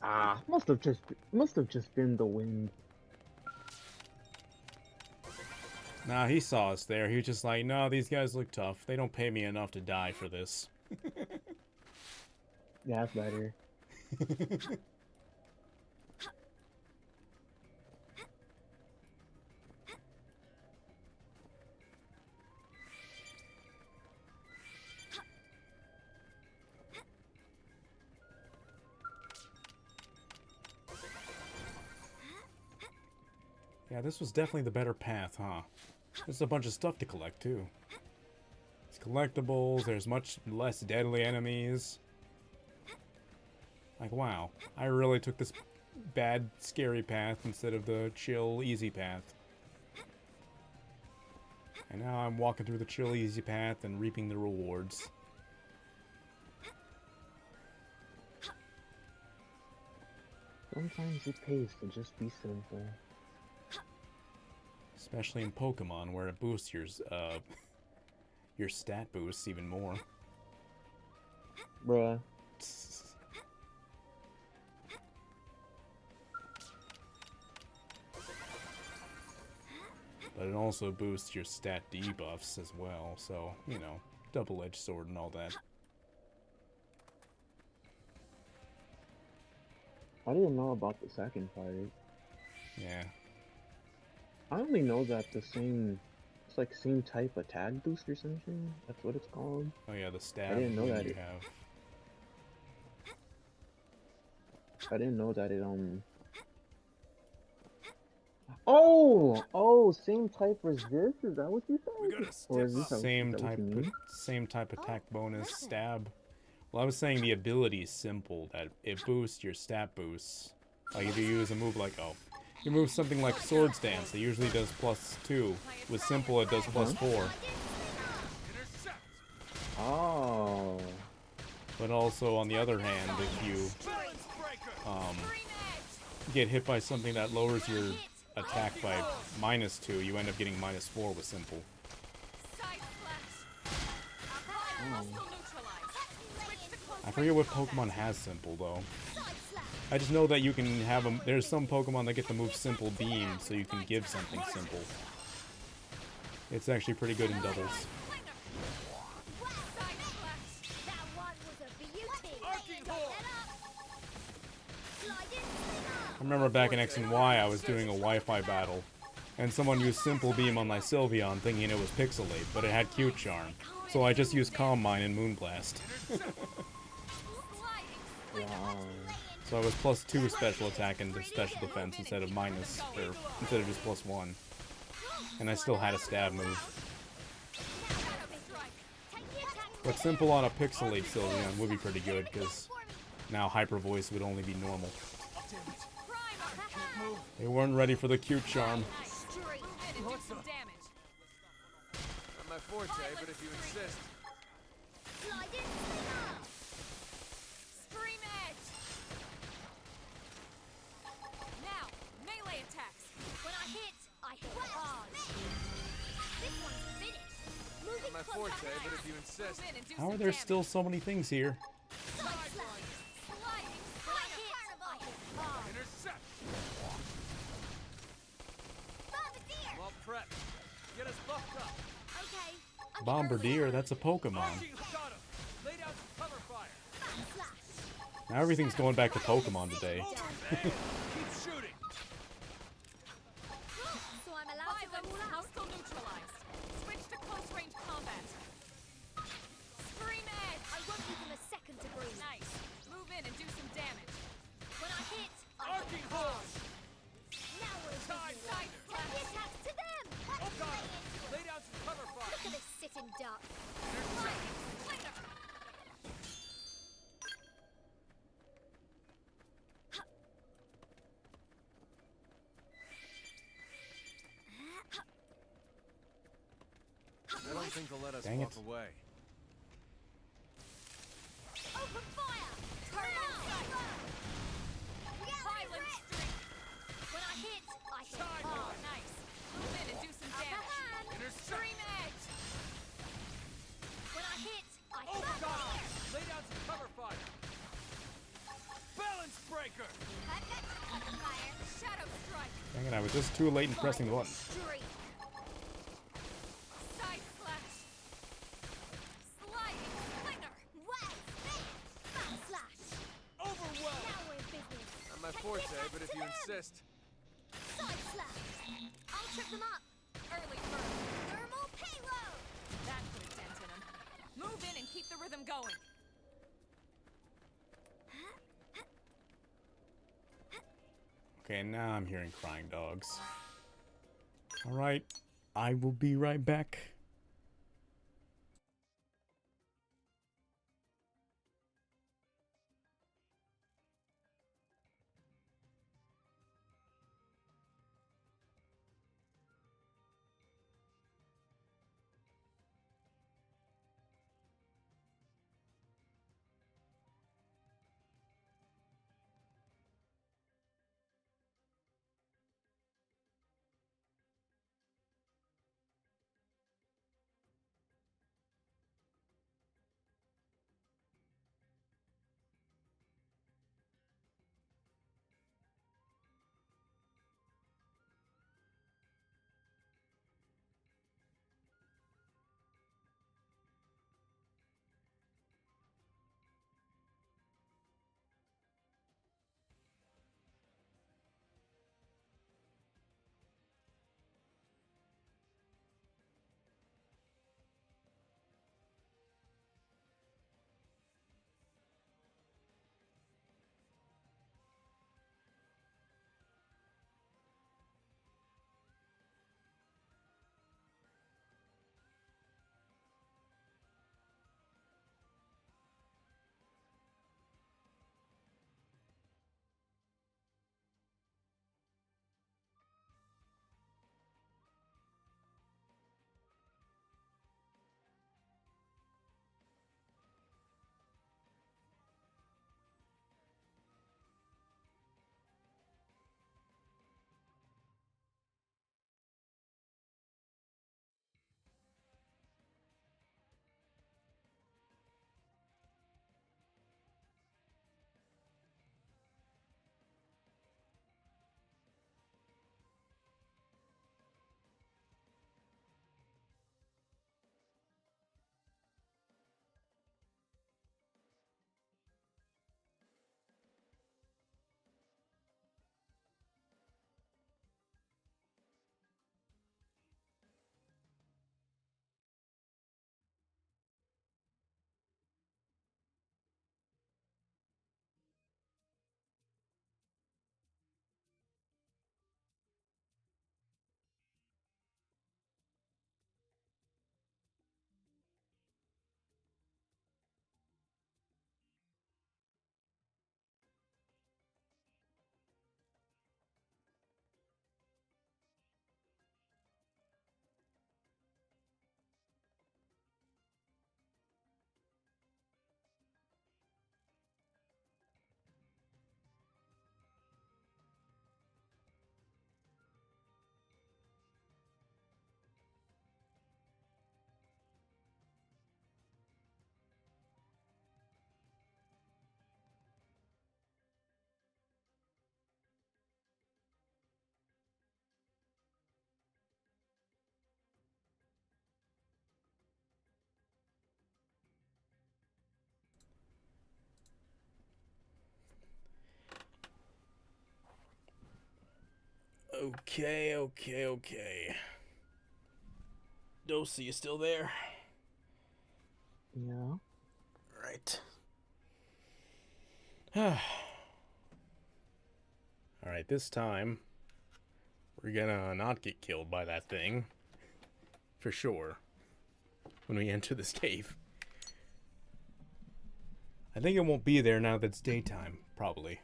Ah, must have just been the wind. Nah, he saw us there. He was just like, no, these guys look tough. They don't pay me enough to die for this. Yeah, that's better. Yeah, this was definitely the better path, huh? There's a bunch of stuff to collect, too. It's collectibles, there's much less deadly enemies. Like, wow. I really took this bad, scary path instead of the chill, easy path. And now I'm walking through the chill, easy path and reaping the rewards. Sometimes it pays to just be simple. Especially in Pokemon, where it boosts your stat boosts even more. Bruh. But it also boosts your stat debuffs as well, so, you know, double-edged sword and all that. I didn't know about the second part. Yeah. I only know that it's like same type attack boost or something. That's what it's called. Oh yeah, the stab I didn't know that you it, have. I didn't know that it Oh, same type as this? Is that what you said? Or is this Same type attack bonus stab. Well, I was saying the ability is simple, that it boosts your stat boosts. Like if you use a move like, you move something like Swords Dance, it usually does +2. With simple, it does +4. Oh. But also, on the other hand, if you get hit by something that lowers your attack by -2, you end up getting -4 with simple. I forget what Pokemon has simple, though. I just know that you can have them. There's some Pokemon that get the move Simple Beam, so you can give something simple. It's actually pretty good in doubles. I remember back in X and Y, I was doing a Wi-Fi battle, and someone used Simple Beam on my Sylveon thinking it was Pixelate, but it had Cute Charm. So I just used Calm Mind and Moonblast. Wow. So I was +2 special attack and special defense instead of just +1. And I still had a stab move. But simple on a Pixelate Sylveon would be pretty good, because now Hyper Voice would only be normal. They weren't ready for the Cute Charm. Not my forte, but if you insist. forte, but if you insist. Move in and do How are some there damage. still so many things here? Intercept! Well prepped. Get us buffed up. Okay. Bombardier, that's a Pokemon. Archie, got him. Lay down some cover fire. Now everything's going back to Pokemon today. Keep shooting. So I'm allowed to go all out. Hostile neutralized. Switch to close range combat. Scream edge. I won't give them a second to breathe. Nice. Move in and do some damage. When I hit, Archie horse. now we're in Side, business. side, Take the attacks to them. Oh god. Lay down some cover fire. Look at this sitting duck. Slinger. I don't think they'll let us Dang walk it. away. Open fire. Turn out. Violent streak. When I hit, I hit Side hard. one. Nice. Move in and do some Upper damage. hand. Scream edge. When I hit, I Oh hit god. hard. Lay down some cover fire. Balance breaker. Fire. Shadow strike. Dang it, I was just too late in pressing the button. Streak. Side slash. Sliding slinger. Well spent. Back slash. Overwhelm. Now we're in business. Not my Take the forte, attacks but if to you them. insist. Side slash. I'll trip them up. Early bird. Thermal payload. That put a dent in him. Move in and keep the rhythm going. Okay, now I'm hearing crying dogs. Alright, I will be right back. Okay. Dosey, you still there? Yeah. Right. Alright, this time we're gonna not get killed by that thing. For sure. When we enter this cave. I think it won't be there now that it's daytime, probably.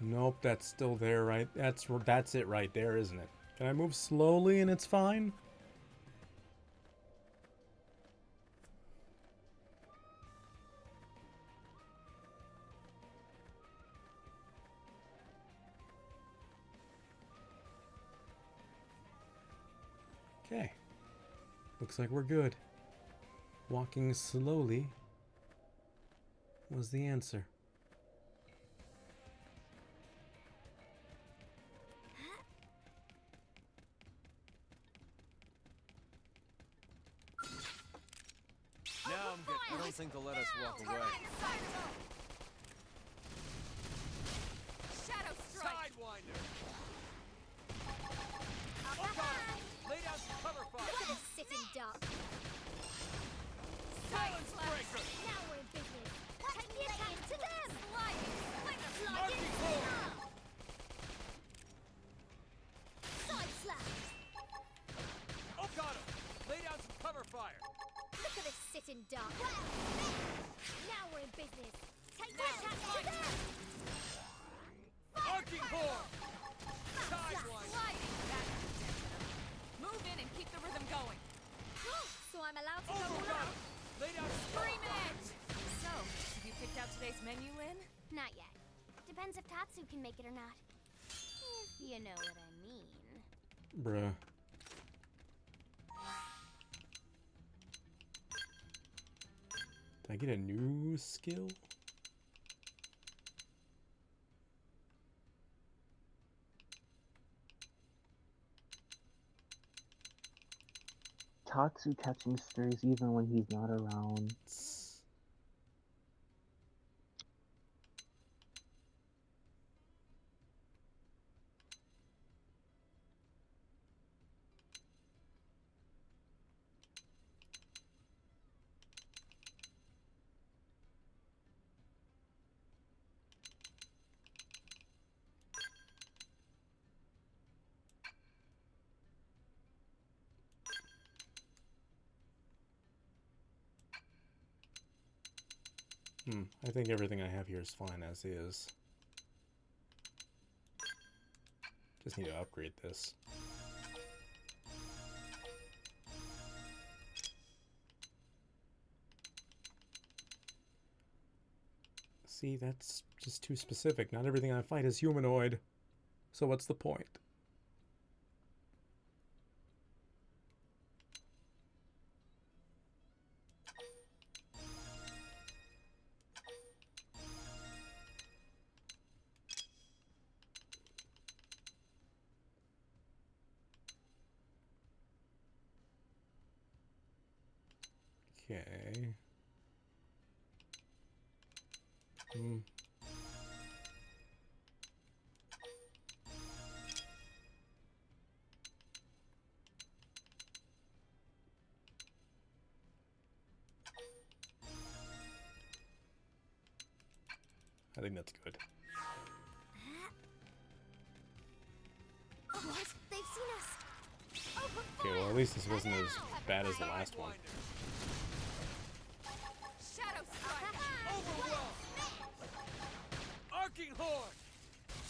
Nope, that's still there, right? That's it right there, isn't it? Can I move slowly and it's fine? Okay. Looks like we're good. Walking slowly was the answer. Now I'm good. I don't think they'll let us walk away. Shadow strike. Sidewinder. Lay down some cover fire. Look at this sitting duck. Silence breaker. Now we're in business. Take the attack to them. Sliding Sliding slinger. Side slap. Oh, got him. Lay down some cover fire. Look at this sitting duck. Now we're in business. Take the attack to them. Arcing horn. Sidewinder. Sliding back. Move in and keep the rhythm going. So I'm allowed to go all out? Lay down Scream edge. So, have you picked out today's menu, Lynn? Not yet. Depends if Tatsu can make it or not. If you know what I mean. Bruh. Did I get a new skill? Tatsu catching strays even when he's not around. I think everything I have here is fine as is. Just need to upgrade this. See, that's just too specific. Not everything I fight is humanoid. So what's the point? Okay. I think that's good. What? They've seen us. Okay, well at least this wasn't as bad as the last one. Shadow strike. Overwhelm. Arcing horn.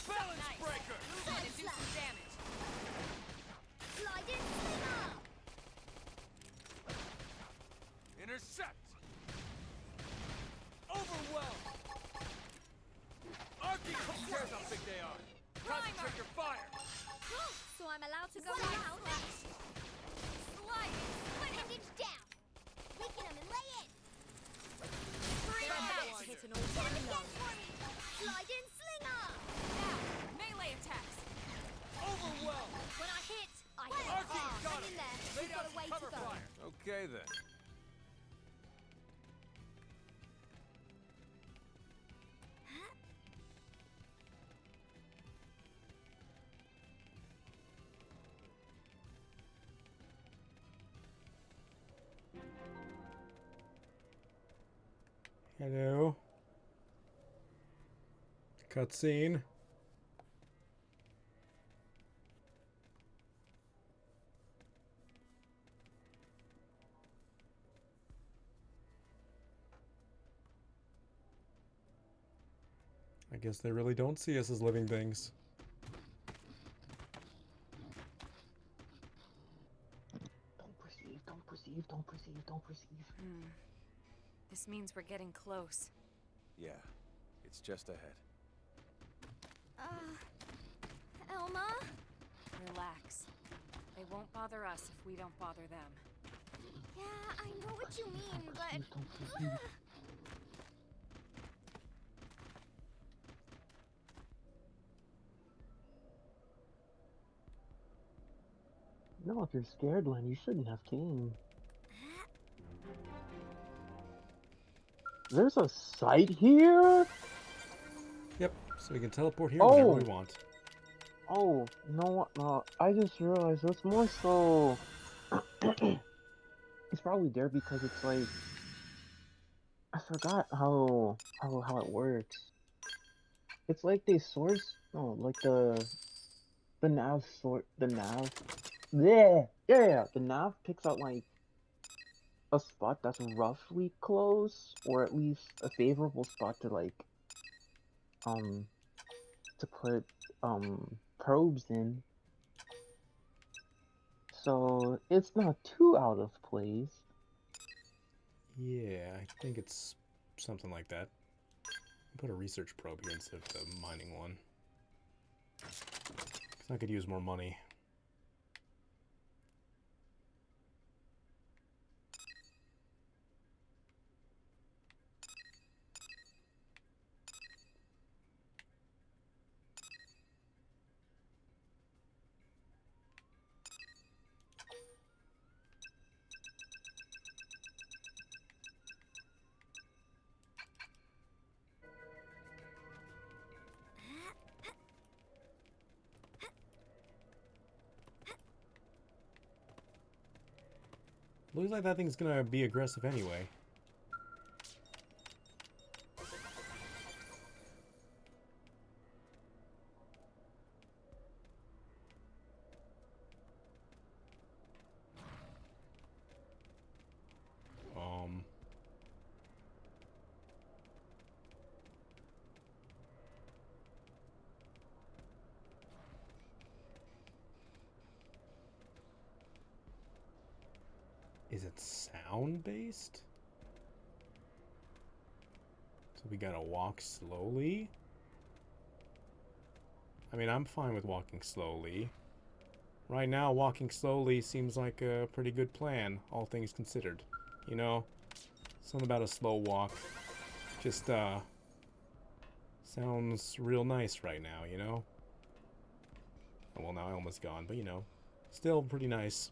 Balance Nice. breaker. Move in and do some damage. Sliding slinger. Intercept. Overwhelm. Arcing horn. Who cares how big they are? Concentrate your fire. So I'm allowed to go all out? Sliding. Bandage down. Weaken them and lay in. They're about to hit an all-time low. Sliding slinger. Now, melee attacks. Overwhelm. When I hit, I hit Arcing hard. got I'm him. in there. Lay We've down got a way some to cover go. fire. Okay then. Hello. Cutscene. I guess they really don't see us as living things. Don't perceive, don't perceive, don't perceive, don't perceive. This means we're getting close. Yeah, it's just ahead. Elma? Relax. They won't bother us if we don't bother them. Yeah, I know what you mean, but... Don't perceive. No, if you're scared, Len, you shouldn't have came. There's a site here? Yep, so we can teleport here whenever we want. Oh, no, I just realized it's more so... it's probably there because it's like... I forgot how it works. It's like they source... No, like the nav sort... The nav... Yeah, the nav picks out like a spot that's roughly close, or at least a favorable spot to like, to put, probes in. So it's not too out of place. Yeah, I think it's something like that. Put a research probe here instead of the mining one. 'Cause I could use more money. Looks like that thing's gonna be aggressive anyway. Is it sound-based? So we gotta walk slowly? I mean, I'm fine with walking slowly. Right now, walking slowly seems like a pretty good plan, all things considered. You know? Something about a slow walk. Just, sounds real nice right now, you know? Oh, well, now Elma's gone, but you know. Still pretty nice.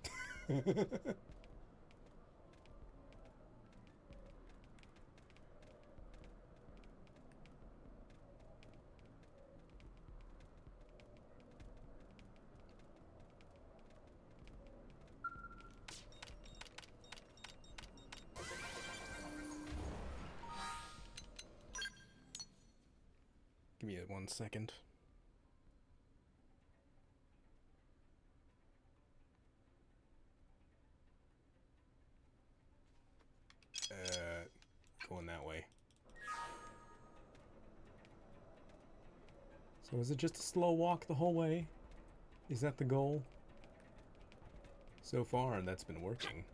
Give me 1 second. Going that way. So is it just a slow walk the whole way? Is that the goal? So far, that's been working.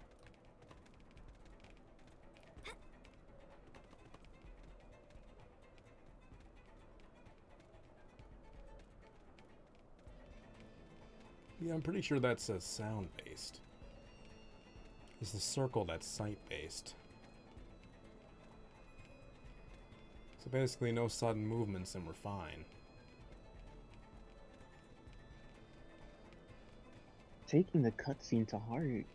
Yeah, I'm pretty sure that's sound-based. It's the circle that's sight-based. So basically no sudden movements and we're fine. Taking the cutscene to heart.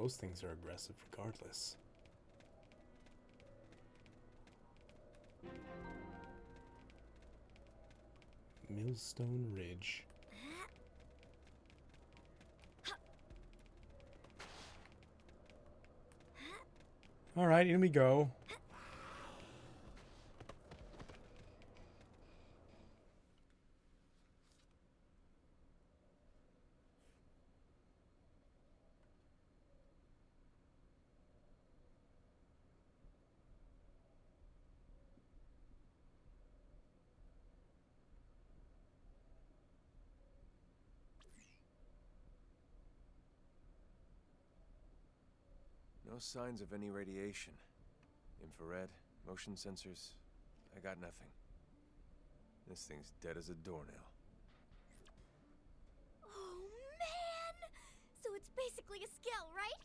those things are aggressive regardless. Millstone Ridge. Alright, in we go. No signs of any radiation. Infrared, motion sensors, I got nothing. This thing's dead as a doornail. Oh, man! So it's basically a skill, right?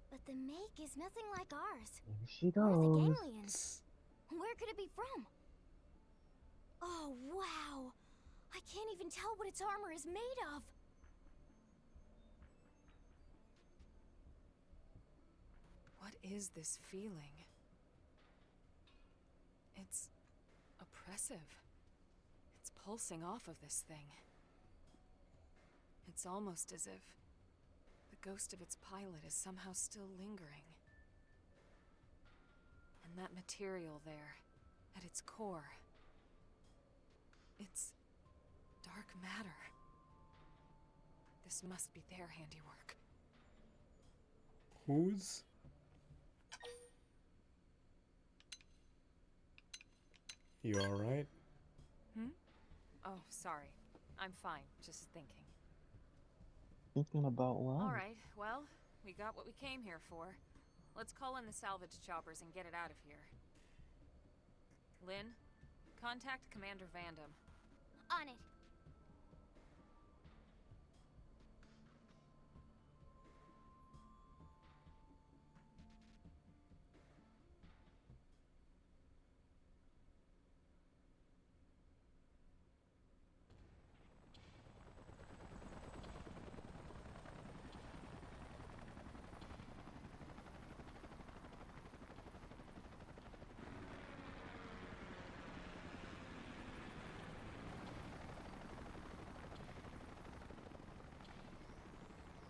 But the make is nothing like ours. Here she Where are the goes. ganglions? Where could it be from? Oh, wow! I can't even tell what its armor is made of. What is this feeling? It's oppressive. It's pulsing off of this thing. It's almost as if the ghost of its pilot is somehow still lingering. And that material there, at its core, it's dark matter. This must be their handiwork. Whose? You alright? Oh, sorry. I'm fine. Just thinking. Thinking about what? Alright, well, we got what we came here for. Let's call in the salvage choppers and get it out of here. Lynn, contact Commander Vandam. On it.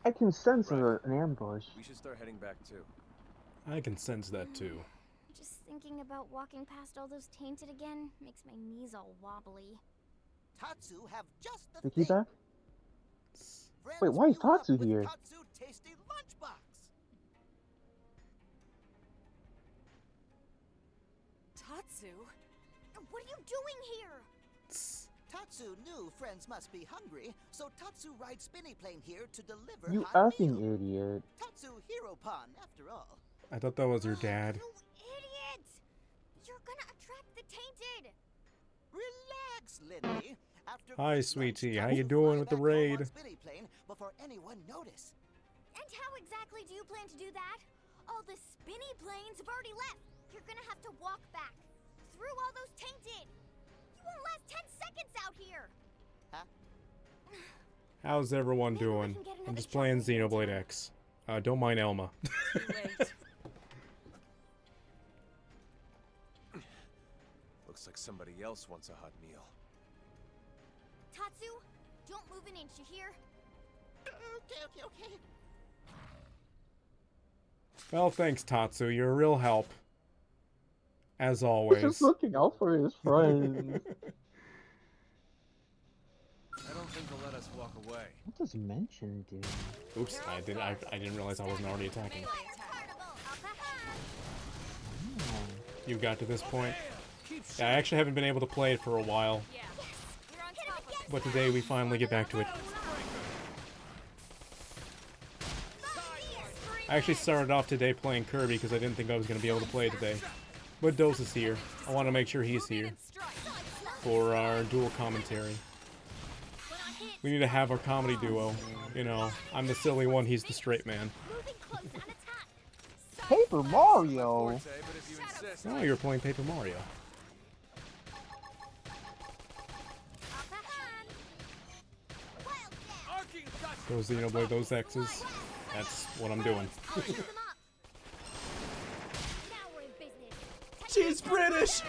I can sense Right. an ambush. We should start heading back too. I can sense that too. Just thinking about walking past all those tainted again makes my knees all wobbly. Tatsu have just the Sticky thing. back? Friends Wait, why is fueled up Tatsu with here? Tatsu tasty lunchbox. Tatsu? What are you doing here? Tatsu knew friends must be hungry, so Tatsu rides spinny plane here to deliver You hot effing meal. idiot. Tatsu hero pawn, after all. I thought that was your dad. You idiot! You're gonna attract the tainted! Relax, Lindy. After Hi, quick sweetie. lunch, How you Tatsu doing fly with the back home on raid? spinny plane before anyone notice. And how exactly do you plan to do that? All the spinny planes have already left. You're gonna have to walk back. Through all those tainted. You won't last 10 seconds out here. Huh? How's everyone Maybe we doing? can get I'm another just playing shot at Xenoblade X. Don't mind Elma. Too late. Looks like somebody else wants a hot meal. Tatsu, don't move an inch, you hear? Okay. Well, thanks, Tatsu. You're a real help. As He's always. just looking out for his friends. I don't think they'll let us walk away. What does mention do? Oops, I didn't realize I wasn't already attacking. Oh. You got to this point. Yeah, I actually haven't been able to play it for a while. Yeah. You're on top of it. But today we finally get back to it. I actually started off today playing Kirby because I didn't think I was going to be able to play today. But Dose is here. I want to make sure he's here for our dual commentary. We need to have our comedy duo. You know, I'm the silly one, he's the straight man. Paper Mario! Forte, but if you insist. Oh, you're playing Paper Mario. Those Xenoblade, those X's. That's what I'm doing. Now we're in business. She's British!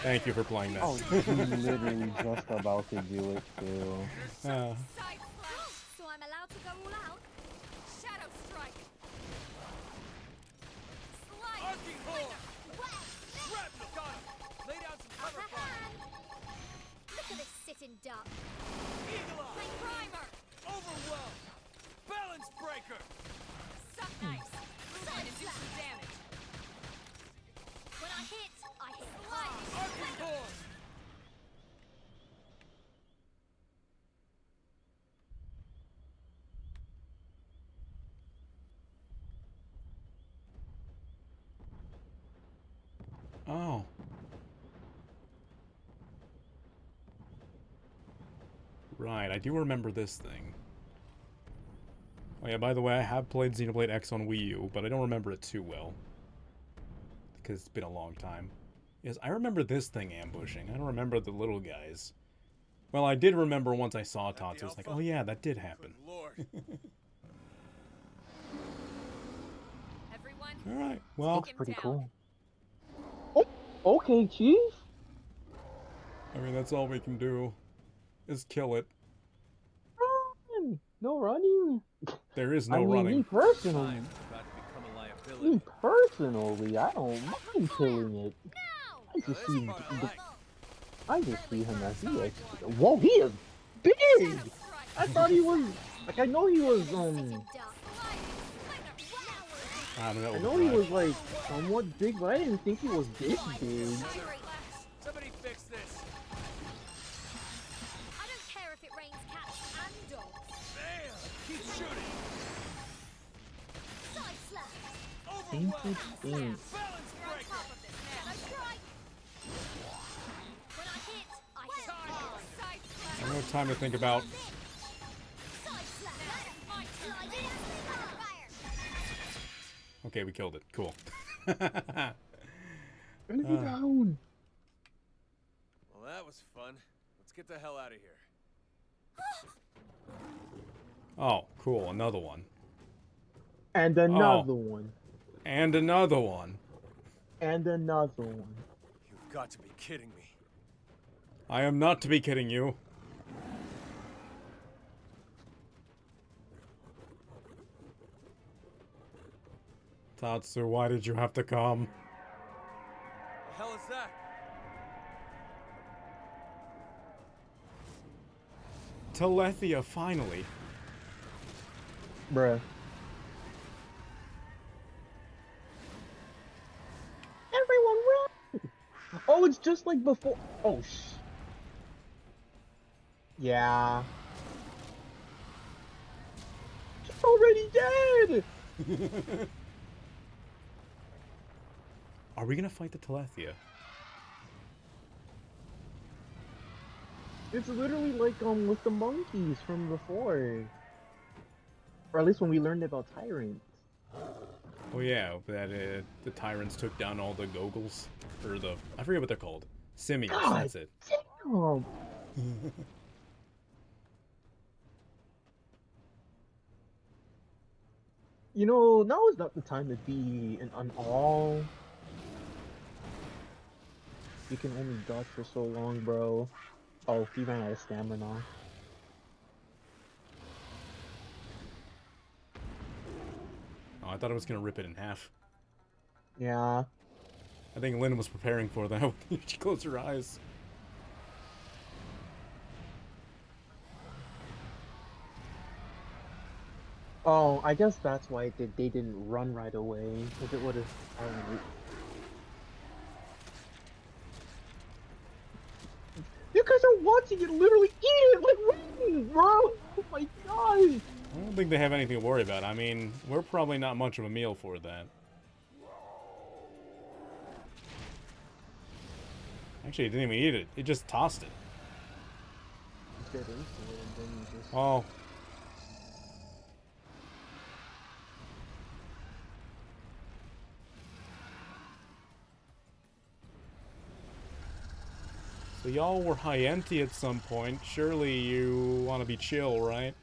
Thank you for playing that. Oh, she's literally just about to do it too. So I'm allowed to go all out? Shadow strike. Slide. Arcing horn. Shrapnel. Got him. Lay down some cover fire. Look at this sitting duck. Eagle eye. Primer. Overwhelm. Balance breaker. Suck nice. Trying to do some damage. When I hit hard. Arcing horn. Oh. Right, I do remember this thing. Oh yeah, by the way, I have played Xenoblade X on Wii U, but I don't remember it too well. Because it's been a long time. Yes, I remember this thing ambushing. I don't remember the little guys. Well, I did remember once I saw Tatsu. I was like, oh yeah, that did happen. Everyone. Alright, well. Looks pretty cool. Oh, okay, Chief. I mean, that's all we can do. Is kill it. Run! No running. There is no I mean, running. Me personally, I don't mind killing it. I just see him as he is. Whoa, he is big! I thought he was, like, I know he was, I know he was, like, somewhat big, but I didn't think he was this big. Somebody fix this. I don't care if it rains cats and dogs. Bam! Keep shooting. Side slap. Interesting. Balance breaker. When I hit, Side I have no time to think about. Okay, we killed it. Cool. Enemy down. Well, that was fun. Let's get the hell out of here. Oh, cool. Another one. And another one. And another one. And another one. You've got to be kidding me. I am not to be kidding you. Tatsu, why did you have to come? The hell is that? Telethia, finally. Bruh. Everyone run! Oh, it's just like before. Oh, yeah. She's already dead! Are we gonna fight the Telethia? It's literally like with the monkeys from before. Or at least when we learned about tyrants. Oh yeah, that the tyrants took down all the Gogles. Or the... I forget what they're called. Simians, God that's it. Damn. You know, now is not the time to be an all. You can only dodge for so long, bro. Oh, he ran out of stamina. Oh, I thought I was gonna rip it in half. Yeah. I think Lynn was preparing for that. She closed her eyes. Oh, I guess that's why they didn't run right away, because it would have... You guys are watching it literally eat it like wings, bro! Oh my god! I don't think they have anything to worry about. I mean, we're probably not much of a meal for that. Actually, it didn't even eat it. It just tossed it. Get into it and then you just... Oh. So y'all were high-empty at some point. Surely you want to be chill, right?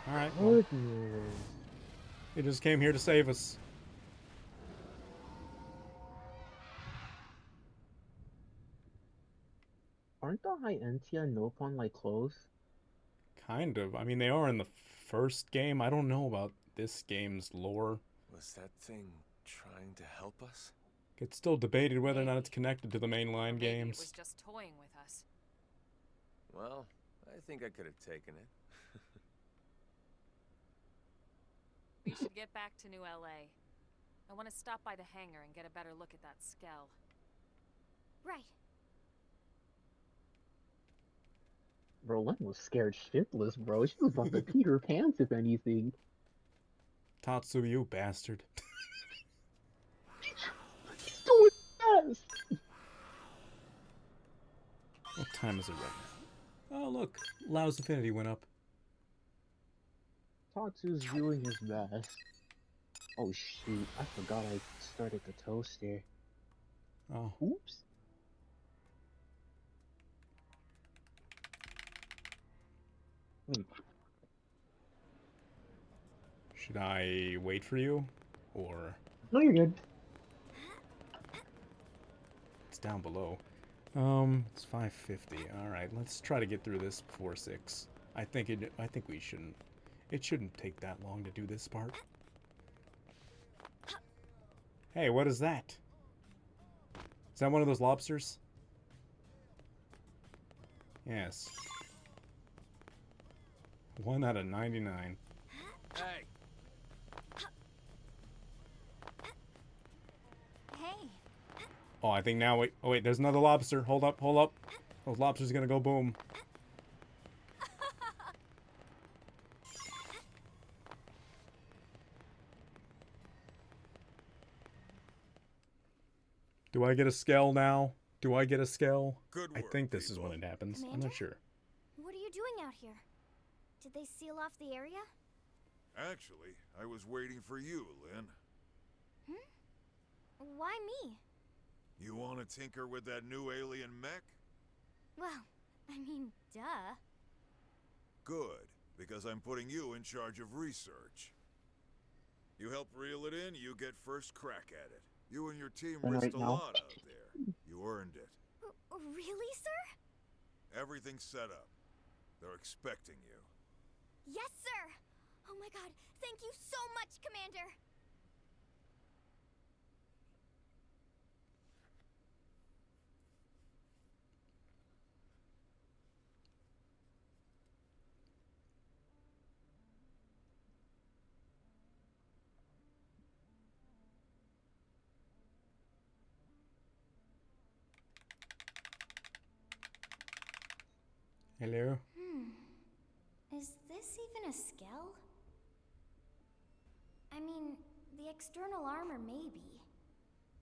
Alright, well, Goodness. he just came here to save us. Aren't the Hyentia and Nopon like close? Kind of. I mean, they are in the first game. I don't know about this game's lore. Was that thing trying to help us? It's still debated whether or not it's connected to the mainline Maybe games. it was just toying with us. Well, I think I could have taken it. We should get back to New LA. I want to stop by the hangar and get a better look at that Skell. Right. Bro, Lynn was scared shitless, bro. She was about to pee her pants, if anything. Tatsu, you bastard. He's doing best! What time is it right now? Oh, look. Lau's Affinity went up. Tatsu's doing his best. Oh shoot, I forgot I started the toaster. Oh. Oops. Should I wait for you? Or... No, you're good. It's down below. It's 5:50. Alright, let's try to get through this before 6. I think we shouldn't... It shouldn't take that long to do this part. Hey, what is that? Is that one of those lobsters? Yes. 1 out of 99. Hey. Hey. Oh, I think now... Wait, oh wait, there's another lobster. Hold up, hold up. Those lobsters are gonna go boom. Do I get a Skell now? Do I get a Skell? Good I work, think this is when it happens. I'm not sure. What are you doing out here? Did they seal off the area? Actually, I was waiting for you, Lynn. Why me? You want to tinker with that new alien mech? Well, I mean, duh. Good, because I'm putting you in charge of research. You help reel it in, you get first crack at it. You and your team And risked right a now? lot out there. You earned it. Really, sir? Everything's set up. They're expecting you. Yes, sir! Oh my god, thank you so much, Commander! Hello? Is this even a Skell? I mean, the external armor maybe,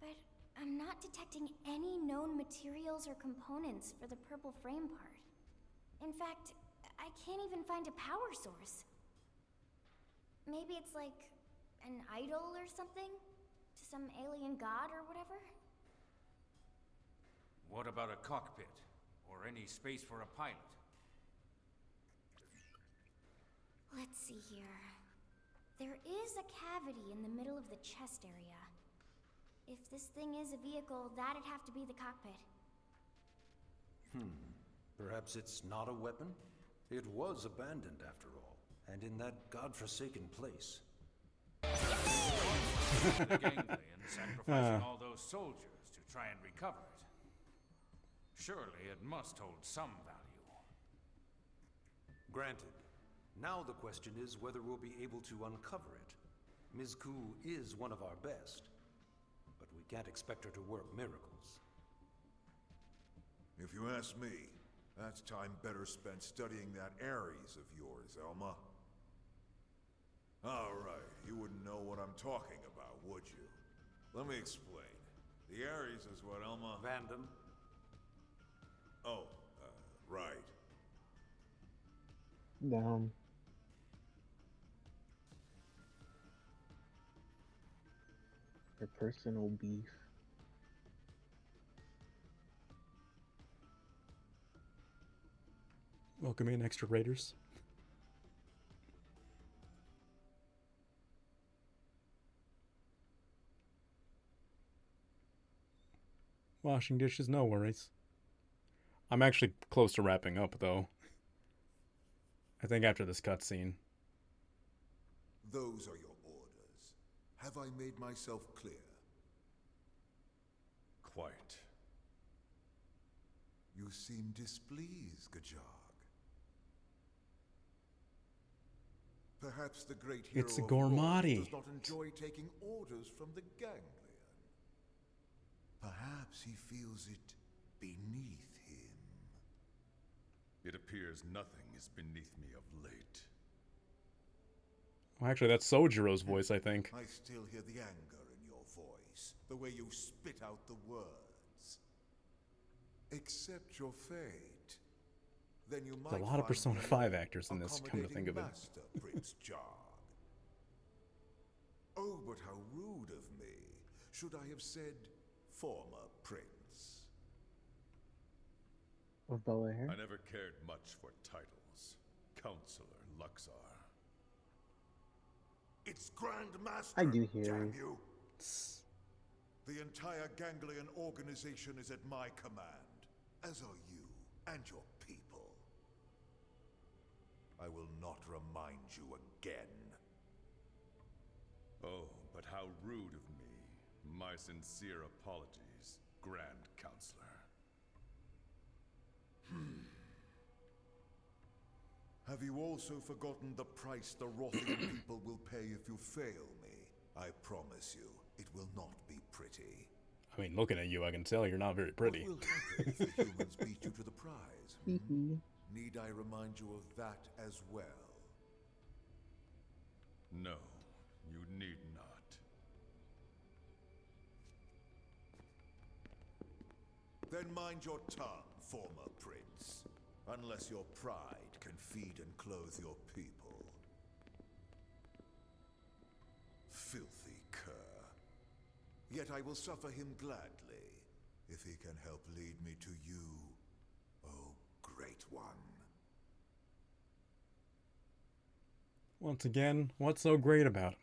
but I'm not detecting any known materials or components for the purple frame part. In fact, I can't even find a power source. Maybe it's like an idol or something? To some alien god or whatever? What about a cockpit? Or any space for a pilot? Let's see here. There is a cavity in the middle of the chest area. If this thing is a vehicle, that'd have to be the cockpit. Perhaps it's not a weapon? It was abandoned after all, and in that godforsaken place. The gangly and sacrificing all those soldiers to try and recover it. Surely it must hold some value. Granted. Now the question is whether we'll be able to uncover it. Ms. Ku is one of our best, but we can't expect her to work miracles. If you ask me, that's time better spent studying that Ares of yours, Elma. Alright, you wouldn't know what I'm talking about, would you? Let me explain. The Ares is what Elma... Vandam? Oh, right. Down. Her personal beef. Welcome in, extra raiders. Washing dishes, no worries. I'm actually close to wrapping up, though. I think after this cutscene. Those are your orders. Have I made myself clear? Quite. You seem displeased, Gajag. Perhaps the great hero It's a of Gormati. Lords does not enjoy taking orders from the ganglion. Perhaps he feels it beneath him. It appears nothing is beneath me of late. Well, actually, that's Sojiro's voice, I think. I still hear the anger in your voice, the way you spit out the words. Accept your fate. Then you might There's a lot of find Persona me 5 actors in this, come to accommodating think of it. Master, Prince Jog. Oh, but how rude of me. Should I have said former prince? Of Bel-Air? I never cared much for titles. Counselor Luxar. It's Grand Master, I do hear damn you. you. The entire Ganglion organization is at my command, as are you and your people. I will not remind you again. Oh, but how rude of me. My sincere apologies, Grand Counselor. Have you also forgotten the price the Rothian people will pay if you fail me? I promise you, it will not be pretty. I mean, looking at you, I can tell you're not very pretty. What will happen if the humans beat you to the prize? Need I remind you of that as well? No, you need not. Then mind your tongue, former prince. Unless your pride can feed and clothe your people. Filthy cur. Yet I will suffer him gladly, if he can help lead me to you, oh great one. Once again, what's so great about him?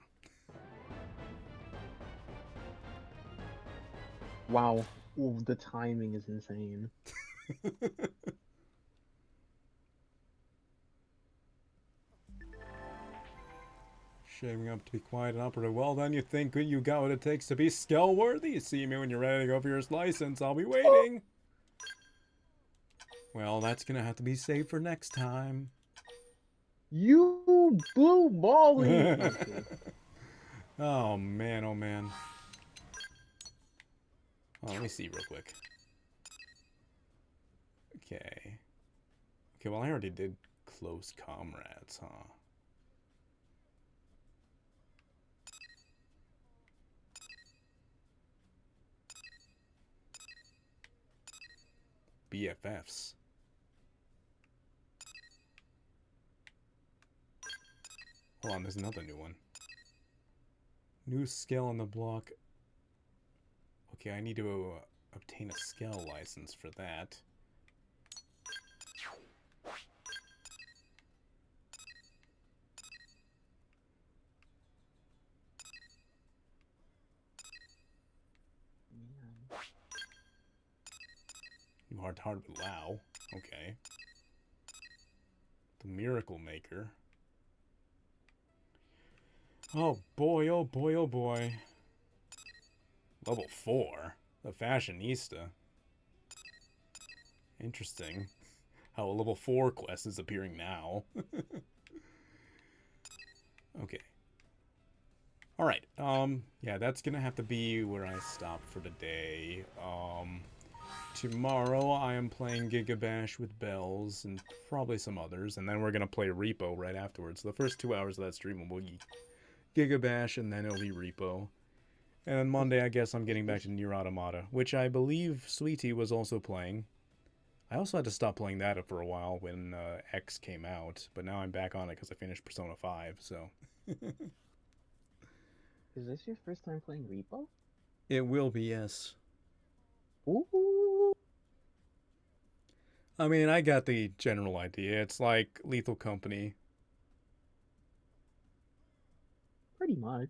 Wow. Ooh, the timing is insane. Shaving up to be quiet and operative. Well, then you think you got what it takes to be skill-worthy? See me when you're ready to go for your license. I'll be waiting. Well, that's gonna have to be saved for next time. You blue ballie! Okay. Oh, man, oh, man. Oh, let me see real quick. Okay. Okay, well, I already did Close Comrades, huh? BFFs. Hold on, there's another new one. New skill on the block. Okay, I need to obtain a skill license for that. You hard with Lao. Okay. The Miracle Maker. Oh boy, oh boy, oh boy. Level 4. The Fashionista. Interesting. How a level 4 quest is appearing now. Okay. Alright, yeah, that's gonna have to be where I stop for today. Tomorrow I am playing Gigabash with Bells and probably some others, and then we're gonna play Repo right afterwards. So the first 2 hours of that stream will be Gigabash, and then it'll be Repo. And then Monday, I guess I'm getting back to Nier Automata, which I believe Sweetie was also playing. I also had to stop playing that for a while when X came out, but now I'm back on it because I finished Persona 5, so... Is this your first time playing Repo? It will be, yes. Ooh. I mean, I got the general idea. It's like Lethal Company. Pretty much.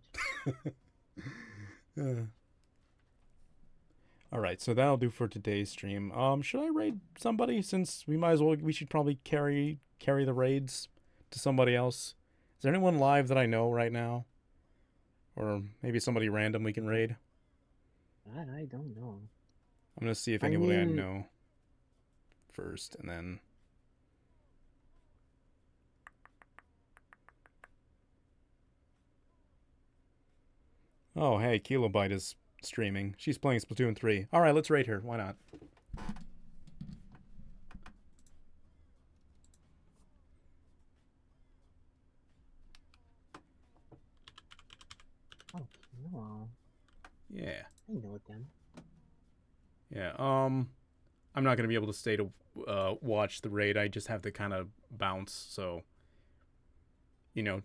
Alright, so that'll do for today's stream. Should I raid somebody, since we should probably carry the raids to somebody else? Is there anyone live that I know right now? Or maybe somebody random we can raid? I don't know. I'm gonna see if anybody I know first, and then... Oh, hey, Kilobyte is streaming. She's playing Splatoon 3. Alright, let's raid her. Why not? Oh, no. Yeah. I know them. Yeah, I'm not gonna be able to stay to watch the raid. I just have to kind of bounce, so... You know...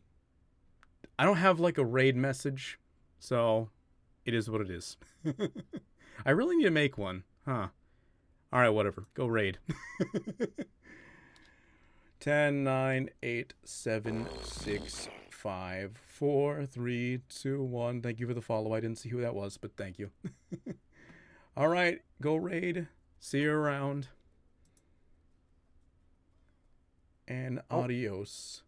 I don't have, like, a raid message, so... It is what it is. I really need to make one. Huh. Alright, whatever. Go raid. 10, 9, 8, 7, 6, 5, 4, 3, 2, 1. Thank you for the follow. I didn't see who that was, but thank you. Alright, go raid. See you around. And adios.